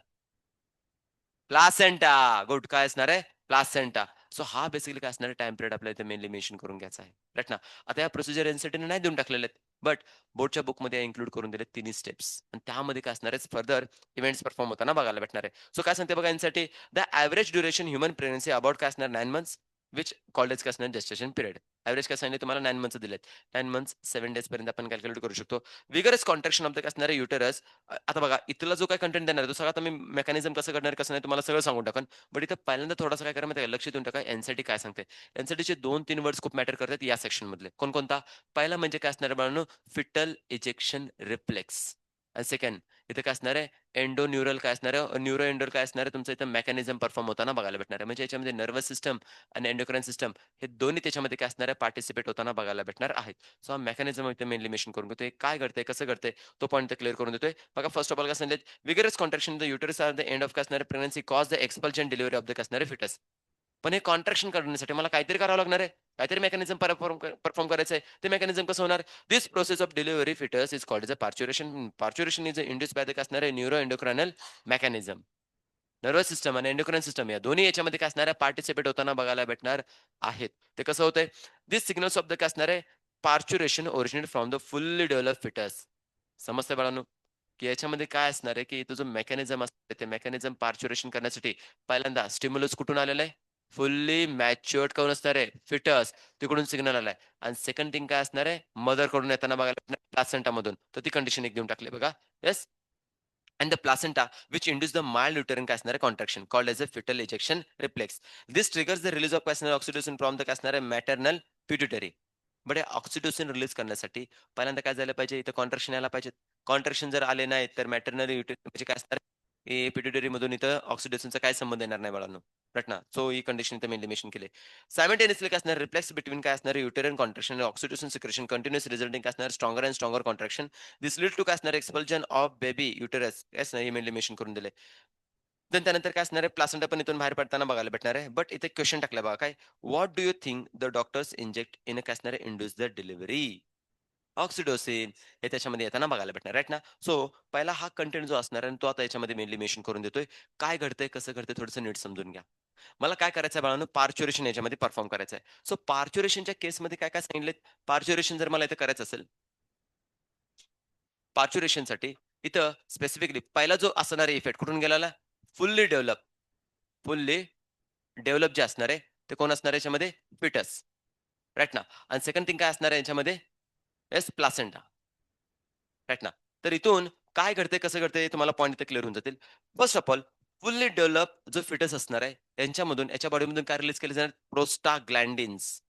प्लासेंटा. गुड. काय असणार आहे? प्लासेंटा. सो हा बेसिकली काय असणार आहे टाईम पिरियड आपल्याला इथे मेनली मेन्शन करून घ्यायचा आहे. राइट ना. आता या प्रोसिजर एन नाही देऊन टाकलेले आहेत. बट बोर्डच्या बुकमध्ये इन्क्लूड करून दिलेत तिन्ही स्टेप्स आणि त्यामध्ये काय असणार आहे फर्दर इव्हेंट्स परफॉर्म होताना बघायला भेटणार आहे. सो काय सांगते बघा यासाठी the average duration human pregnancy about काय असणार 9 मंथ्स व्हिच कॉल्ड एज काय असणार जेस्टेशन पिरियड. एव्हरेज काय सांगितले तुम्हाला 9 मंथ्स दिलेत. 9 मंथ्स 7 डेज पर्यंत आपण कॅल्क्युलेट करू शकतो. विगरस कॉन्ट्रॅक्शन ऑफ द काय असणार आहे युटेरस. आता बघा इथला जो काही कंटेंट देणार आहे तो सगळा तुम्ही मेकॅनिझम कसं करणार कसं नाही तुम्हाला सगळं सांगून टाकन. बट इथं पहिल्यांदा थोडासा काय करा माहिती आहे का, लक्ष देऊन टाका एन-सी-टी काय सांगते. एन-सी-टीचे 2-3 वर्ड्स खूप मॅटर करतात या सेक्शनमधले. कोणकोणता? पहिला म्हणजे काय असणार आहे बाळांनो, फिटल इजेक्शन रिफ्लेक्स आणि सेकंड इथे काय असणार आहे, एंडोन्यूरल काय असणार आहे, न्यूरो एंडोर काय असणार आहे, तुमचं इथं मेकॅनिझम परफॉर्म होताना बघायला भेटणार आहे. म्हणजे याच्यामध्ये नर्व्हस सिस्टम आणि एंडोक्राईन सिस्टम हे दोन्ही त्याच्यामध्ये काय असणार आहे, पार्टिसिपेट होताना बघायला भेटणार आहेत. सो हा मेकॅनिझम इथे मेनली मेन्शन करून घेतोय. काय घडतंय, कसं घडतंय, तो पॉइंट क्लिअर करून देतोय. बघा फर्स्ट ऑफ ऑल काय सांगितलं, vigorous contraction in the uterus at the end of काय असणार आहे, pregnancy cause the expulsion delivery of the काय असणार आहे, fetus. पण हे कॉन्ट्रॅक्शन करण्यासाठी मला काहीतरी करावं लागणार आहे. काहीतरी मेकॅनिझम परफॉर्म करायचं आहे. ते मेकॅनिझम कसं होणार? This process of delivery fetus is called as a parturition. Parturition is induce by the काय असणार आहे, neuro endocrinal mechanism. Nervous system आणि एंडोक्राईन सिस्टम या दोन्ही याच्यामध्ये काय असणार आहे, पार्टिसिपेट होताना बघायला भेटणार आहेत. ते कसं होतंय? दिस सिग्नल्स ऑफ द काय असणार आहे, parturition originate from the fully developed fetus. समजतंय बाळांनो? की याच्यामध्ये काय असणार आहे, की तो जो मेकॅनिझम असतं, ते मेकॅनिझम पार्च्युरेशन करण्यासाठी पहिल्यांदा स्टिम्युलस कुठून आलेला आहे? फुल्ली मॅच्युअर्ड कोण असणार आहे? फिटस. तिकडून सिग्नल आलाय आणि सेकंड थिंग काय असणार आहे? मदरकडून येताना बघायला भेटणार प्लासेंटामधून. तर ती कंडिशन एक देऊन टाकली बघा. Yes. and the placenta which induce the mild uterine काय असणार आहे contraction called as a fetal ejection reflex. This triggers the release of काय असणार आहे, oxytocin from the काय असणार आहे maternal pituitary. बट हे ऑक्सिटोसिन रिलीज करण्यासाठी पहिल्यांदा काय झालं पाहिजे इथं कॉन्ट्रॅक्शन यायला पाहिजे. कॉन्ट्रॅक्शन जर आले नाही तर मॅटर्नल म्हणजे काय असणार पिट्युटरी मधून इथं ऑक्सिडोसिनचा काय संबंध येणार नाही बाळांनो. राइट ना. सो ही कंडिशन इथं मेनली मेन्शन केली. सायमल्टेनियसली काय असणार रिफ्लेक्स बिटवीन काय असणार युटेरियन कॉन्ट्रॅक्शन आणि ऑक्सिटोसिन सिक्रेशन कंटिन्यूअस रिझल्टिंग काय असणार stronger and stronger contraction. This lead to काय असणार expulsion of baby uterus. Yes ना, हे मेनली मेन्शन करून दिले. देन त्यानंतर काय असणार आहे प्लासेंटा पण इथून बाहेर पडताना बघायला भेटणार आहे. बट इथे क्वेश्चन टाकला बघा काय what do you think the doctors inject in काय असणार आहे इंड्यूस द डिलिव्हरी? ऑक्सिडोसिन हे त्याच्यामध्ये येताना बघायला भेटणार राईट ना. सो पहिला हा कंटेंट जो असणार आहे आणि तो आता याच्यामध्ये मेनली मेन्शन करून देतोय. काय घडतंय, कसं घडतंय थोडंसं नीट समजून घ्या. मला काय करायचं आहे बाळांनो, पार्च्युरेशन याच्यामध्ये परफॉर्म करायचं आहे. सो पार्च्युरेशनच्या केसमध्ये काय काय सांगितलेत, पार्च्युरेशन जर मला इथे करायचं असेल, पार्च्युरेशनसाठी इथं स्पेसिफिकली पहिला जो असणारा इफेक्ट कुठून गेलेला? Fully develop. फुल्ली डेव्हलप जे असणार आहे, ते कोण असणार आहे याच्यामध्ये? फिटस. राइट ना. आणि सेकंड थिंग काय असणार आहे याच्यामध्ये? Yes placenta. राइट ना. तर इथून काय घडतंय, कसं घडतंय तुम्हाला पॉइंट इथे क्लिअर होऊन जातील. First of all fully develop जो फिटस असणार आहे, यांच्यामधून याच्या बॉडीमधून काय रिलीज केले जाणार? प्रोस्टाग्लॅन्डिन्स.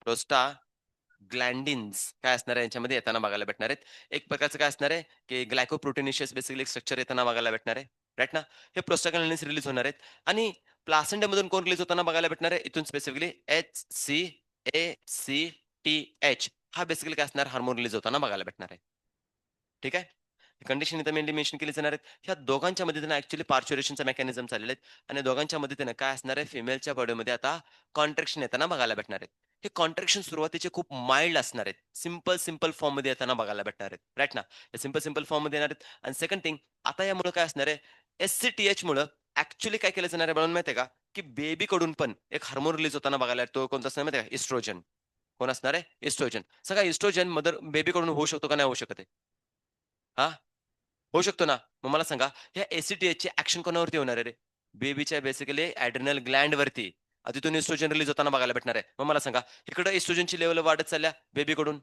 प्रोस्टाग्लॅन्डिन्स काय असणार आहे यांच्यामध्ये येताना बघायला भेटणार आहेत. एक प्रकारचं काय असणार आहे, की ग्लायकोप्रोटीनेशियस बेसिकली एक स्ट्रक्चर येताना बघायला भेटणार आहे. राइट ना. हे प्रोस्टाग्लॅन्डिन्स रिलीज होणार आहेत आणि प्लासेंटामधून कोण रिलीज होताना बघायला भेटणार आहे? इथून स्पेसिफिकली HCACTH हा बेसिकली काय असणार हार्मोन रिलीज होताना बघायला भेटणार आहे. ठीक आहे. कंडिशन इथं मेनली मेन्शन केली जाणार आहेत. ह्या दोघांच्या मदतीने ॲक्चुअली पार्च्युरेशनचा मेकॅनिझम चाललेले आहेत आणि दोघांच्या मदतीने काय असणार आहे, फिमेलच्या बॉडीमध्ये आता कॉन्ट्रॅक्शन येताना बघायला भेटणार आहेत. हे कॉन्ट्रॅक्शन सुरुवातीचे खूप माईल्ड असणार आहेत. सिंपल फॉर्ममध्ये येताना बघायला भेटणार आहेत. राइट ना? हे सिंपल फॉर्ममध्ये येणार आहेत आणि सेकंड थिंग आता यामुळे काय असणार आहे, एस-सी-टी-एचमुळं ॲक्चुअली काय केलं जाणार आहे बाळांनो माहिती आहे का, की बेबीकडून पण एक हार्मोन रिलीज होताना बघायला तो कोणता असणार माहिती आहे का? इस्ट्रोजन. कोण असणार आहे? इस्ट्रोजन. सगळा इस्ट्रोजन बेबीकडून होऊ शकतो का नाही होऊ शकत आहे? हां? होऊ शकतो ना. मग मला सांगा, ह्या एस-सी-टी-एचची ॲक्शन कोणावरती होणार आहे रे? बेबीच्या बेसिकली एड्रिनल ग्लँडवरती. तिथून इस्ट्रोजन रिलीज होताना बघायला भेटणार आहे. मग मला सांगा, इकडं इस्ट्रोजनची लेव्हल वाढत चालल्या बेबीकडून.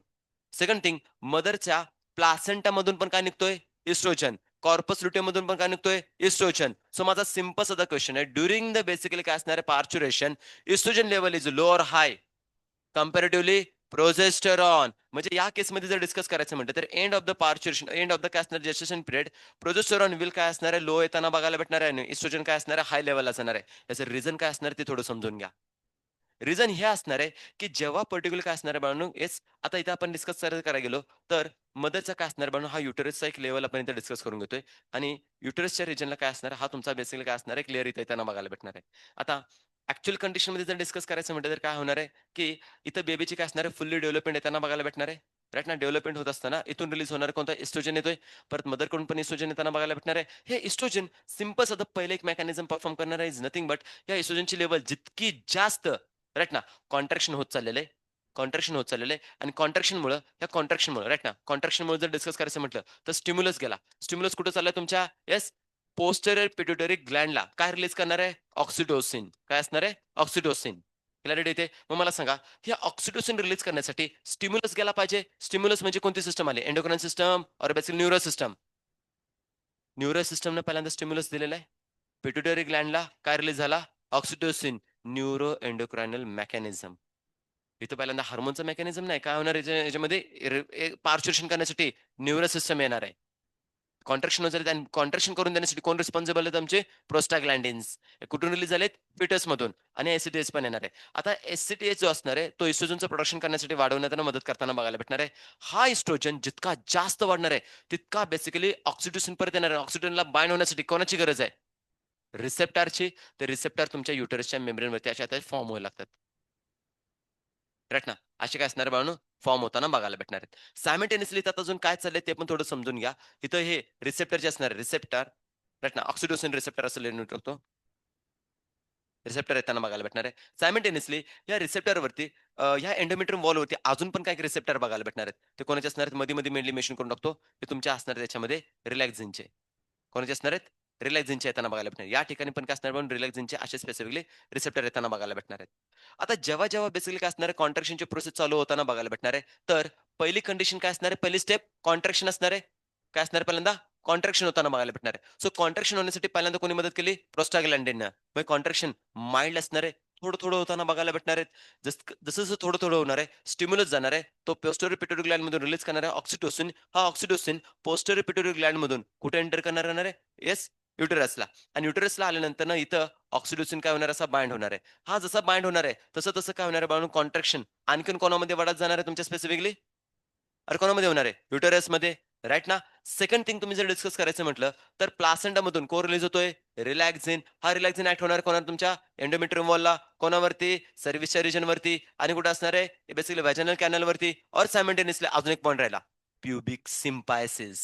सेकंड थिंग मदरच्या प्लासेंटामधून पण काय निघतोय? इस्ट्रोजन. कॉर्पस लुटियममधून पण काय निघतोय? इस्ट्रोजन. सो माझा सिंपल साधा क्वेशन आहे. ड्युरिंग द बेसिकली काय असणार आहे parturition, estrogen level is low or high? Comparatively progesterone. म्हणजे या केसमध्ये जर डिस्कस करायचं म्हटलं तर end of the parturition, end of the काय असणार जेस्टेशन पिरियड, प्रोजेस्टेरॉन विल काय असणार आहे लो येताना बघायला भेटणार आहे आणि इस्ट्रोजन काय असणार आहे हाय लेव्हलला जाणार आहे. याचं रिझन काय असणार ते थोडं समजून घ्या. रिझन हे असणार आहे, की जेव्हा पर्टिक्युलर काय असणार आहे बाळांनो, येस आता इथं आपण डिस्कस करायला गेलो, तर मदरचा काय असणार बाळांनो, हा युटेरसचा एक लेव्हल आपण इथे डिस्कस करून घेतोय आणि युटेरसच्या रिजनला काय असणार हा तुमचा बेसिकली काय असणार आहे, क्लिअर इथे येताना बघायला भेटणार आहे. आता ॲक्चुअल कंडिशनमध्ये जर डिस्कस करायचं म्हटलं तर काय होणार आहे, की इथं बेबीची काय असणार आहे, फुल्ली डेव्हलपमेंट येताना बघायला भेटणार आहे. राइट ना, डेव्हलपमेंट होत असताना इथून रिलीज होणार कोणता इस्ट्रोजन येतोय. परत मदरकडून पण इस्ट्रोजन येताना बघायला भेटणार आहे. हे इस्ट्रोजन सिंपल साधं पहिलं एक मेकॅनिझम परफॉर्म करणार आहे इज नथिंग बट या इस्ट्रोजनची लेव्हल जितकी जास्त राइट ना, कॉन्ट्रॅक्शन होत चाललेलं आहे. कॉन्ट्रॅक्शन होत चाललेलं आहे आणि कॉन्ट्रॅक्शनमुळं राइट ना, कॉन्ट्रॅक्शनमुळे जर डिस्कस करायचं म्हटलं, तर स्टिम्युलस गेला. स्टिम्युलस कुठे चाललाय तुमच्या येस, पोस्टेरियर पिट्युटरी ग्लँडला काय रिलीज करणार आहे? ऑक्सिटोसिन. काय असणार आहे? ऑक्सिटोसिन. क्लॅरिटी येते? मग मला सांगा, हे ऑक्सिटोसिन रिलीज करण्यासाठी स्टिम्युलस गेला पाहिजे. स्टिम्युलस म्हणजे कोणती सिस्टम आली? Endocrine system or basically neuro system? Neuro सिस्टमनं पहिल्यांदा स्टिम्युलस दिलेला आहे. पिट्युटरी ग्लँडला काय रिलीज झाला? ऑक्सिटोसिन. Neuro endocrinal mechanism. इथं पहिल्यांदा हार्मोनचं मेकॅनिझम नाही. काय होणार याच्यामध्ये पार्च्युरेशन करण्यासाठी न्यूरो सिस्टम येणार आहे. कॉन्ट्रॅक्शन झाले आणि कॉन्ट्रॅक्शन करून देण्यासाठी कोण रिस्पॉन्सिबल आहेत आमचे? प्रोस्टाग्लॅन्डिन्स. कुठून रिलीज झालेत? फिटसमधून आणि एस पण येणार आहे. आता एस जो असणार आहे, तो इस्ट्रोजनचं प्रोडक्शन करण्यासाठी वाढवण्यात आणि मदत करताना बघायला भेटणार आहे. हा इस्ट्रोजन जितका जास्त वाढणार आहे, तितका बेसिकली ऑक्सिटोसिन परत येणार आहे. ऑक्सिटोसिनला बाइंड होण्यासाठी कोणाची गरज आहे? रिसेप्टरची. ते रिसेप्टर तुमच्या युटेरसच्या मेम्ब्रेनवरती अशा फॉर्म व्हायला लागतात. राइट ना? असे काय असणार आहे बाळांनो? फॉर्म होताना बघायला भेटणार आहेत. सायमल्टेनियसली त्यात अजून काय चाललंय ते पण थोडं समजून घ्या. इथं हे रिसेप्टर जे असणार आहे, रिसेप्टर राइट ना? ऑक्सिटोसिन रिसेप्टर असं लिहून ठेवतो. रिसेप्टर येताना बघायला भेटणार आहे. सायमल्टेनियसली या रिसेप्टरवरती ह्या एंडोमेट्रियम वॉलवरती अजून पण काही रिसेप्टर बघायला भेटणार आहेत. ते कोणाचे असणार आहेत? मध्ये-मध्ये मेनली मेन्शन करून टाकतो. ते तुमच्या असणार आहेत त्याच्यामध्ये रिलॅक्झिनचे. कोणाचे असणार आहेत? रिलॅक्झिनचे येताना बघायला भेटणार. या ठिकाणी पण काय असणार पण रिलॅक्झिनचे असे स्पेसिफिकली रिसेप्टर येताना बघायला भेटणार आहेत. आता जेव्हा बेसिकली काय असणार आहे कॉन्ट्रॅक्शनची प्रोसेस चालू होताना बघायला भेटणार आहे. तर पहिली कंडिशन काय असणार आहे? पहिली स्टेप कॉन्ट्रॅक्शन असणार आहे. काय असणार पहिल्यांदा? कॉन्ट्रॅक्शन होताना बघायला भेटणार आहे. सो कॉन्ट्रॅक्शन होण्यासाठी पहिल्यांदा कोणी मदत केली? प्रोस्टाग्लॅन्डिननं. मग कॉन्ट्रॅक्शन माईल्ड असणार आहे. थोडं-थोडं होताना बघायला भेटणार आहेत. जसं-जसं थोडं-थोडं होणार आहे, स्टिम्युलस जाणार आहे. तो पोस्टेरियर पिट्युटरी ग्लँडमधून रिलीज करणार आहे ऑक्सिटोसिन. हा ऑक्सिटोसिन पोस्टेरियर पिट्युटरी ग्लँडमधून कुठे एंटर करणार राहणार आहे? येस, युटेरसला. आणि युटेरसला आल्यानंतर ना इथं ऑक्सिटोसिन काय होणार असा बाइंड होणार आहे. हा जसा बाइंड होणार आहे, तसं-तसं काय होणार आहे बाळांनो कॉन्ट्रॅक्शन आणखीन कोणामध्ये वाढत जाणार आहे तुमच्या स्पेसिफिकली? अरे कोणामध्ये होणार आहे? युटेरसमध्ये. राइट ना? सेकंड थिंग तुम्ही जर डिस्कस करायचं म्हटलं, तर प्लासेंटामधून कोण रिलीज होतोय? रिलॅक्झिन. हा रिलॅक्झिन ॲक्ट होणार कोणावर तुमच्या एंडोमेट्रियम वॉलला. कोणावरती? सर्व्हिसच्या रिजनवरती आणि कुठे असणार आहे? बेसिकली व्हॅजिनल कॅनलवरती और सायमल्टेनियसली अजून एक पॉइंट राहिला. प्युबिक सिम्पायसिस.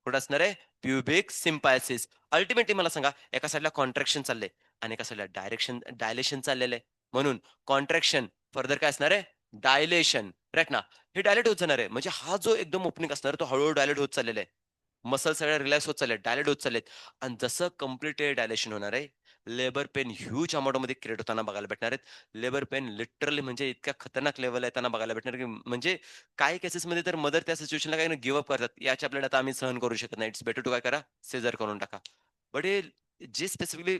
कुठं असणार आहे? प्युबिक सिम्पायसिस. अल्टिमेटली मला सांगा, एका साइडला कॉन्ट्रॅक्शन चाललंय आणि एका साइडला डायलेशन चाललेलं आहे. म्हणून कॉन्ट्रॅक्शन फर्दर काय असणार आहे? डायलेशन. राइट ना? हे डायलेट होत जाणार आहे. म्हणजे हा जो एकदम ओपनिंग असणार आहे, तो हळू डायलेट होत चाललेला आहे. मसल सगळ्या रिलॅक्स होत चाललेत, डायलेट होत चाललेत आणि जसं कंप्लीट डायलेशन होणार आहे, लेबर पेन ह्यूज अमाउंटमध्ये क्रिएट होताना बघायला भेटणार आहेत. लेबर पेन लिटरली म्हणजे इतक्या खतरनाक लेव्हलला येताना बघायला भेटणार, की म्हणजे काही केसेसमध्ये तर मदर त्या सिच्युएशनला काही गिव्ह अप करतात. याच्या आपल्याला आता आम्ही सहन करू शकत नाही. इट्स बेटर टू काय करा, सीझर करून टाका. बट हे जे स्पेसिफिकली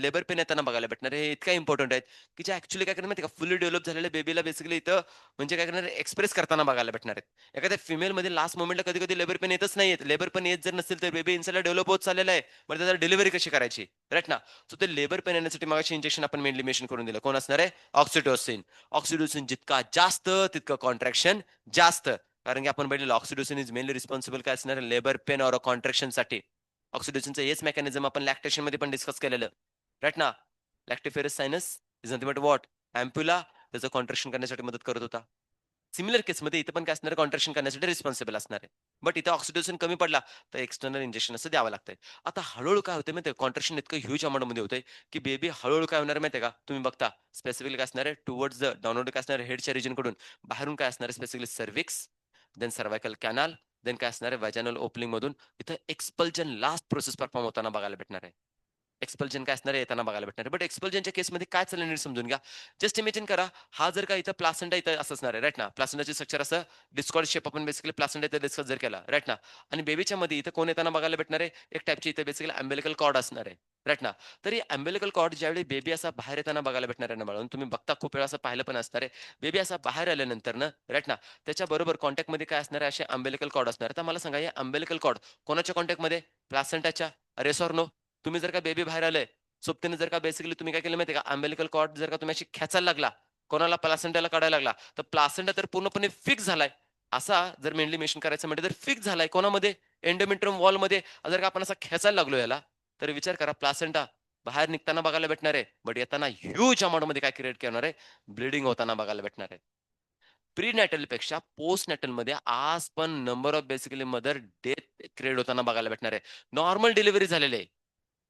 लेबर पेन येताना बघायला भेटणार हे इतक्या इम्पोर्टंट आहेत, की जे ॲक्चुअली काय करणार माहिती आहे का, फुल्ली डेव्हलप झालेल्या बेबीला बेसिकली इथं म्हणजे काय करणार एक्सप्रेस करताना बघायला भेटणार आहेत. एखाद्या फिमेलमध्ये लास्ट मोमेंटला कधी-कधी लेबर पेन येतच नाहीयेत. लेबर पेन येत जर नसेल, तर बेबी इन्साइडला डेव्हलप होत चाललेला आहे. मग त्याचा डिलिव्हरी कशी करायची? राइट ना? सो ते लेबर पेन येण्यासाठी मगाशी इंजेक्शन आपण मेनली मेन्शन करून दिलं. कोण असणार आहे? ऑक्सिटोसिन. ऑक्सिटोसिन जितका जास्त, तितकं कॉन्ट्रॅक्शन जास्त. कारण की आपण बघितलेलं ऑक्सिडोसिन इज मेनली रिस्पॉन्सिबल काय असणार लेबर पेन ऑर कॉन्ट्रॅक्शनसाठी. ऑक्सिडोसिनचं हेच मेकॅनिझम आपण लॅक्टेशनमध्ये पण डिस्कस केलेलं. राइट ना? Lactiferous sinus is nothing but what? Ampulla त्याचं कॉन्ट्रॅक्शन करण्यासाठी मदत करत होता. सिमिलर केसमध्ये इथं पण काय असणार कॉन्ट्रॅक्शन करण्यासाठी रिस्पॉन्सिबल असणार आहे. बट इथं ऑक्सिडोसिन कमी पडला तर एक्सटर्नल इंजेक्शन असं द्यावं लागतंय. आता हळू काय होतंय माहिती कॉन्ट्रॅक्शन इतकं ह्यूज अमाउंटमध्ये होतंय, की बेबी हळू काय होणार माहिती का? तुम्ही बघता स्पेसिफिकली काय असणार आहे टुवर्ड्स द डाउनवर्ड काय असणार आहे हेडच्या रिजनकडून बाहेरून काय असणार आहे specifically cervix, then cervical canal, then काय असणार आहे व्हॅजिनल ओपनिंगमधून इथं एक्सपल्जन लास्ट प्रोसेस परफॉर्म होताना बघायला भेटणार आहे. एक्सपल्जन काय असणार आहे येताना बघायला भेटणार आहे. बट एक्सपल्जनच्या केसमध्ये काय चाललंय नीट समजून घ्या. जस्ट इमॅजिन करा, हा जर का इथं प्लासेंटा इथं असं असणार आहे, राइट ना? प्लासेंटाचे स्ट्रक्चर असं डिस्कॉर्ड शेप आपण बेसिकली प्लासेंटा इथं डिस्कस जर केला, राइट ना? आणि बेबीच्या मध्ये इथं कोण येताना बघायला भेटणार आहे? एक टाइपची इथं बेसिकली अम्बिलिकल कॉर्ड असणार आहे, राइट ना? तर ही अम्बिलिकल कॉर्ड ज्यावेळी बेबी असा बाहेर येताना बघायला भेटणार आहे ना बाळांनो, तुम्ही बघता खूप वेळा असं पाहिलं पण असणार आहे. बेबी असा बाहेर आल्यानंतर ना, राइट ना? त्याच्याबरोबर कॉन्टॅक्टमध्ये काय असणार आहे? असे अम्बिलिकल कॉर्ड असणार आहे. तर मला सांगा, हे अम्बिलिकल कॉर्ड कोणाच्या कॉन्टॅक्टमध्ये? प्लासेंटाच्या. Yes or no? तुम्ही जर का बेबी बाहेर आलंय सोबतीने जर का बेसिकली तुम्ही काय केलं माहिती आहे का, अम्बिलिकल कॉर्ड जर का तुम्ही अशी खेचायला लागला, कोणाला प्लासेंटाला काढायला लागला, तर प्लासेंटा तर पूर्णपणे फिक्स झालाय. असा जर मेनली मेन्शन करायचं म्हणजे तर फिक्स झालाय कोणामध्ये? एंडोमेट्रियम वॉलमध्ये. जर का आपण असा खेचायला लागलो याला, तर विचार करा प्लासेंटा बाहेर निघताना बघायला भेटणार आहे. बट येताना ह्यूज अमाउंटमध्ये काय क्रिएट करणार आहे? ब्लीडिंग होताना बघायला भेटणार आहे. प्री-नॅटलपेक्षा पोस्ट-नॅटलमध्ये आज पण number of basically mother death create होताना बघायला भेटणार आहे. नॉर्मल डिलिव्हरी झालेली आहे.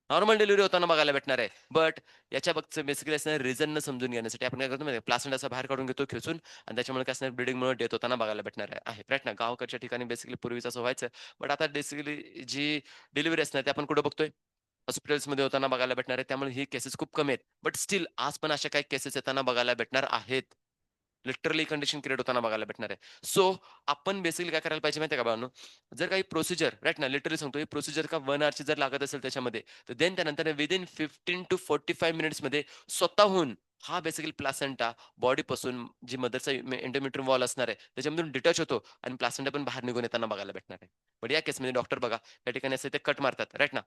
नॉर्मल डिलिव्हरी होताना बघायला भेटणार आहे. बट याच्या मागचं बेसिकली असणारं रिझन न समजून घेण्यासाठी आपण काय करतो माहिती आहे, प्लासेंटा असा बाहेर काढून घेतो खेचून आणि त्याच्यामुळे काय असणार ब्लीडिंगमुळे डेथ होताना बघायला भेटणार आहे. राइट ना? गावाकडच्या ठिकाणी बेसिकली पूर्वीच असं व्हायचं. बट आता बेसिकली जी डिलिव्हरी असणार ती आपण कुठे बघतोय? हॉस्पिटल्समध्ये होताना बघायला भेटणार आहे. त्यामुळे ही केसेस खूप कमी आहेत. बट स्टिल आज पण अशा काही केसेस येताना बघायला भेटणार आहेत. लिटरली कंडिशन क्रिएट होताना बघायला भेटणार आहे. सो आपण बेसिकली काय करायला पाहिजे माहिती आहे का बाळांनो? जर काही प्रोसिजर राइट ना, लिटरली सांगतो ही प्रोसिजर का 1 अवरची जर लागत असेल त्याच्यामध्ये, तर देन त्यानंतर विथिन 15 टू 45 मिनिट्समध्ये स्वतःहून हा बेसिकली प्लासेंटा बॉडीपासून जी मदरचा एंडोमेट्रियम वॉल असणार आहे, त्याच्यामधून डिटॅच होतो आणि प्लासेंटा पण बाहेर निघून येताना बघायला भेटणार आहे. पण या केसमध्ये डॉक्टर बघा, त्या ठिकाणी असं ते कट मारतात, राइट ना?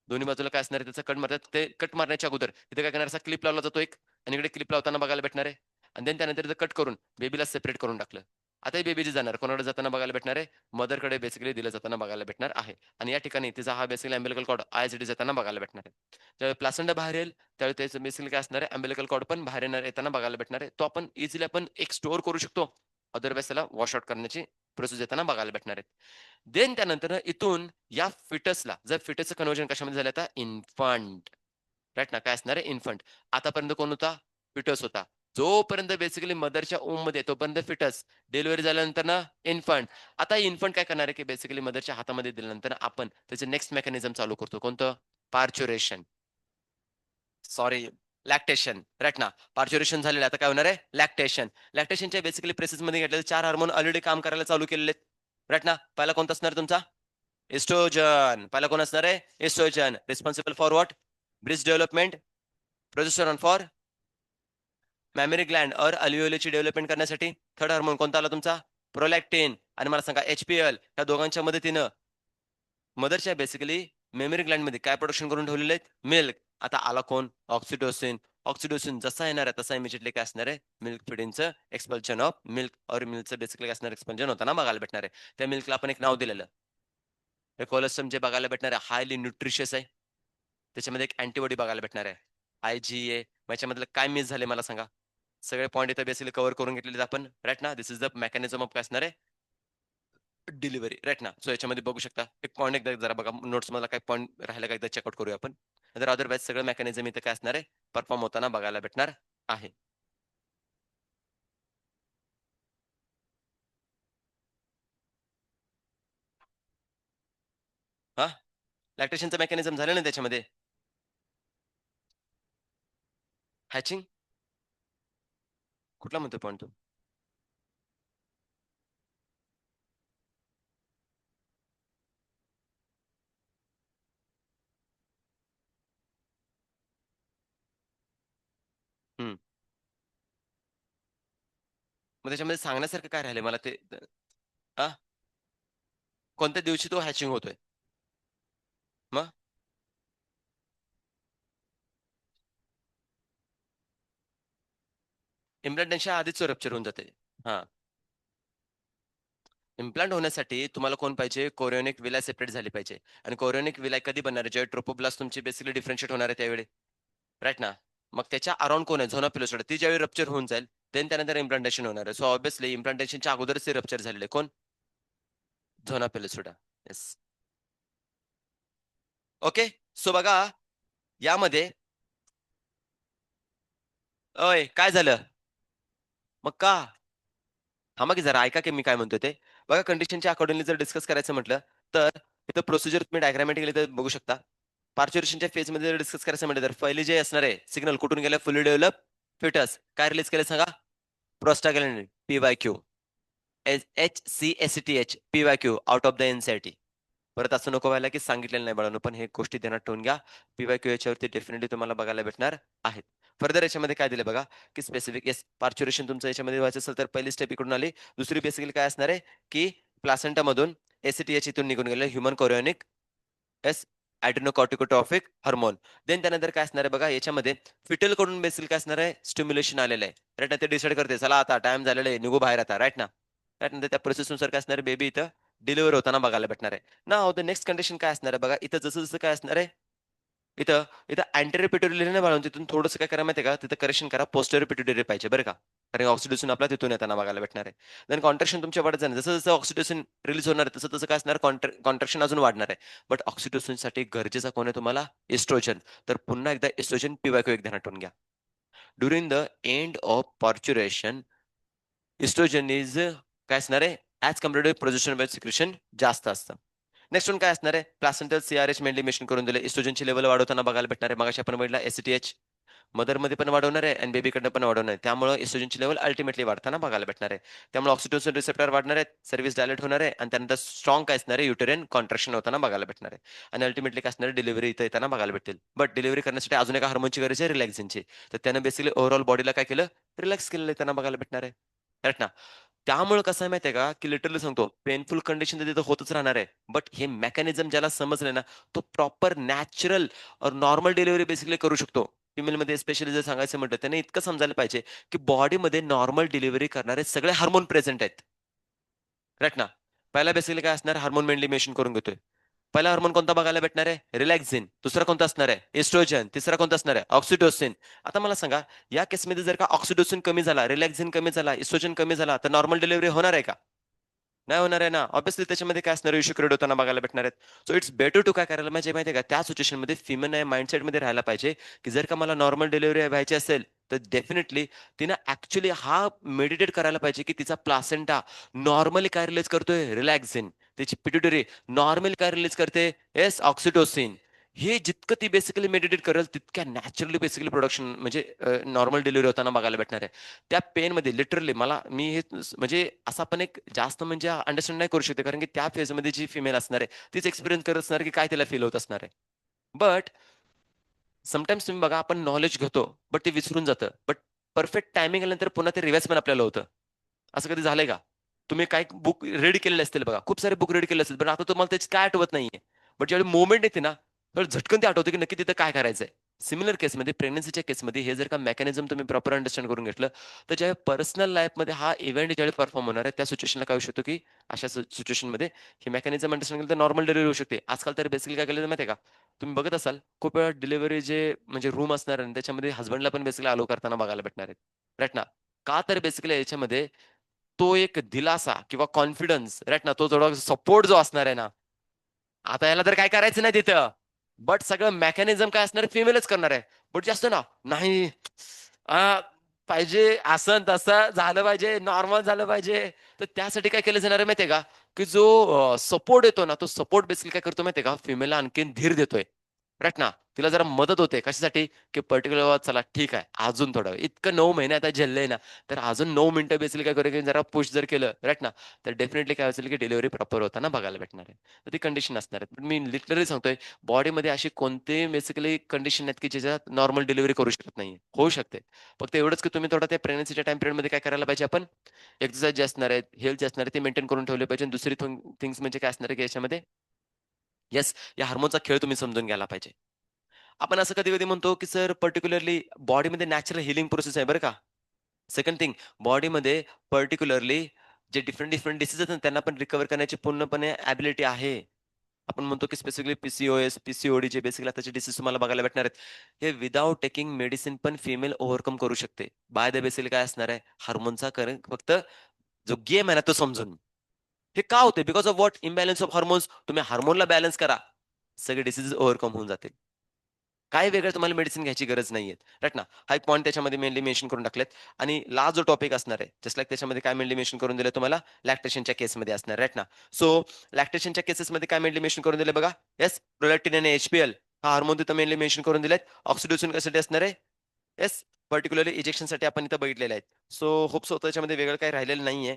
दोन्ही बाजूला काय असणार आहे त्याचा कट मारतात. ते कट मारण्याच्या अगोदर तिथे काय करणार असा क्लिप लावला जातो एक आणि इकडे क्लिप लावताना बघायला भेटणार आहे. आणि देन त्यानंतर इथं कट करून बेबीला सेपरेट करून टाकलं. आता ही बेबी जी जाणार कोणाकडे जाताना बघायला भेटणार आहे? मदरकडे बेसिकली दिलं जाताना बघायला भेटणार आहे. आणि या ठिकाणी तिचा हा बेसिकली अम्बिलिकल कॉर्ड आय-एस-डी जाताना बघायला भेटणार आहे. ज्यावेळी प्लासेंटा बाहेर येईल, त्यावेळी त्याचं बेसिकली काय असणार आहे अम्बिलिकल कॉर्ड पण बाहेर येताना बघायला भेटणार आहे. तो आपण इझिली आपण एक स्टोअर करू शकतो. अदरवाईज त्याला वॉश आउट करण्याची प्रोसेस येताना बघायला भेटणार आहे. देन त्यानंतर इथून या फिटसला जर फिटसचं कन्व्हर्जन कशामध्ये झालं आता इन्फंट. राइट ना? काय असणार आहे इन्फंट. आतापर्यंत कोण होता? फिटस होता. जोपर्यंत बेसिकली मदरच्या ओममध्ये तोपर्यंत फिटस. डिलिव्हरी झाल्यानंतर ना इन्फंट. आता इन्फंट काय करणार आहे, की बेसिकली मदरच्या हातामध्ये दिल्यानंतर आपण त्याचं नेक्स्ट मेकॅनिझम चालू करतो. कोणतं? पार्च्युरेशन. Sorry lactation. राइट ना? पार्च्युरेशन झालेलं आता काय होणार आहे? लॅक्टेशन. लॅक्टेशनच्या बेसिकली प्रोसेसमध्ये घेतलेले 4 हार्मोन ऑलरेडी काम करायला चालू केलेले आहेत. राइट ना? पहिला कोणता असणार तुमचा? एस्ट्रोजन. पहिला कोण असणार आहे? Estrogen. Responsible for what? Breast development. Progesterone for mammary gland और अल्व्हिओलची डेव्हलपमेंट करण्यासाठी. थर्ड हार्मोन कोणता आला तुमचा? प्रोलॅक्टिन. आणि मला सांगा एच-पी-एल या दोघांच्या मदतीनं मदरच्या बेसिकली मेमरी ग्लँडमध्ये काय प्रोडक्शन करून ठेवलेले आहेत? मिल्क. आता आला कोण? ऑक्सिटोसिन. ऑक्सिटोसिन जसा येणार आहे तसा इमिजिएटली काय असणार आहे? मिल्क फिडिंगचं एक्सपल्शन ऑफ मिल्क और मिल्कचं बेसिकली काय असणार एक्सपल्शन होताना बघायला भेटणार आहे. त्या मिल्कला आपण एक नाव दिलेलं. हे कोलोस्टम जे बघायला भेटणार आहे हायली न्यूट्रिशियस आहे. त्याच्यामध्ये एक अँटिबॉडी बघायला भेटणार आहे. IgA. मग याच्यामधलं काय मिस झाले मला सांगा? सगळे पॉइंट इथे बेसिकली कव्हर करून घेतलेले आहेत आपण. राइट ना? This is the mechanism of काय असणार आहे? डिलिव्हरी. राइट ना? सो याच्यामध्ये बघू शकता. एक पॉइंट एकदा जरा बघा नोट्समधला काही पॉइंट राहिला का एकदा चेकआउट करूया आपण. नाहीतर अदरवाईज सगळं मेकॅनिझम इथे काय असणार आहे? परफॉर्म होताना बघायला भेटणार आहे. हां? लॅक्टेशनचं मेकॅनिझम झालं ना त्याच्यामध्ये. हॅचिंग कुठला म्हणतोय पॉइंट तू? हं. मग त्याच्यामध्ये सांगण्यासारखं काय राहिलंय मला ते हां? कोणत्या दिवशी तो हॅचिंग होतोय? मग? इम्प्लांटेशनच्या आधीच रप्चर होऊन जाते. हां. इम्प्लांट होण्यासाठी तुम्हाला कोण पाहिजे? कोरियोनिक विलाय सेपरेट झाली पाहिजे आणि कोरियोनिक विलाय कधी बनणार आहे? जेव्हा ट्रोपोब्लास्ट तुमची बेसिकली डिफरन्शिएट होणार आहे त्यावेळी. राइट ना? मग त्याच्या अराउंड कोण आहे? झोना पेलोसोडा. ती ज्यावेळी रप्चर होऊन जाईल, देन त्यानंतर इम्प्लांटेशन होणार आहे. सो ऑब्व्हियसली इम्प्लांटेशनच्या अगोदरच ते रप्चर झालेलं आहे. कोण? झोना पेलोसोडा. येस. ओके. सो बघा यामध्ये "अय काय झालं?" "मग का?" थांबा की जरा ऐका की मी काय म्हणतोय ते. बघा कंडिशनच्या अकॉर्डिंगली जर डिस्कस करायचं म्हटलं, तर इथं प्रोसिजर तुम्ही डायग्रामॅटिकली इथं बघू शकता. पार्च्युरेशनच्या फेजमध्ये जर डिस्कस करायचं म्हटलं, तर पहिले जे असणार आहे सिग्नल कुठून गेलं? Fully develop fetus. काय रिलीज केलं सांगा? Prostaglandin, P Y Q. H C S T H, P Y Q out of the N C I T. परत असं नको व्हायला की सांगितलेलं नाही बाळांनो, पण हे गोष्टी ध्यानात ठेवून घ्या. पी-वाय-क्यू याच्यावरती डेफिनेटली तुम्हाला बघायला भेटणार आहेत. फर्दर याच्यामध्ये काय दिलं बघा, की स्पेसिफिक येस पार्च्युरेशन तुमचं याच्यामध्ये व्हायचं असेल तर पहिली स्टेप इकडून आली. दुसरी बेसिकली काय असणार आहे, की प्लासेंटामधून एस-सी-टी-एच इथून निघून गेलं human chorionic yes adrenocorticotropic hormone. Then त्यानंतर काय असणार आहे बघा याच्यामध्ये फिटल कडून बेसिकली काय असणार आहे स्टिम्युलेशन आलेलं आहे. राईट ना ते डिसाईड करते चला आता टाइम झालेला आहे निघू बाहेर आता राईट ना. राईट नंतर त्या प्रोसेसनुसार काय असणार आहे बेबी इथं डिलिव्हर होताना बघायला भेटणार आहे. नाउ द नेक्स्ट कंडिशन काय असणार आहे बघा इथं जसं-जसं काय असणार आहे इथं इथं अँटेरियर पिट्युटरी नाही बाळगून तिथून थोडंसं काय करा माहिती आहे का तिथं करेक्शन करा पोस्टेरियर पिट्युटरी पाहिजे बरं का. कारण ऑक्सिडोसिन आपला तिथून येताना बघायला भेटणार आहे. देन कॉन्ट्रॅक्शन तुमच्या वाढत जाणार जसं-जसं ऑक्सिडोसिन रिलीज होणार आहे तसं-तसं काय असणार कॉन्ट्रॅक्शन अजून वाढणार आहे. बट ऑक्सिडोसिनसाठी गरजेचा कोण आहे तुम्हाला एस्ट्रोजन. तर पुन्हा एकदा एस्ट्रोजन पी-वाय-क्यू एक ध्यानात ठेवून घ्या. During the end of parturition estrogen is काय असणार आहे as compared to progesterone secretion जास्त असतं. नेक्स्ट वन काय असणार आहे प्लासेंटल सीआरएच मेनली मेन्शन करून दिले इस्ट्रोजनची लेवल वाढवताना बघायला भेटणार आहे मगाशी आपण बघितला एसटीएच मदरमध्ये पण वाढवणार आहे आणि बेबीकडनं पण वाढवणार आहे त्यामुळे इस्ट्रोजनची लेवल अल्टिमेटली वाढताना बघायला भेटणार आहे त्यामुळे ऑक्सिटोसिन रिसेप्टर वाढणार आहेत सर्व्हिस डायलेट होणार आहे आणि त्यानंतर स्ट्रॉंग काय असणार आहे युटेरियन कॉन्ट्रॅक्शन होताना बघायला भेटणार आहे आणि अल्टिमेटली काय असणार आहे डिलिव्हरी इथं येताना बघायला भेटेल बट डिलिव्हरी करण्यासाठी अजून एका हार्मोनची गरज आहे रिलॅक्सिनची तर त्यानं बेसिकली ओव्हरऑल बॉडीला काय केलं रिलॅक्स केलेलं आहे त्यांना बघायला भेटणार आहे राईट ना त्यामुळे कसं आहे माहितीये का, की लिटरली सांगतो पेनफुल कंडिशन तर तिथं होतच राहणार आहे. बट हे मेकॅनिझम ज्याला समजलंय ना, तो proper natural normal delivery basically करू शकतो. फिमेलमध्ये स्पेशली जर सांगायचं म्हटलं, त्याने इतकं समजायला पाहिजे, की बॉडीमध्ये नॉर्मल डिलिव्हरी करणारे सगळे हार्मोन प्रेझेंट आहेत. राइट ना? पहिला बेसिकली काय असणार हार्मोन मेनली मेन्शन करून घेतोय. पहिला हार्मोन कोणता बघायला भेटणार आहे? रिलॅक्झिन. दुसरा कोणता असणार आहे? एस्ट्रोजन. तिसरा कोणता असणार आहे? ऑक्सिटोसिन. आता मला सांगा, या केसमध्ये जर का ऑक्सिटोसिन कमी झाला, रिलॅक्झिन कमी झाला, एस्ट्रोजन कमी झाला, तर नॉर्मल डिलिव्हरी होणार आहे का? नाही होणार आहे ना. ऑब्व्हियसली त्याच्यामध्ये काय असणार इश्यू क्रिएट होताना बघायला भेटणार आहेत. सो इट्स बेटर टू काय करायला पाहिजे माहिती आहे का? त्या सिच्युएशनमध्ये फिमेल माइंडसेटमध्ये राहायला पाहिजे, की जर का मला नॉर्मल डिलिव्हरी व्हायची असेल, तर डेफिनिटली तिनं ॲक्चुअली हा मेडिटेट करायला पाहिजे, की तिचा प्लासेंटा नॉर्मली काय रिलीज करतोय? रिलॅक्सिन. तिची पिट्युटरी नॉर्मली काय रिलीज करते? Yes, oxytocin. हे जितकं ती बेसिकली मेडिटेट करेल, तितक्या नॅचरली बेसिकली प्रोडक्शन म्हणजे नॉर्मल डिलिव्हरी होताना बघायला भेटणार आहे. त्या पेनमध्ये लिटरली मला मी हे म्हणजे असं आपण एक जास्त म्हणजे अंडरस्टँड नाही करू शकत कारण की त्या फेजमध्ये जी फिमेल असणार आहे, तीच एक्सपिरियन्स करत असणार की काय तिला फील होत असणार आहे. बट समटाईम्स तुम्ही बघा आपण नॉलेज घेतो, बट ते विसरून जातं. बट परफेक्ट टायमिंग आल्यानंतर पुन्हा ते रिवाईज पण आपल्याला होतं. असं कधी झालंय का? तुम्ही काही बुक रीड केलेले असतील बघा. खूप सारे बुक रीड केले असतील, पण आता तुम्हाला त्याची काय आठवत नाहीये. बट ज्यावेळी मोमेंट येते ना, तर झटकन ते आठवतं की नक्की तिथं काय करायचंय. सिमिलर केसमध्ये प्रेग्नन्सीच्या केसमध्ये हे जर का मेकॅनिझम तुम्ही प्रॉपर अंडरस्टँड करून घेतलं, तर ज्यावेळी पर्सनल लाईफमध्ये हा इव्हेंट ज्यावेळी परफॉर्म होणार आहे, त्या सिच्युएशनला काय होऊ शकतो की अशा सिच्युएशनमध्ये हे मेकॅनिझम अंडरस्टँड केलं तर नॉर्मल डिलिव्हरी होऊ शकते. आजकाल तर बेसिकली काय केलं माहिती आहे का? तुम्ही बघत असाल खूप वेळा डिलिव्हरी जे म्हणजे रूम असणार आहे त्याच्यामध्ये हसबंडला पण बेसिकली अलो करताना बघायला भेटणार आहेत. राइट ना? का तर बेसिकली याच्यामध्ये तो एक दिलासा किंवा कॉन्फिडन्स राइट ना, तो थोडा सपोर्ट जो असणार आहे ना, आता याला तर काय करायचं नाही तिथं. बट सगळं मेकॅनिझम काय असणार आहे, फिमेलच करणार आहे. बट जे असतं ना, नाही अ, पाहिजे असं न तसं झालं पाहिजे, नॉर्मल झालं पाहिजे. तर त्यासाठी काय केलं जाणार आहे माहिती का, की जो सपोर्ट येतो ना, तो सपोर्ट बेसिकली काय करतो माहिती का, फिमेलला आणखीन धीर देतोय. राइट ना? तिला जरा मदत होते. कशासाठी? की पर्टिक्युलर चला ठीक आहे, अजून थोडं इतकं 9 महिने आता झेललंय ना, तर अजून 9 मिनिटं बेसिकली काय करू की जरा पुश जर केलं, राइट ना, तर डेफिनिटली काय असेल की डिलिव्हरी प्रॉपर होताना बघायला भेटणार आहे. तर ती कंडिशन असणार आहे. पण मी लिटरली सांगतोय, बॉडीमध्ये अशी कोणतीही बेसिकली कंडिशन आहेत की ज्याच्यात नॉर्मल डिलिव्हरी करू शकत नाहीये. होऊ शकते. फक्त एवढंच की तुम्ही थोडा त्या प्रेग्नन्सीच्या टाईम पिरियडमध्ये काय करायला पाहिजे आपण, एक्सरसाइज जे असणार आहेत, हेल्थ जे असणार आहे, ते मेंटेन करून ठेवले पाहिजे. आणि दुसरी थिंग्स म्हणजे काय असणार आहे की याच्यामध्ये येस, या हार्मोनचा खेळ तुम्ही समजून घ्यायला पाहिजे. आपण असं कधी-कधी म्हणतो, की सर पर्टिक्युलरली बॉडीमध्ये नॅचरल हीलिंग प्रोसेस आहे बरं का. सेकंड थिंग बॉडीमध्ये पर्टिक्युलरली जे डिफरंट डिसीज आहेत ना, त्यांना पण रिकव्हर करण्याची पूर्णपणे एबिलिटी आहे. आपण म्हणतो की स्पेसिफिकली पी-सी-ओ-एस, पी-सी-ओ-डी जे बेसिकली आताचे डिसीज तुम्हाला बघायला भेटणार आहेत. हे विथआऊट टेकिंग मेडिसिन पण फिमेल ओव्हरकम करू शकते. बाय द बेसिकली काय असणार आहे, हार्मोनचा फक्त जो गेम आहे ना, तो समजून. हे का होते? Because of what? Imbalance of hormones. तुम्ही हार्मोनला बॅलन्स करा. सगळे डिसीज ओव्हरकम होऊन जातील. काही वेगळं तुम्हाला मेडिसिन घ्यायची गरज नाहीये. राइट ना? हा एक पॉइंट त्याच्यामध्ये मेनली मेन्शन करून टाकलेत. आणि लास्ट जो टॉपिक असणार आहे, जस्ट लाइक त्याच्यामध्ये काय मेनली मेन्शन करून दिलं तुम्हाला लॅक्टेशनच्या केसमध्ये असणार राइट ना? सो लॅक्टेशनच्या केसेसमध्ये काय मेनली मेन्शन करून दिलं बघा. येस, प्रोलॅक्टिन आणि एच-पी-एल हा हार्मोन तिथं मेनली मेन्शन करून दिलेत. ऑक्सिटोसिन कशासाठी असणार आहे? येस, पार्टिक्युलरली इंजेक्शनसाठी आपण इथं बघितलेले आहेत. सो होप सो त्याच्यामध्ये वेगळं काही राहिलेलं नाहीये.